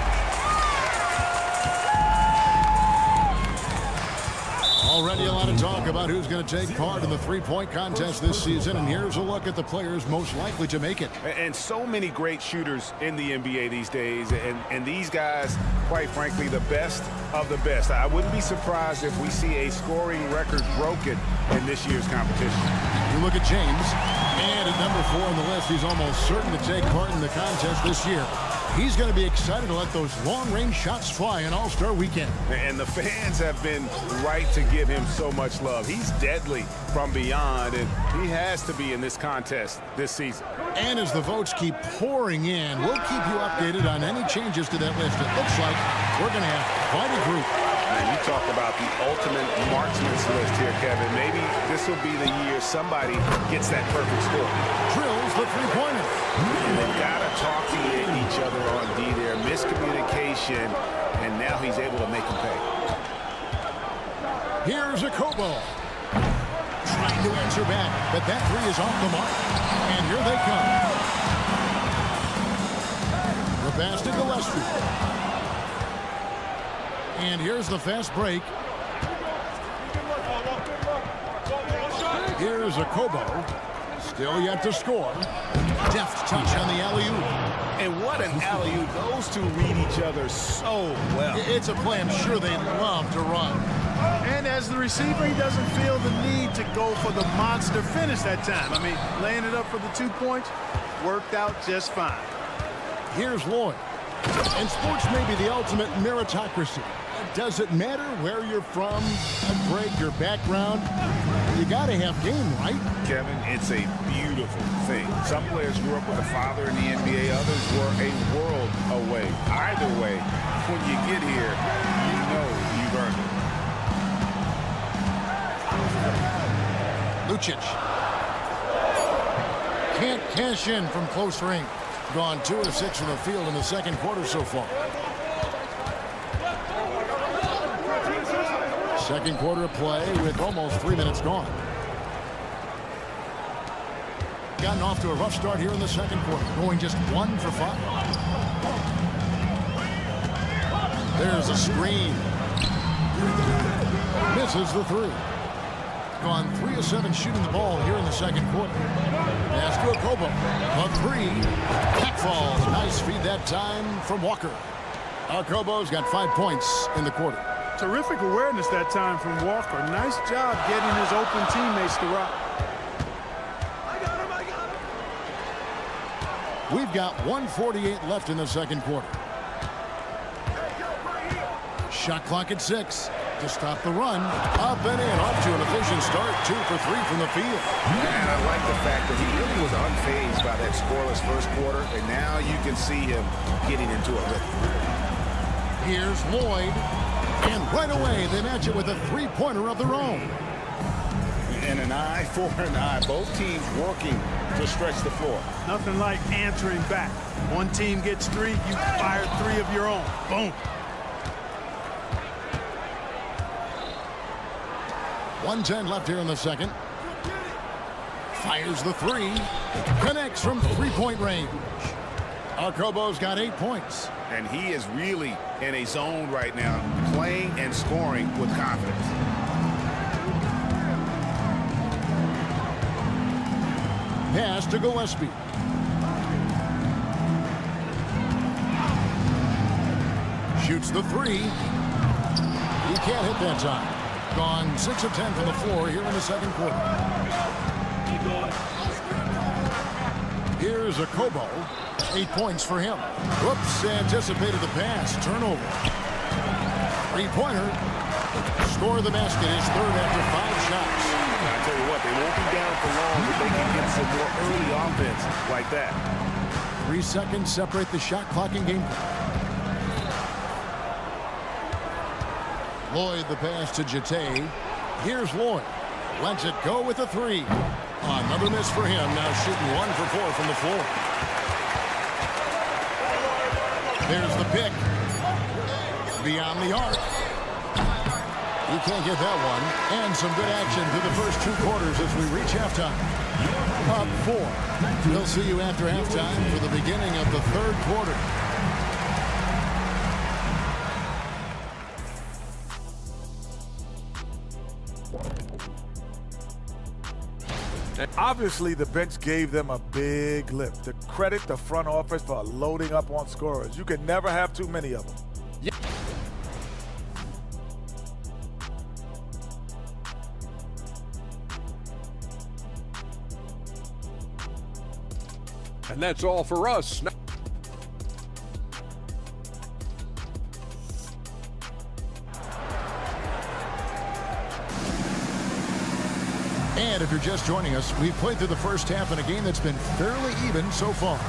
Already a lot of talk about who's going to take part in the three-point contest this season, and here's a look at the players most likely to make it. And so many great shooters in the NBA these days, and these guys, quite frankly, the best of the best. I wouldn't be surprised if we see a scoring record broken in this year's competition. You look at James, and at number 4 on the list, he's almost certain to take part in the contest this year. He's going to be excited to let those long-range shots fly in All-Star Weekend. And the fans have been right to give him so much love. He's deadly from beyond, and he has to be in this contest this season. And as the votes keep pouring in, we'll keep you updated on any changes to that list. It looks like we're going to have quite a group. Man, you talk about the ultimate marksman's list here, Kevin. Maybe this will be the year somebody gets that perfect score. Drills the three-pointer. They've got to talk to each other on D there. Miscommunication, and now he's able to make them pay. Here's a Kobo. Trying to answer back, but that three is off the mark. And here they come. The pass to Gillespie. And here's the fast break. Here's a Kobo. Still yet to score. Deft touch on the alley-oop. And what an alley-oop. Those two read each other so well. It's a play I'm sure they love to run. And as the receiver, he doesn't feel the need to go for the monster finish that time. I mean, laying it up for the 2 points worked out just fine. Here's Lloyd. And sports may be the ultimate meritocracy. Does it matter where you're from, a grade, your background? You got to have game, right? Kevin, it's a beautiful thing. Some players grew up with a father in the NBA. Others were a world away. Either way, when you get here, you know you've earned it. Lucic. Can't cash in from close range. Gone 2 of 6 from the field in the second quarter so far. Second quarter of play with almost 3 minutes gone. Gotten off to a rough start here in the second quarter, going just 1 for 5. There's a screen. Misses the three. Gone 3 of 7 shooting the ball here in the second quarter. Pass to Okobo. A three. That falls. Nice feed that time from Walker. Okobo's got 5 points in the quarter. Terrific awareness that time from Walker. Nice job getting his open teammates to rock. We've got 1:48 left in the second quarter. Shot clock at 6 to stop the run. Up and in, off to an efficient start. 2 for 3 from the field. And I like the fact that he really was unfazed by that scoreless first quarter, and now you can see him getting into a rhythm. Here's Lloyd. And right away, they match it with a three-pointer of their own. And an eye for an eye. Both teams working to stretch the floor. Nothing like answering back. One team gets 3, you fire 3 of your own. Boom. .110 left here in the second. Fires the 3. Connects from three-point range. Arcobo's got 8 points. And he is really in a zone right now, playing and scoring with confidence. Pass to Gillespie. Shoots the 3. He can't hit that time. Gone 6 of 10 from the floor here in the second quarter. Here's a Kobo. 8 points for him. Whoops, anticipated the pass. Turnover. Three-pointer. Score the basket. His third after 5 shots. I tell you what, they won't be down for long, but they can get some more early offense like that. 3 seconds separate the shot clock and game clock. Lloyd the pass to Jete. Here's Lloyd. Lets it go with a 3. Another miss for him. Now shooting 1 for 4 from the floor. There's the pick. Beyond the arc. You can't get that one. And some good action through the first 2 quarters as we reach halftime. Up 4. We'll see you after halftime for the beginning of the third quarter. Obviously, the bench gave them a big lift. To credit the front office for loading up on scorers. You can never have too many of them. Yeah. And that's all for us. And if you're just joining us, we've played through the first half in a game that's been fairly even so far.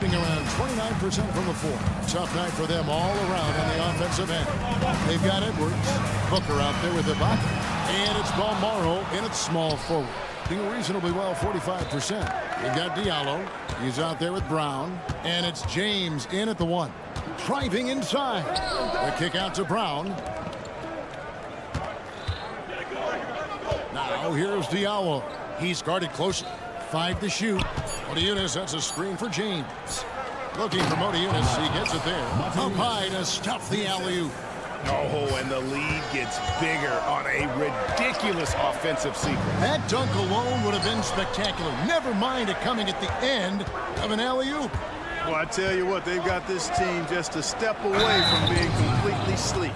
Around 29% from the floor. Tough night for them all around on the offensive end. They've got Edwards. Booker out there with Ibaka. And it's Balmaro in its small forward. Doing reasonably well, 45%. You've got Diallo. He's out there with Brown. And it's James in at the 1. Driving inside. The kick out to Brown. Now here's Diallo. He's guarded closely. 5 to shoot. Motiejunas, that's a screen for James. Looking for Motiejunas. He gets it there. Up high to stuff the alley-oop. Oh, and the lead gets bigger on a ridiculous offensive sequence. That dunk alone would have been spectacular. Never mind it coming at the end of an alley-oop. Well, I tell you what, they've got this team just a step away from being completely asleep.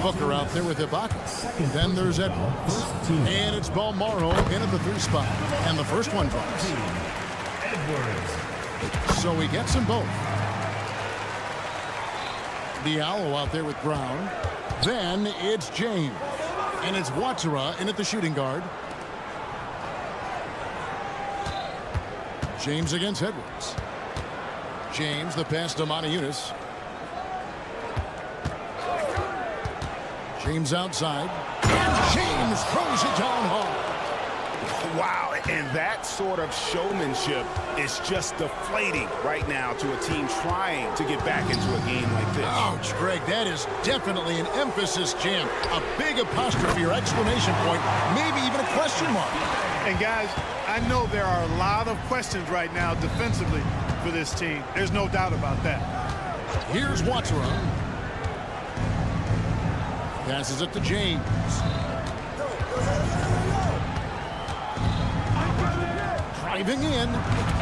Booker out there with Ibaka. Then there's Edwards. And it's Balmaro in at the 3 spot. And the first one drops. So he gets them both. Diallo out there with Brown. Then it's James. And it's Watsara in at the shooting guard. James against Edwards. James, the pass to Motiejunas. James outside. And James throws it down hard. Wow, and that sort of showmanship is just deflating right now to a team trying to get back into a game like this. Ouch, Greg, that is definitely an emphasis jam. A big apostrophe or exclamation point, maybe even a question mark. And guys, I know there are a lot of questions right now defensively for this team. There's no doubt about that. Here's Watsara. Passes it to James. Driving in.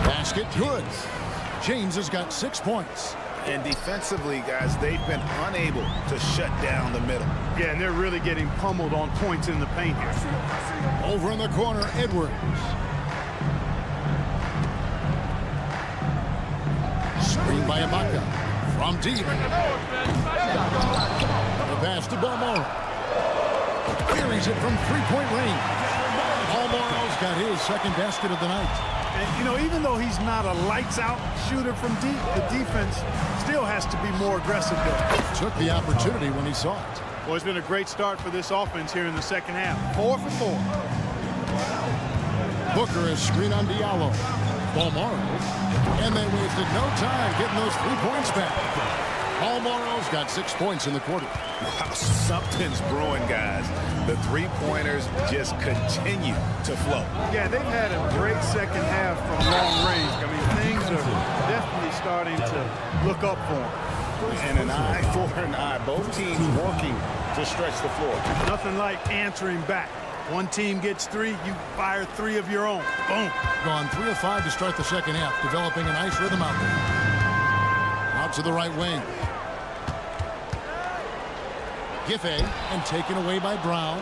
Basket good. James has got 6 points. And defensively, guys, they've been unable to shut down the middle. Yeah, and they're really getting pummeled on points in the paint here. Over in the corner, Edwards. Screen by Ibaka. From deep. The pass to Balmaro. Carries it from 3-point range. Alvaro's got his second basket of the night. And, you know, even though he's not a lights-out shooter from deep, the defense still has to be more aggressive there. Took the opportunity when he saw it. Well, it's been a great start for this offense here in the second half. 4 for 4. Booker is screen on Diallo. Balmaro. And they wasted no time getting those 3 points back. Balmaro's got 6 points in the quarter. Wow, something's brewing, guys. The three-pointers just continue to flow. Yeah, they've had a great second half from long range. I mean, things are definitely starting to look up for them. And an eye for an eye. Both teams working to stretch the floor. Nothing like answering back. One team gets 3, you fire 3 of your own. Boom. Gone 3 of 5 to start the second half, developing a nice rhythm out there. Out to the right wing. Giffey, and taken away by Brown.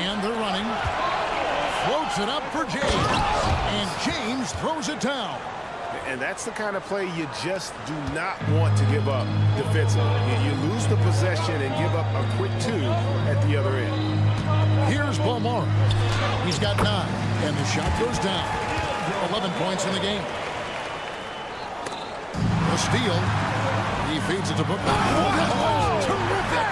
And they're running. Floats it up for James. And James throws it down. And that's the kind of play you just do not want to give up defensively. You lose the possession and give up a quick 2 at the other end. Here's Balmaro. He's got 9. And the shot goes down. 11 points in the game. The steal. He feeds it to Booker. Oh, terrific.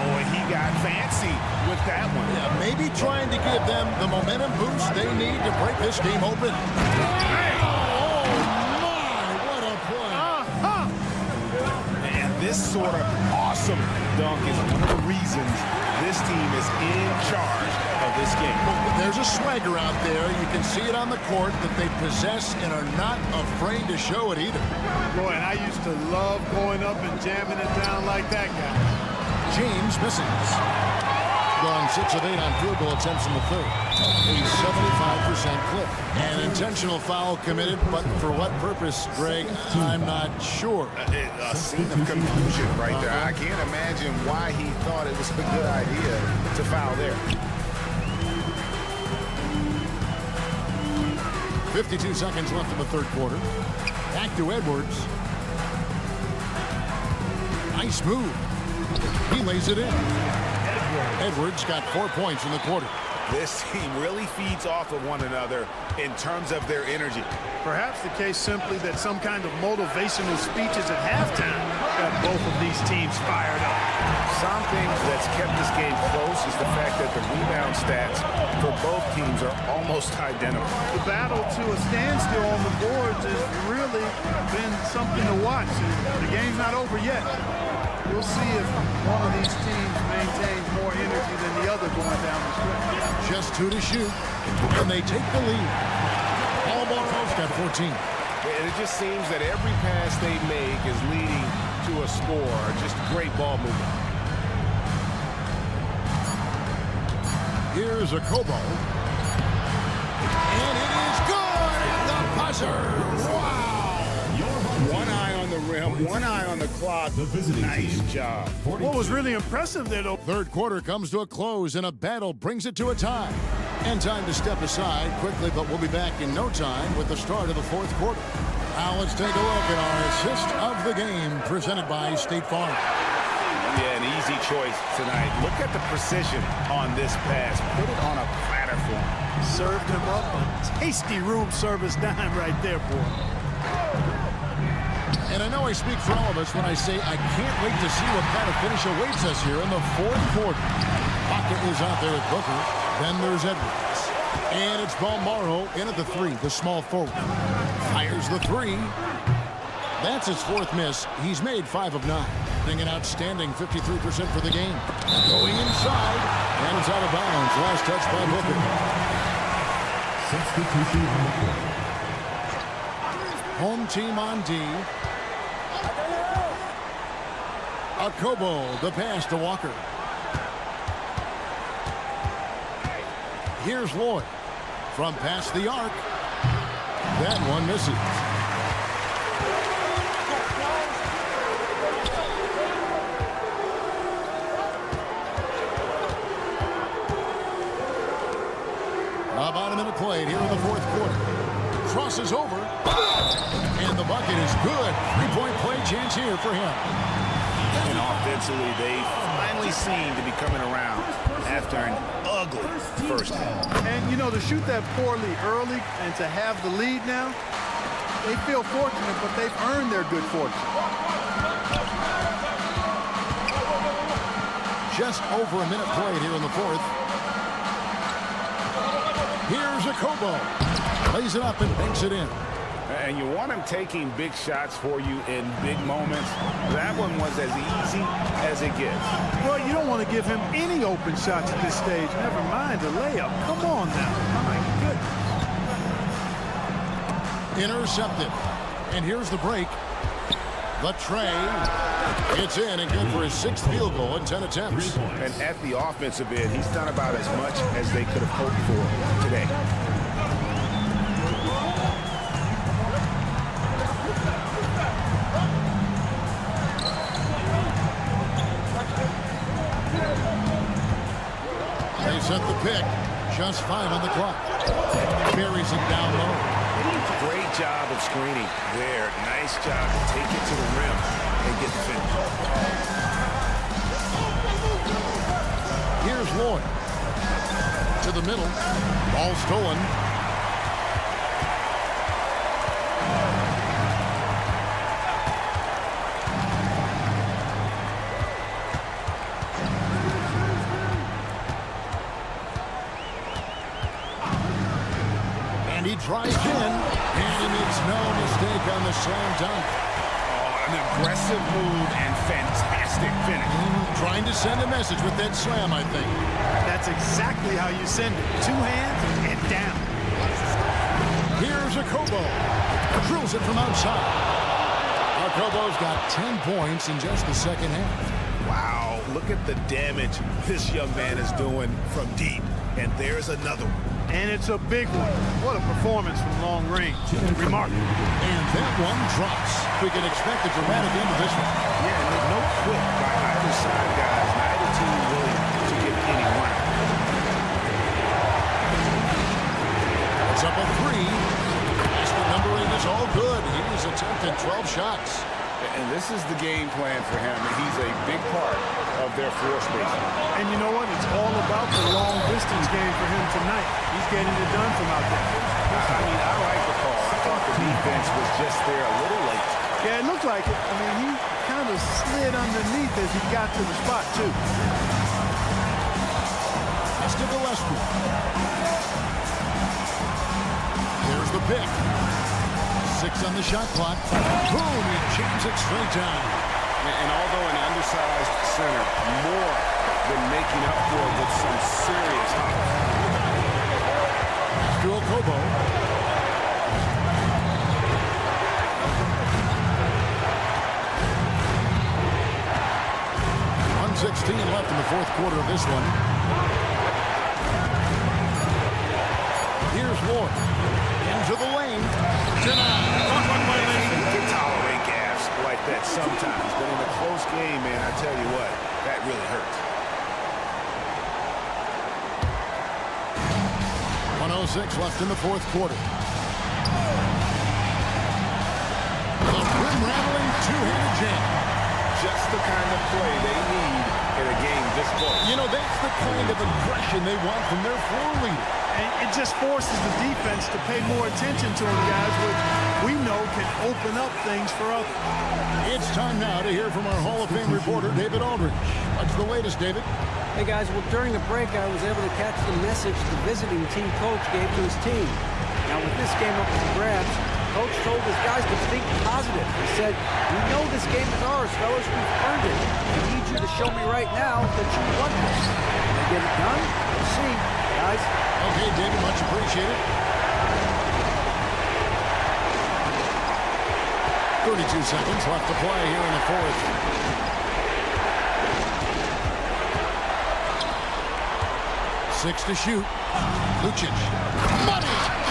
Oh, and he got fancy with that one. Yeah, maybe trying to give them the momentum boost they need to break this game open. Oh, my, what a play. And this sort of awesome dunk is one of the reasons this team is in charge of this game. There's a swagger out there. You can see it on the court that they possess and are not afraid to show it either. Boy, and I used to love going up and jamming it down like that guy. James misses. Gone 6 of 8 on field goal attempts in the third. A 75% clip. An intentional foul committed, but for what purpose, Greg, I'm not sure. A scene of confusion right there. I can't imagine why he thought it was a good idea to foul there. 52 seconds left in the third quarter. Back to Edwards. Nice move. He lays it in. Edwards got 4 points in the quarter. This team really feeds off of one another in terms of their energy. Perhaps the case simply that some kind of motivational speeches at halftime got both of these teams fired up. Something that's kept this game close is the fact that the rebound stats for both teams are almost identical. The battle to a standstill on the boards has really been something to watch. The game's not over yet. We'll see if one of these teams maintains more energy than the other going down the stretch. Just 2 to shoot, and they take the lead. Alvaro's got 14. And it just seems that every pass they make is leading to a score. Just great ball movement. Here's a Kobo. And it is good! The buzzer! Wow! One eye on the rim, one eye on the clock. Nice job. What was really impressive there, though. Third quarter comes to a close, and a battle brings it to a tie. And time to step aside quickly, but we'll be back in no time with the start of the fourth quarter. Now let's take a look at our assist of the game presented by State Farm. Yeah, an easy choice tonight. Look at the precision on this pass. Put it on a platter for him. Served him up a tasty room service dime right there, boy. And I know I speak for all of us when I say I can't wait to see what kind of finish awaits us here in the fourth quarter. Pocket is out there at Booker. Then there's Edwards. And it's Balmaro in at the 3, the small forward. Fires the 3. That's his 4th miss. He's made 5 of 9. An outstanding 53% for the game. Going inside, and it's out of bounds. Last touch by Booker. Substitution on the court. Home team on D. Akobo, the pass to Walker. Here's Lloyd from past the arc. That one misses. About a minute played here in the fourth quarter. Crosses over. And the bucket is good. 3-point play chance here for him. And offensively, they finally seem to be coming around after an ugly first half. And, you know, to shoot that poorly early and to have the lead now, they feel fortunate, but they've earned their good fortune. Just over a minute played here in the fourth. Here's a Kobo. Lays it up and banks it in. And you want him taking big shots for you in big moments. That one was as easy as it gets. Well, you don't want to give him any open shots at this stage. Never mind a layup. Come on now. My goodness. Intercepted. And here's the break. The tray. It's in and good for his 6th field goal in 10 attempts. And at the offensive end, he's done about as much as they could have hoped for today. They set the pick. Just 5 on the clock. Buries it down low. Great job of screening there. Nice job to take it to the rim and get the finish. Here's Lloyd. To the middle. Ball stolen. And he drives in, and he makes no mistake on the slam dunk. Oh, an aggressive move and fantastic finish. Trying to send a message with that slam, I think. That's exactly how you send it. 2 hands and down. Here's a Kobo. Drills it from outside. Kobo's got 10 points in just the second half. Wow, look at the damage this young man is doing from deep. And there's another one. And it's a big one. What a performance from long range. Remarkable. And that one drops. We can expect a dramatic end to this one. Yeah, and there's no quit by either side, guys. Neither team willing to give any one. It's up a 3. Basket number 8 is all good. He's attempted 12 shots. And this is the game plan for him. He's a big part of their floor space. And you know what? It's all about the long distance game for him tonight. He's getting it done from out there. I mean, I like the call. I thought the defense was just there a little late. Yeah, it looked like it. I mean, he kind of slid underneath as he got to the spot, too. Let's to Gillespie. There's the pick. 6 on the shot clock. Boom, he jams it straight down. And although an undersized center, more than making up for it with some serious height. Dual Kobo. 1:16 left in the fourth quarter of this one. Here's Ward. Into the lane. Denied. You can tolerate gaps like that sometimes, but in a close game, man, I tell you what, that really hurts. 1:06 left in the fourth quarter. The rim-rattling two-handed jam. Just the kind of play they need in a game this close. You know, that's the kind of aggression they want from their floor leader. And it just forces the defense to pay more attention to him, guys, which we know can open up things for others. It's time now to hear from our Hall of Fame reporter, David Aldridge. What's the latest, David? Hey, guys, well, during the break, I was able to catch the message the visiting team coach gave to his team. Now, with this game up for grabs, Coach told his guys to think positive. He said, "We know this game is ours, fellas. We've earned it. I need you to show me right now that you won this." They get it done? We'll see, guys. Okay, David, much appreciated. 32 seconds left to play here in the fourth. Six to shoot. Lucic. Money!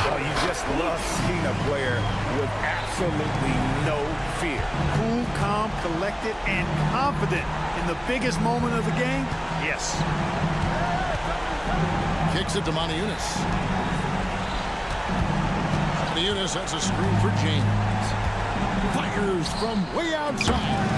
Well, you just love seeing a player with absolutely no fear. Cool, calm, collected, and confident in the biggest moment of the game? Yes. Kicks it to Moniunas. Moniunas has a screen for James. Fires from way outside.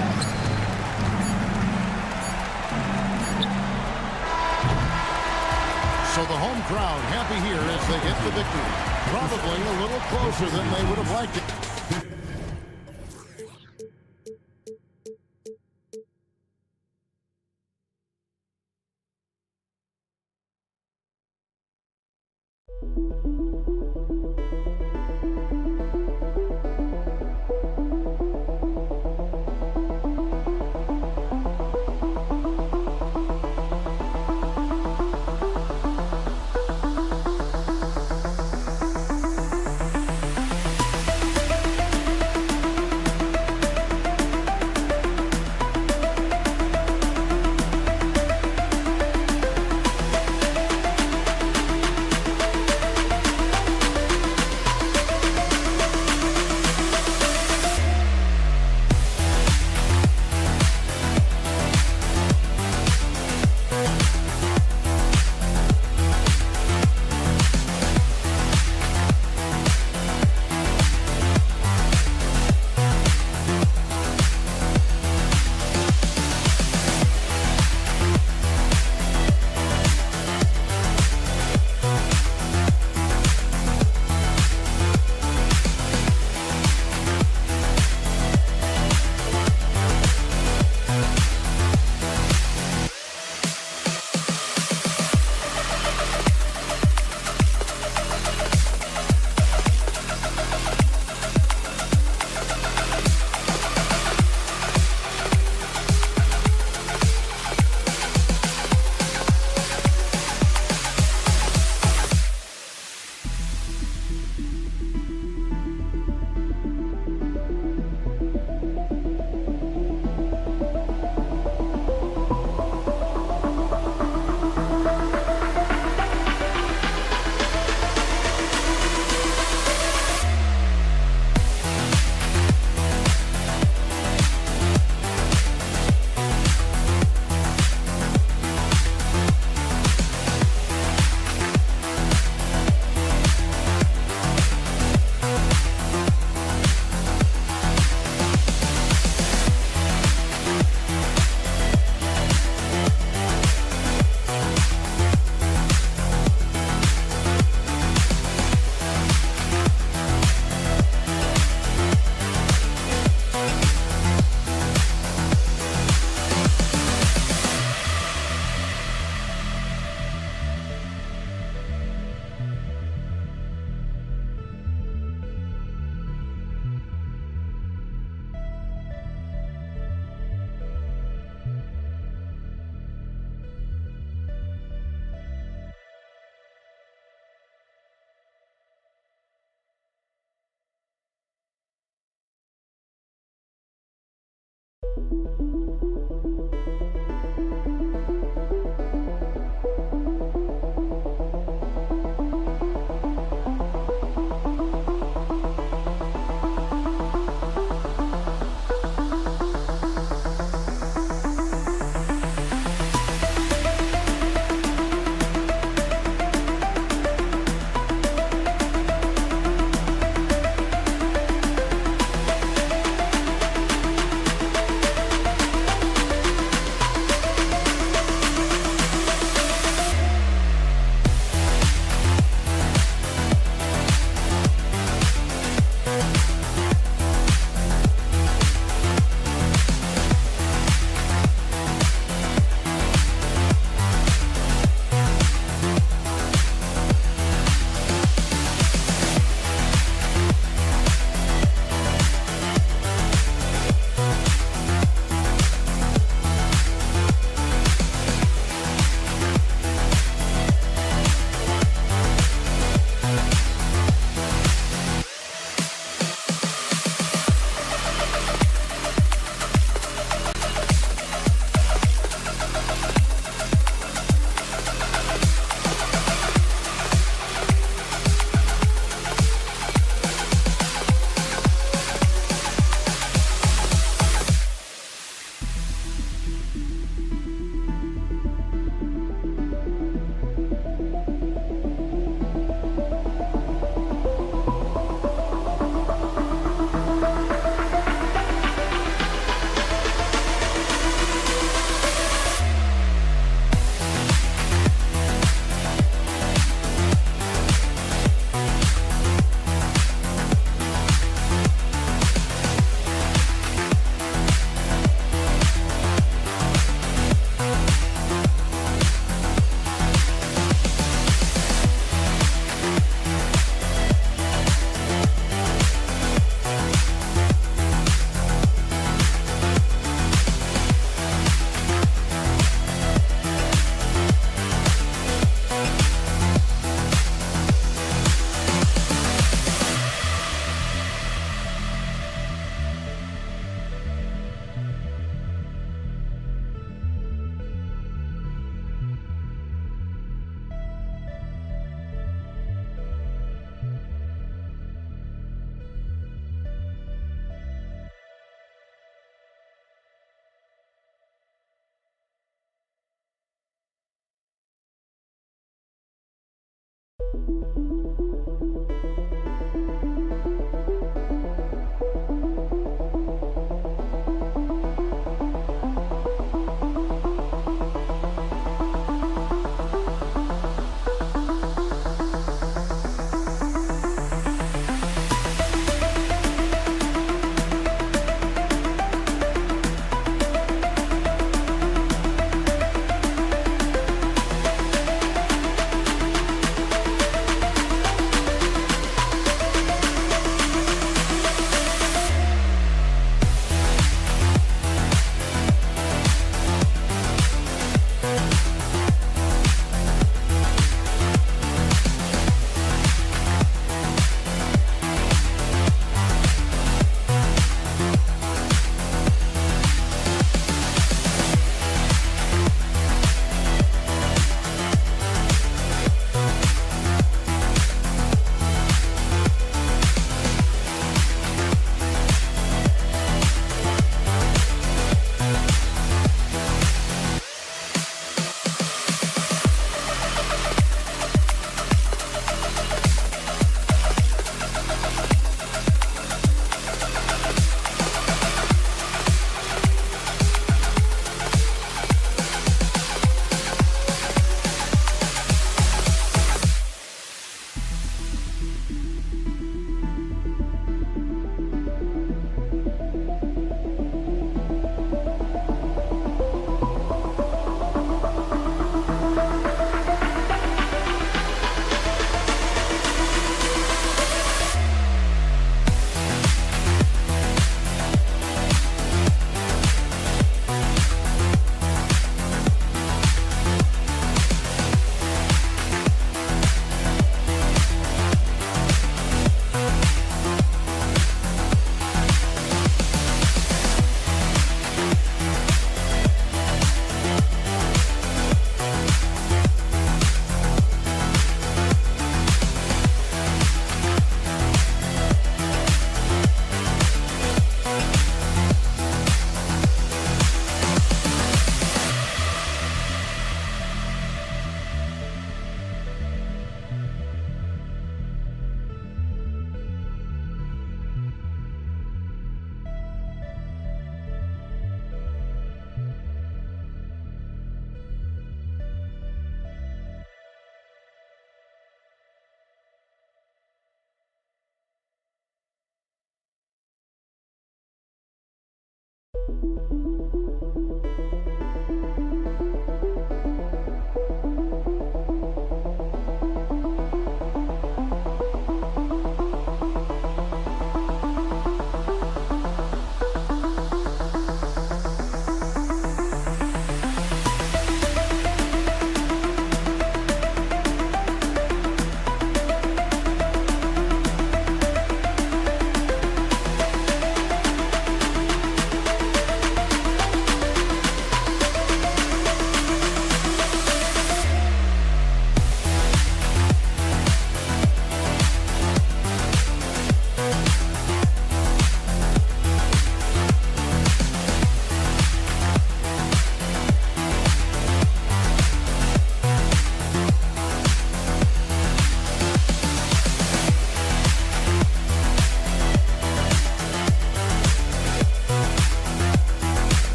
So the home crowd happy here as they get the victory. Probably a little closer than they would have liked it.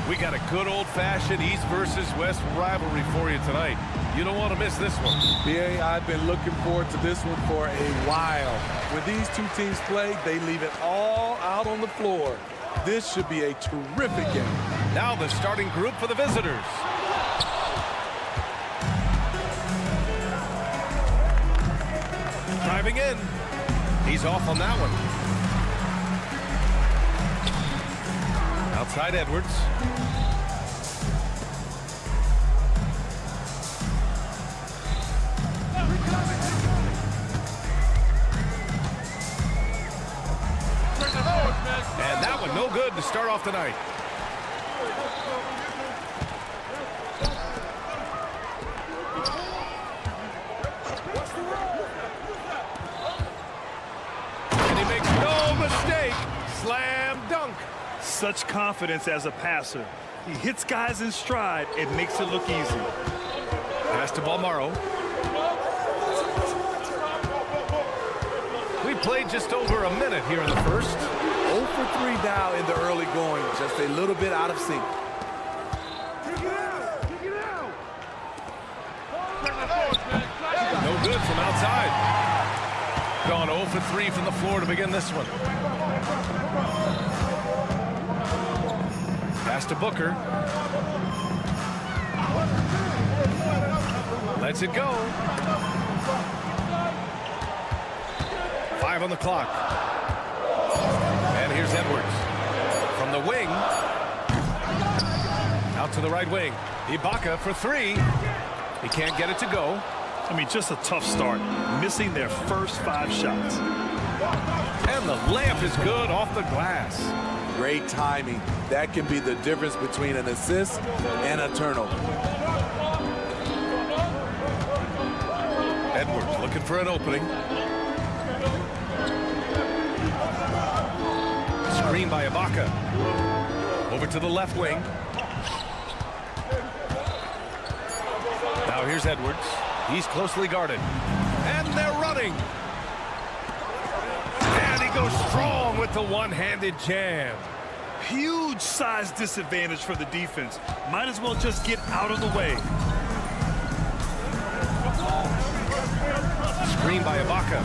We got a good old-fashioned East versus West rivalry for you tonight. You don't want to miss this one. BA, I've been looking forward to this one for a while. When these two teams play, they leave it all out on the floor. This should be a terrific game. Now the starting group for the visitors. Driving in. He's off on that one. Outside Edwards. And that one no good to start off the night. And he makes no mistake. Slam dunk. Such confidence as a passer. He hits guys in stride and makes it look easy. Pass to Balmaro. We played just over a minute here in the first. 0 for 3 now in the early going. Just a little bit out of sync. No good from outside. Gone 0 for 3 from the floor to begin this one. Pass to Booker. Lets it go. 5 on the clock. And here's Edwards. From the wing. Out to the right wing. Ibaka for 3. He can't get it to go. I mean, just a tough start. Missing their first 5 shots. And the layup is good off the glass. Great timing. That can be the difference between an assist and a turnover. Edwards looking for an opening. Screen by Ibaka. Over to the left wing. Now here's Edwards. He's closely guarded. And they're running. And he goes strong with the one-handed jam. Huge size disadvantage for the defense. Might as well just get out of the way. Screen by Ibaka.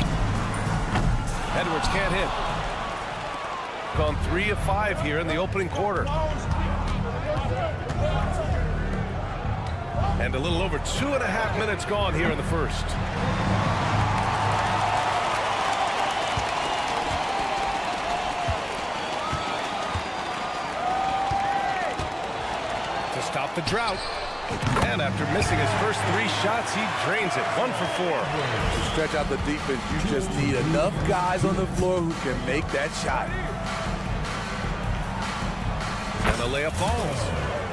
Edwards can't hit. Gone 3 of 5 here in the opening quarter. And a little over 2.5 minutes gone here in the first. To stop the drought. And after missing his first 3 shots, he drains it. 1 for 4. To stretch out the defense, you just need enough guys on the floor who can make that shot. And the layup falls.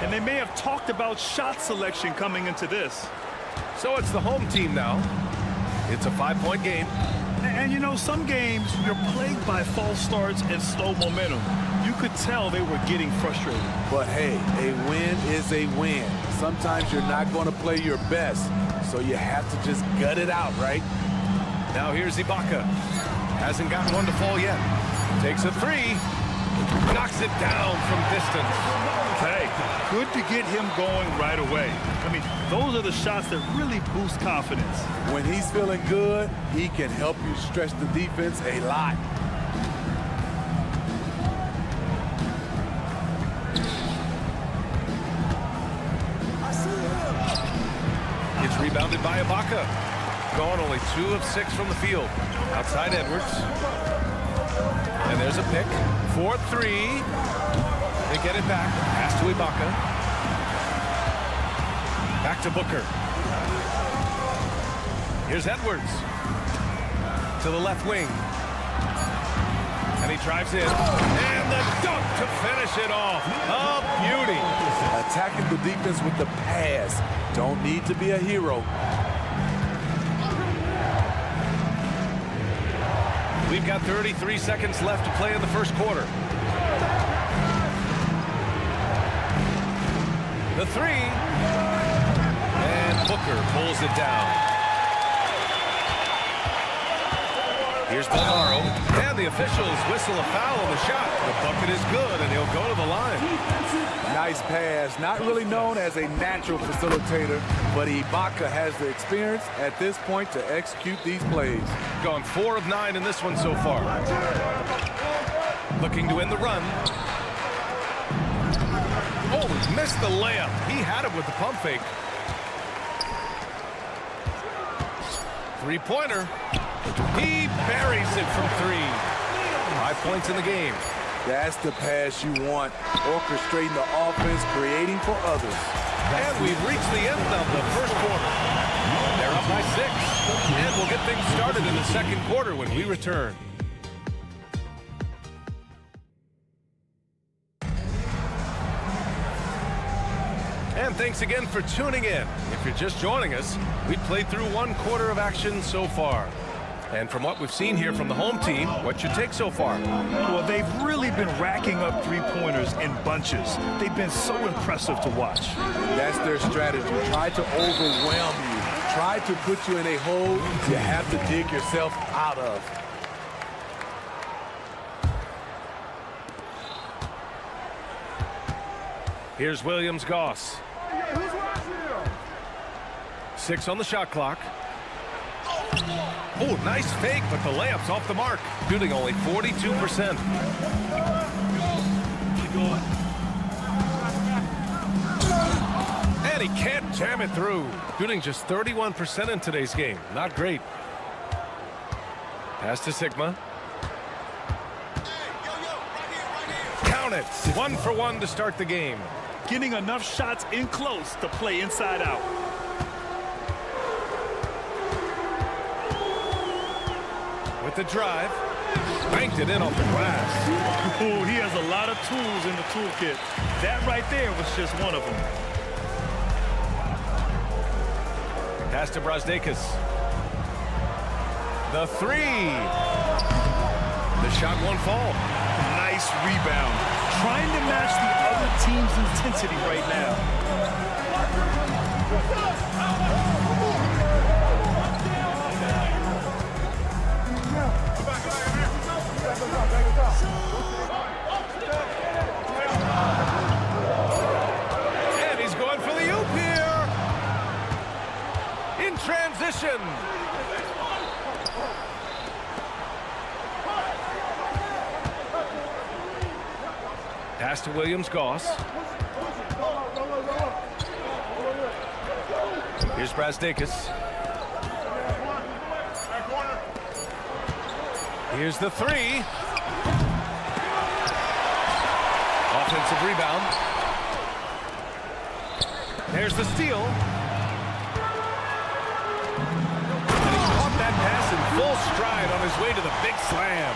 And they may have talked about shot selection coming into this. So it's the home team now. It's a 5-point game. And you know, some games you're plagued by false starts and slow momentum. You could tell they were getting frustrated. But hey, a win is a win. Sometimes you're not going to play your best, so you have to just gut it out, right? Now here's Ibaka. Hasn't gotten one to fall yet. Takes a 3. Knocks it down from distance. Hey, good to get him going right away. I mean, those are the shots that really boost confidence. When he's feeling good, he can help you stretch the defense a lot. It's rebounded by Ibaka. Gone only 2 of 6 from the field. Outside Edwards. And there's a pick. 4-3. They get it back. Pass to Ibaka. Back to Booker. Here's Edwards. To the left wing. And he drives in. And the dunk to finish it off. A beauty. Attacking the defense with the pass. Don't need to be a hero. We've got 33 seconds left to play in the first quarter. The 3. And Booker pulls it down. Here's Bolmaro. And the officials whistle a foul on the shot. The bucket is good, and he'll go to the line. Nice pass. Not really known as a natural facilitator, but Ibaka has the experience at this point to execute these plays. Gone 4 of 9 in this one so far. Looking to end the run. Oh, missed the layup. He had it with the pump fake. 3-pointer. He buries it from 3. 5 points in the game. That's the pass you want. Orchestrating the offense, creating for others. And we've reached the end of the first quarter. They're up by 6. And we'll get things started in the second quarter when we return. And thanks again for tuning in. If you're just joining us, we played through 1 quarter of action so far. And from what we've seen here from the home team, what's your take so far? Well, they've really been racking up 3-pointers in bunches. They've been so impressive to watch. That's their strategy. Try to overwhelm you. Try to put you in a hole you have to dig yourself out of. Here's Williams-Goss. 6 on the shot clock. Oh, nice fake, but the layup's off the mark. Shooting only 42%. And he can't jam it through. Shooting just 31% in today's game. Not great. Pass to Sigma. Count it. 1 for 1 to start the game. Getting enough shots in close to play inside out. With the drive, banked it in off the glass. Ooh, he has a lot of tools in the toolkit. That right there was just one of them. Pass to Brasdeikis. The 3. The shot won't fall. Nice rebound. trying to match the other team's intensity right now. And he's going for the oop here. In transition. Pass to Williams-Goss. Here's Brazdakis. Here's the three. Offensive rebound. There's the steal. And he caught that pass in full stride on his way to the big slam.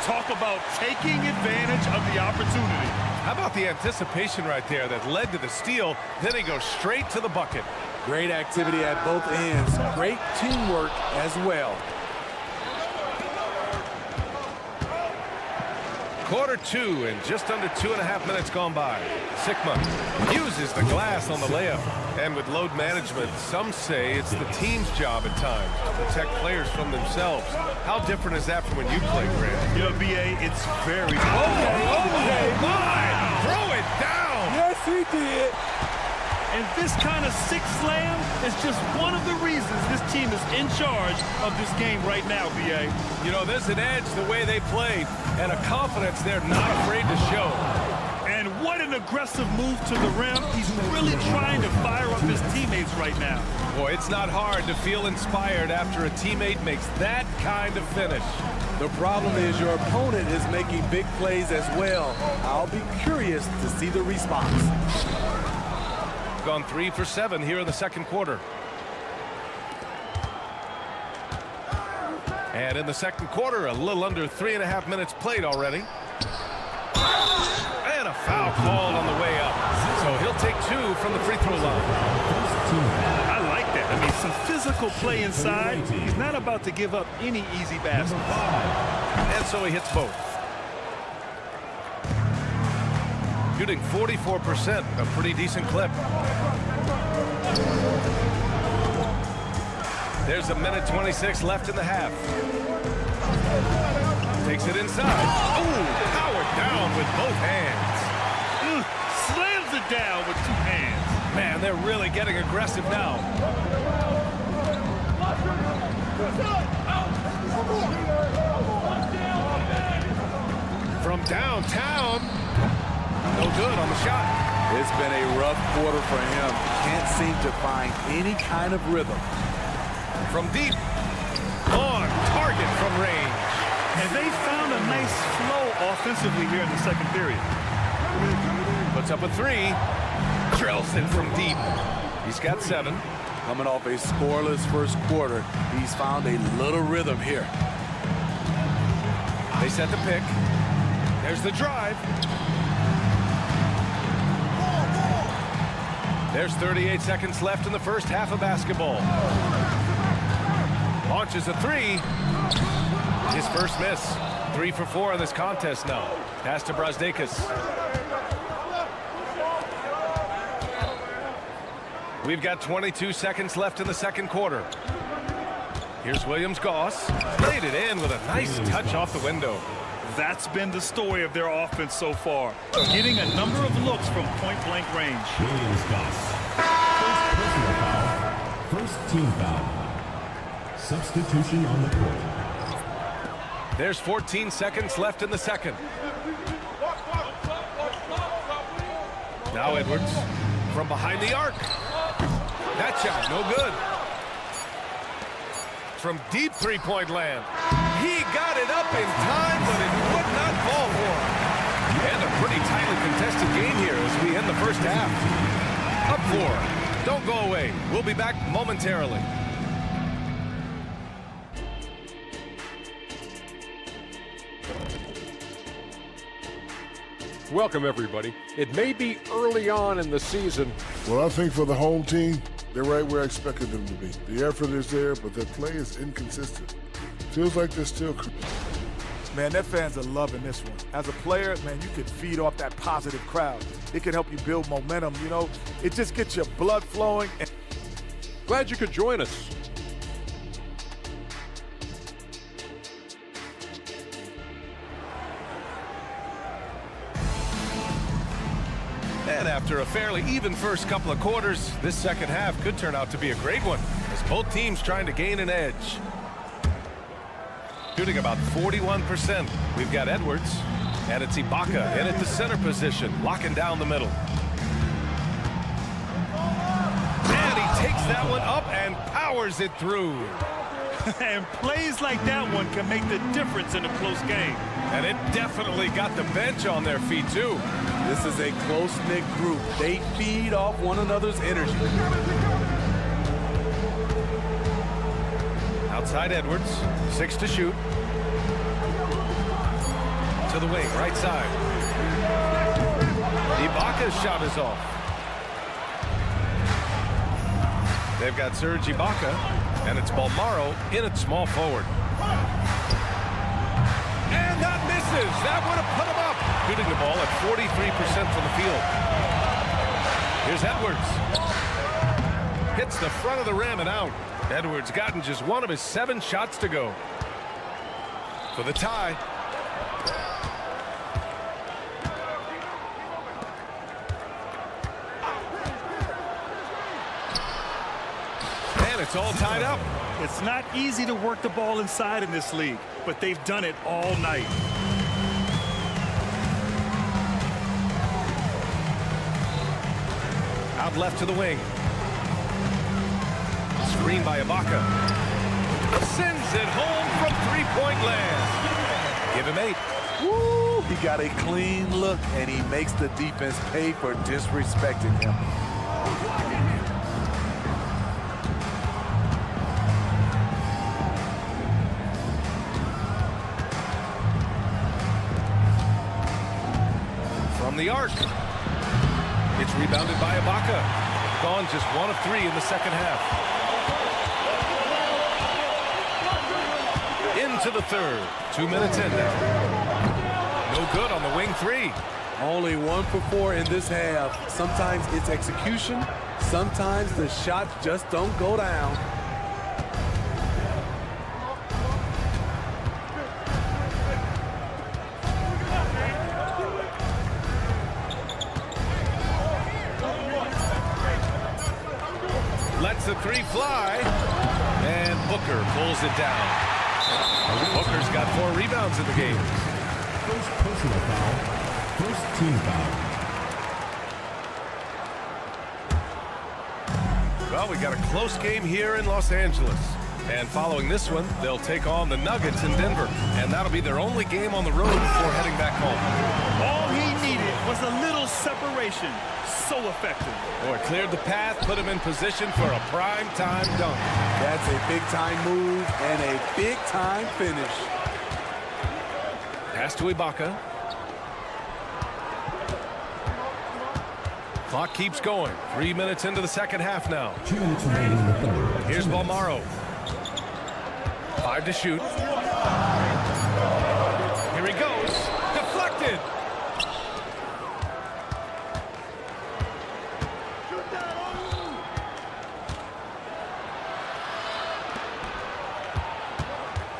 Talk about taking advantage of the opportunity. How about the anticipation right there that led to the steal? Then he goes straight to the bucket. Great activity at both ends. Great teamwork as well. Quarter two and just under 2.5 minutes gone by. Sikma uses the glass on the layup. And with load management, some say it's the team's job at times to protect players from themselves. How different is that from when you played, Grant? You know, BA, it's very Okay, my! Throw it down! Yes, he did. And this kind of six slam is just one of the reasons this team is in charge of this game right now, BA. You know, there's an edge the way they played and a confidence they're not afraid to show. And what an aggressive move to the rim. He's really trying to fire up his teammates right now. Boy, it's not hard to feel inspired after a teammate makes that kind of finish. The problem is your opponent is making big plays as well. I'll be curious to see the response. Gone 3 for 7 here in the second quarter. And in the second quarter, a little under 3.5 minutes played already. And a foul called on the way up. So he'll take 2 from the free throw line. I like that. I mean, some physical play inside. He's not about to give up any easy baskets. And so he hits both. Shooting 44%, a pretty decent clip. There's 1:26 left in the half. Takes it inside. Ooh, powered down with both hands. Slams it down with 2 hands. Man, they're really getting aggressive now. From downtown. No good on the shot. It's been a rough quarter for him. Can't seem to find any kind of rhythm. From deep. On target from range. And they found a nice flow offensively here in the second period. Puts up a 3. Drills it from deep. He's got 7. Coming off a scoreless first quarter, he's found a little rhythm here. They set the pick. There's the drive. There's 38 seconds left in the first half of basketball. Launches a 3. His first miss. 3 for 4 in this contest now. Pass to Brazdakis. We've got 22 seconds left in the second quarter. Here's Williams-Goss. Played it in with a nice touch off the window. That's been the story of their offense so far. Getting a number of looks from point-blank range. Williams-Goss. First personal foul. First team foul. Substitution on the court. There's 14 seconds left in the second. Now Edwards from behind the arc. That shot, no good. From deep three-point land. He got it up in time, but it would not fall for him. And a pretty tightly contested game here as we end the first half. Up 4. Don't go away. We'll be back momentarily. Welcome, everybody. It may be early on in the season. Well, I think for the home team, they're right where I expected them to be. The effort is there, but their play is inconsistent. Feels like they're still... Man, that fans are loving this one. As a player, man, you can feed off that positive crowd. It can help you build momentum, you know. It just gets your blood flowing. Glad you could join us. And after a fairly even first couple of quarters, this second half could turn out to be a great one, as both teams trying to gain an edge. Shooting about 41%. We've got Edwards, and it's Ibaka in at the center position, locking down the middle. And he takes that one up and powers it through. And plays like that one can make the difference in a close game. And it definitely got the bench on their feet, too. This is a close-knit group. They feed off one another's energy. Outside Edwards, 6 to shoot. To the wing, right side. Ibaka's shot is off. They've got Serge Ibaka, and it's Bolmaro in at small forward. And that misses. That would have put him up. Shooting the ball at 43% from the field. Here's Edwards. Hits the front of the rim and out. Edwards gotten just one of his 7 shots to go. For the tie. And it's all tied up. It's not easy to work the ball inside in this league, but they've done it all night. Out left to the wing. Screen by Ibaka. Sends it home from three-point land. Give him 8. Woo! He got a clean look, and he makes the defense pay for disrespecting him. From the arc. It's rebounded by Ibaka. Gone just 1 of 3 in the second half. Into the third. 2 minutes in now. No good on the wing 3. Only 1 for 4 in this half. Sometimes it's execution. Sometimes the shots just don't go down. Lets the 3 fly. And Booker pulls it down. Booker's got 4 rebounds in the game. First personal foul. First team foul. Well, we got a close game here in Los Angeles. And following this one, they'll take on the Nuggets in Denver. And that'll be their only game on the road before heading back home. All he needed was a little separation. So effective. Boy, cleared the path, put him in position for a prime-time dunk. That's a big-time move and a big-time finish. Pass to Ibaka. Clock keeps going. 3 minutes into the second half now. 2 minutes remaining in the third. Here's Bolmaro. 5 to shoot. Here he goes. Deflected.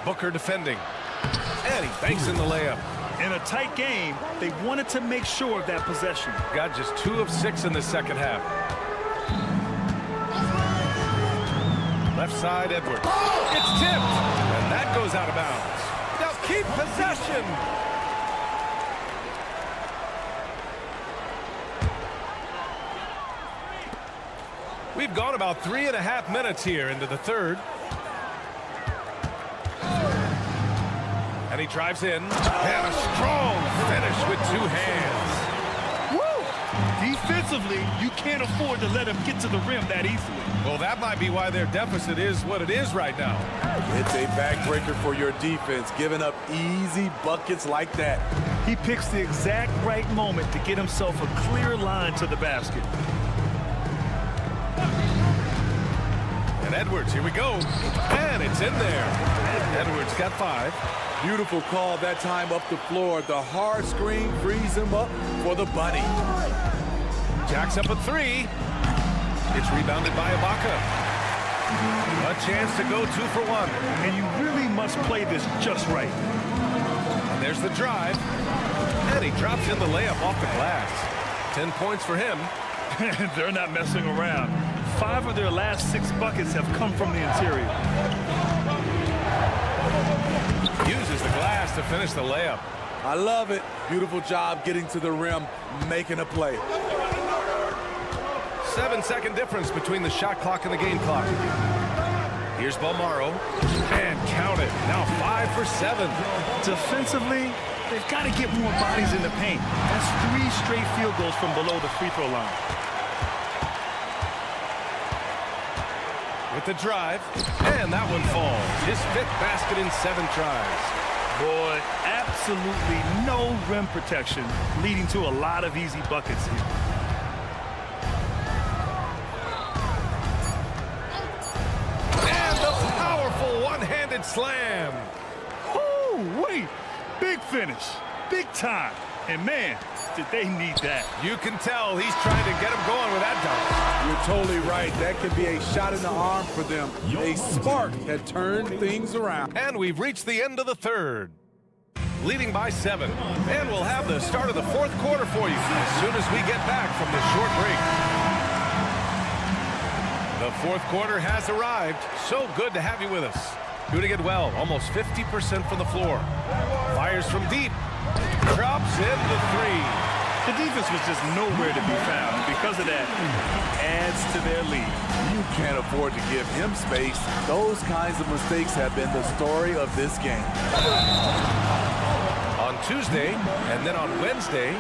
Booker defending. And he banks in the layup. In a tight game, they wanted to make sure of that possession. Got just 2 of 6 in the second half. Left side, Edwards. It's tipped. And that goes out of bounds. Now keep possession. We've gone about 3.5 minutes here into the third. And he drives in. And a strong finish with 2 hands. Woo! Defensively, you can't afford to let him get to the rim that easily. Well, that might be why their deficit is what it is right now. It's a backbreaker for your defense, giving up easy buckets like that. He picks the exact right moment to get himself a clear line to the basket. And Edwards, here we go. And it's in there. Edwards got 5. Beautiful call that time up the floor. The hard screen frees him up for the bunny. Jacks up a 3. It's rebounded by Ibaka. A chance to go 2 for 1. And you really must play this just right. And there's the drive. And he drops in the layup off the glass. 10 points for him. They're not messing around. 5 of their last 6 buckets have come from the interior. Uses the glass to finish the layup. I love it. Beautiful job getting to the rim, making a play. 7-second difference between the shot clock and the game clock. Here's Balmaro. And count it. Now 5 for 7. Defensively, they've got to get more bodies in the paint. That's 3 straight field goals from below the free throw line. With the drive, and that one falls. His 5th basket in 7 tries. Boy, absolutely no rim protection, leading to a lot of easy buckets here. And the powerful one-handed slam. Oh, wait, big finish, big time. And man, did they need that. You can tell he's trying to get him going with that dunk. You're totally right. That can be a shot in the arm for them. A spark that turned things around. And we've reached the end of the 3rd. Leading by 7. And we'll have the start of the 4th quarter for you as soon as we get back from this short break. The 4th quarter has arrived. So good to have you with us. Shooting it well, almost 50% from the floor. Fires from deep. Drops in the 3. The defense was just nowhere to be found. And because of that, adds to their lead. You can't afford to give him space. Those kinds of mistakes have been the story of this game. On Tuesday, and then on Wednesday.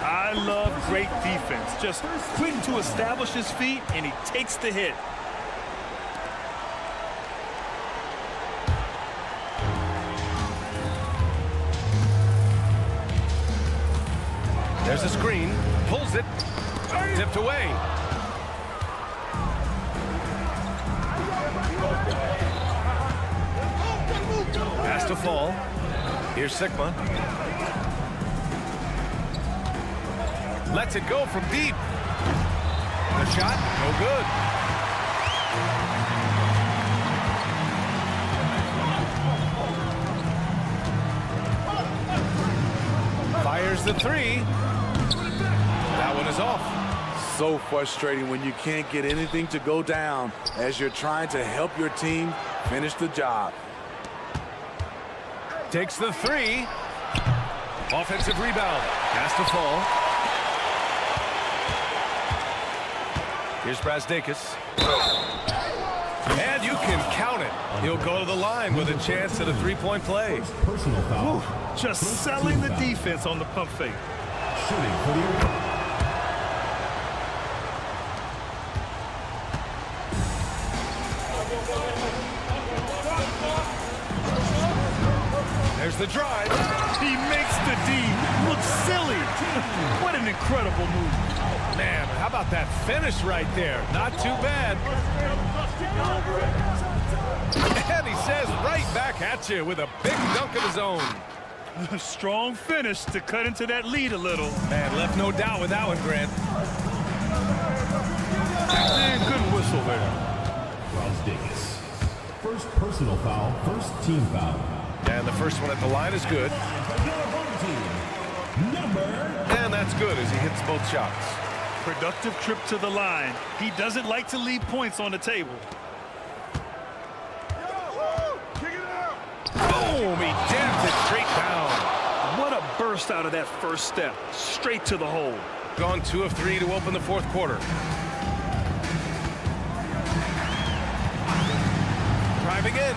I love great defense. Just quick to establish his feet, and he takes the hit. There's a screen, pulls it, tipped away. Has to fall. Here's Sigma. Lets it go from deep. The shot, no good. Fires the 3. That one is off. So frustrating when you can't get anything to go down as you're trying to help your team finish the job. Takes the 3. Offensive rebound. Has to fall. Here's Brazdakis. And you can count it. He'll go to the line with a chance at a 3-point play. Personal foul. Just selling the defense on the pump fake. Shooting for the There's the drive. He makes the D look silly. What an incredible move. Man, how about that finish right there? Not too bad. And he says right back at you with a big dunk of his own. A strong finish to cut into that lead a little. Man, left no doubt with that one, Grant. And good whistle there. Brazdakis. First personal foul, first team foul. And the first one at the line is good. And that's good as he hits both shots. Productive trip to the line. He doesn't like to leave points on the table. Boom! He jams it straight down. What a burst out of that first step. Straight to the hole. Gone 2 of 3 to open the 4th quarter. Driving in.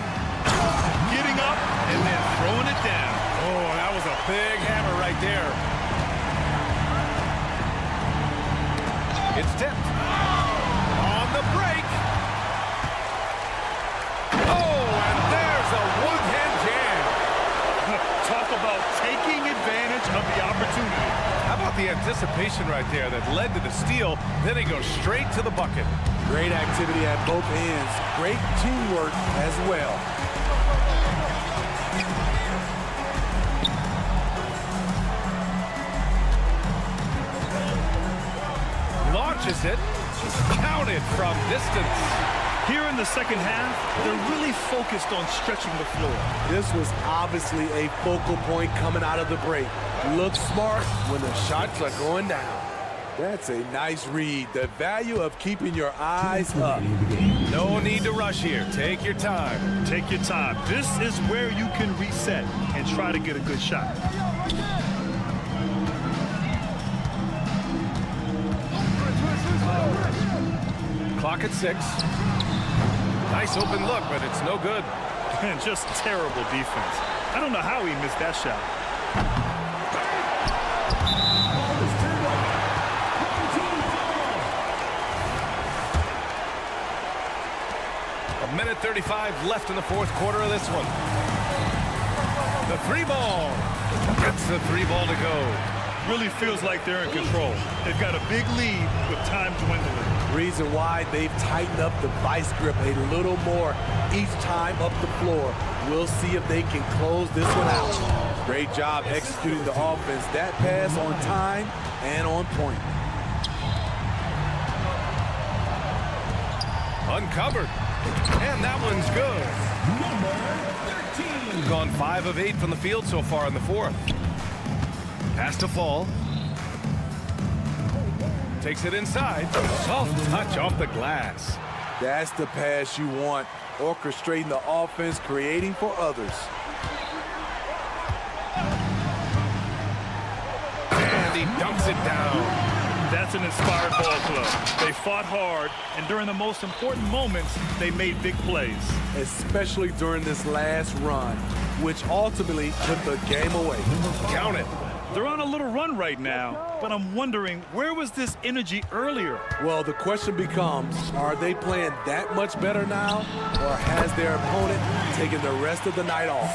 Getting up and then throwing it down. Oh, that was a big hammer right there. It's tipped. On the break. Oh, and there's a one-hand jam. Talk about taking advantage of the opportunity. How about the anticipation right there that led to the steal? Then he goes straight to the bucket. Great activity at both ends. Great teamwork as well. launches it. Counted from distance. Here in the second half, they're really focused on stretching the floor. This was obviously a focal point coming out of the break. Look smart when the shots are going down. That's a nice read. The value of keeping your eyes up. No need to rush here. Take your time. Take your time. This is where you can reset and try to get a good shot. Clock at 6. Nice open look, but it's no good. And just terrible defense. I don't know how he missed that shot. A minute 35 left in the fourth quarter of this one. The 3-ball. Gets the 3-ball to go. Really feels like they're in control. They've got a big lead with time dwindling. Reason why they've tightened up the vice grip a little more each time up the floor. We'll see if they can close this one out. Great job executing the offense. That pass on time and on point. Uncovered. And that one's good. Number 13. Gone 5 of 8 from the field so far in the fourth. Pass to Fall. Takes it inside. Soft touch off the glass. That's the pass you want. Orchestrating the offense, creating for others. And he dumps it down. That's an inspired ball club. They fought hard, and during the most important moments, they made big plays. Especially during this last run, which ultimately put the game away. Count it. They're on a little run right now, but I'm wondering, where was this energy earlier? Well, the question becomes, are they playing that much better now, or has their opponent taken the rest of the night off?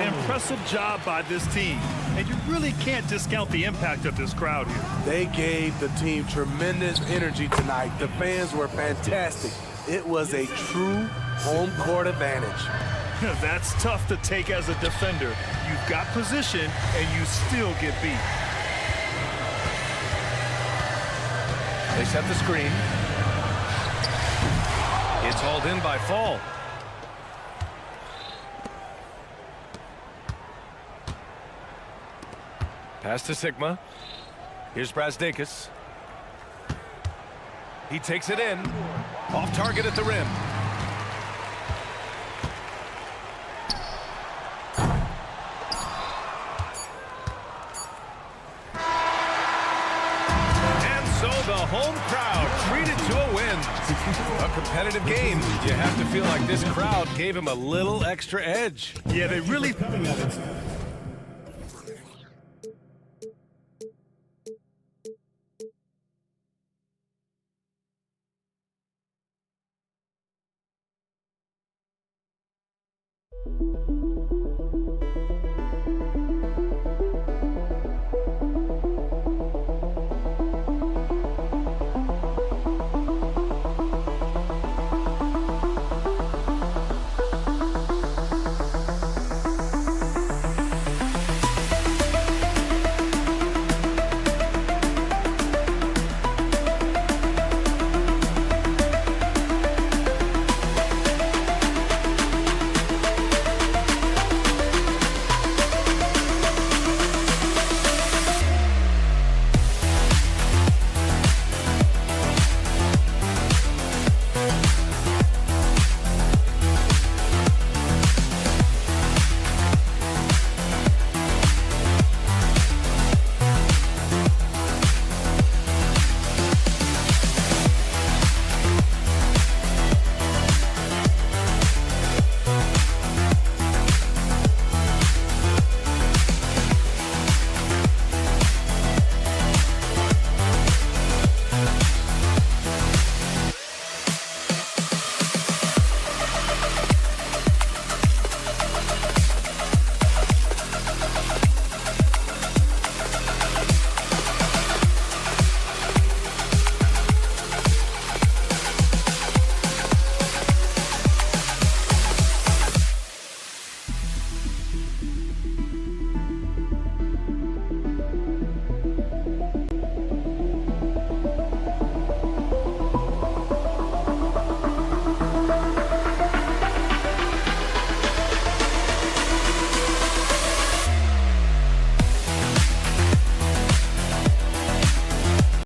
Impressive job by this team, and you really can't discount the impact of this crowd here. They gave the team tremendous energy tonight. The fans were fantastic. It was a true home court advantage. That's tough to take as a defender. You've got position, and you still get beat. They set the screen. It's hauled in by Fall. Pass to Sigma. Here's Brasdeikis. He takes it in. Off target at the rim. The home crowd treated to a win. A competitive game. You have to feel like this crowd gave him a little extra edge. Yeah, they really...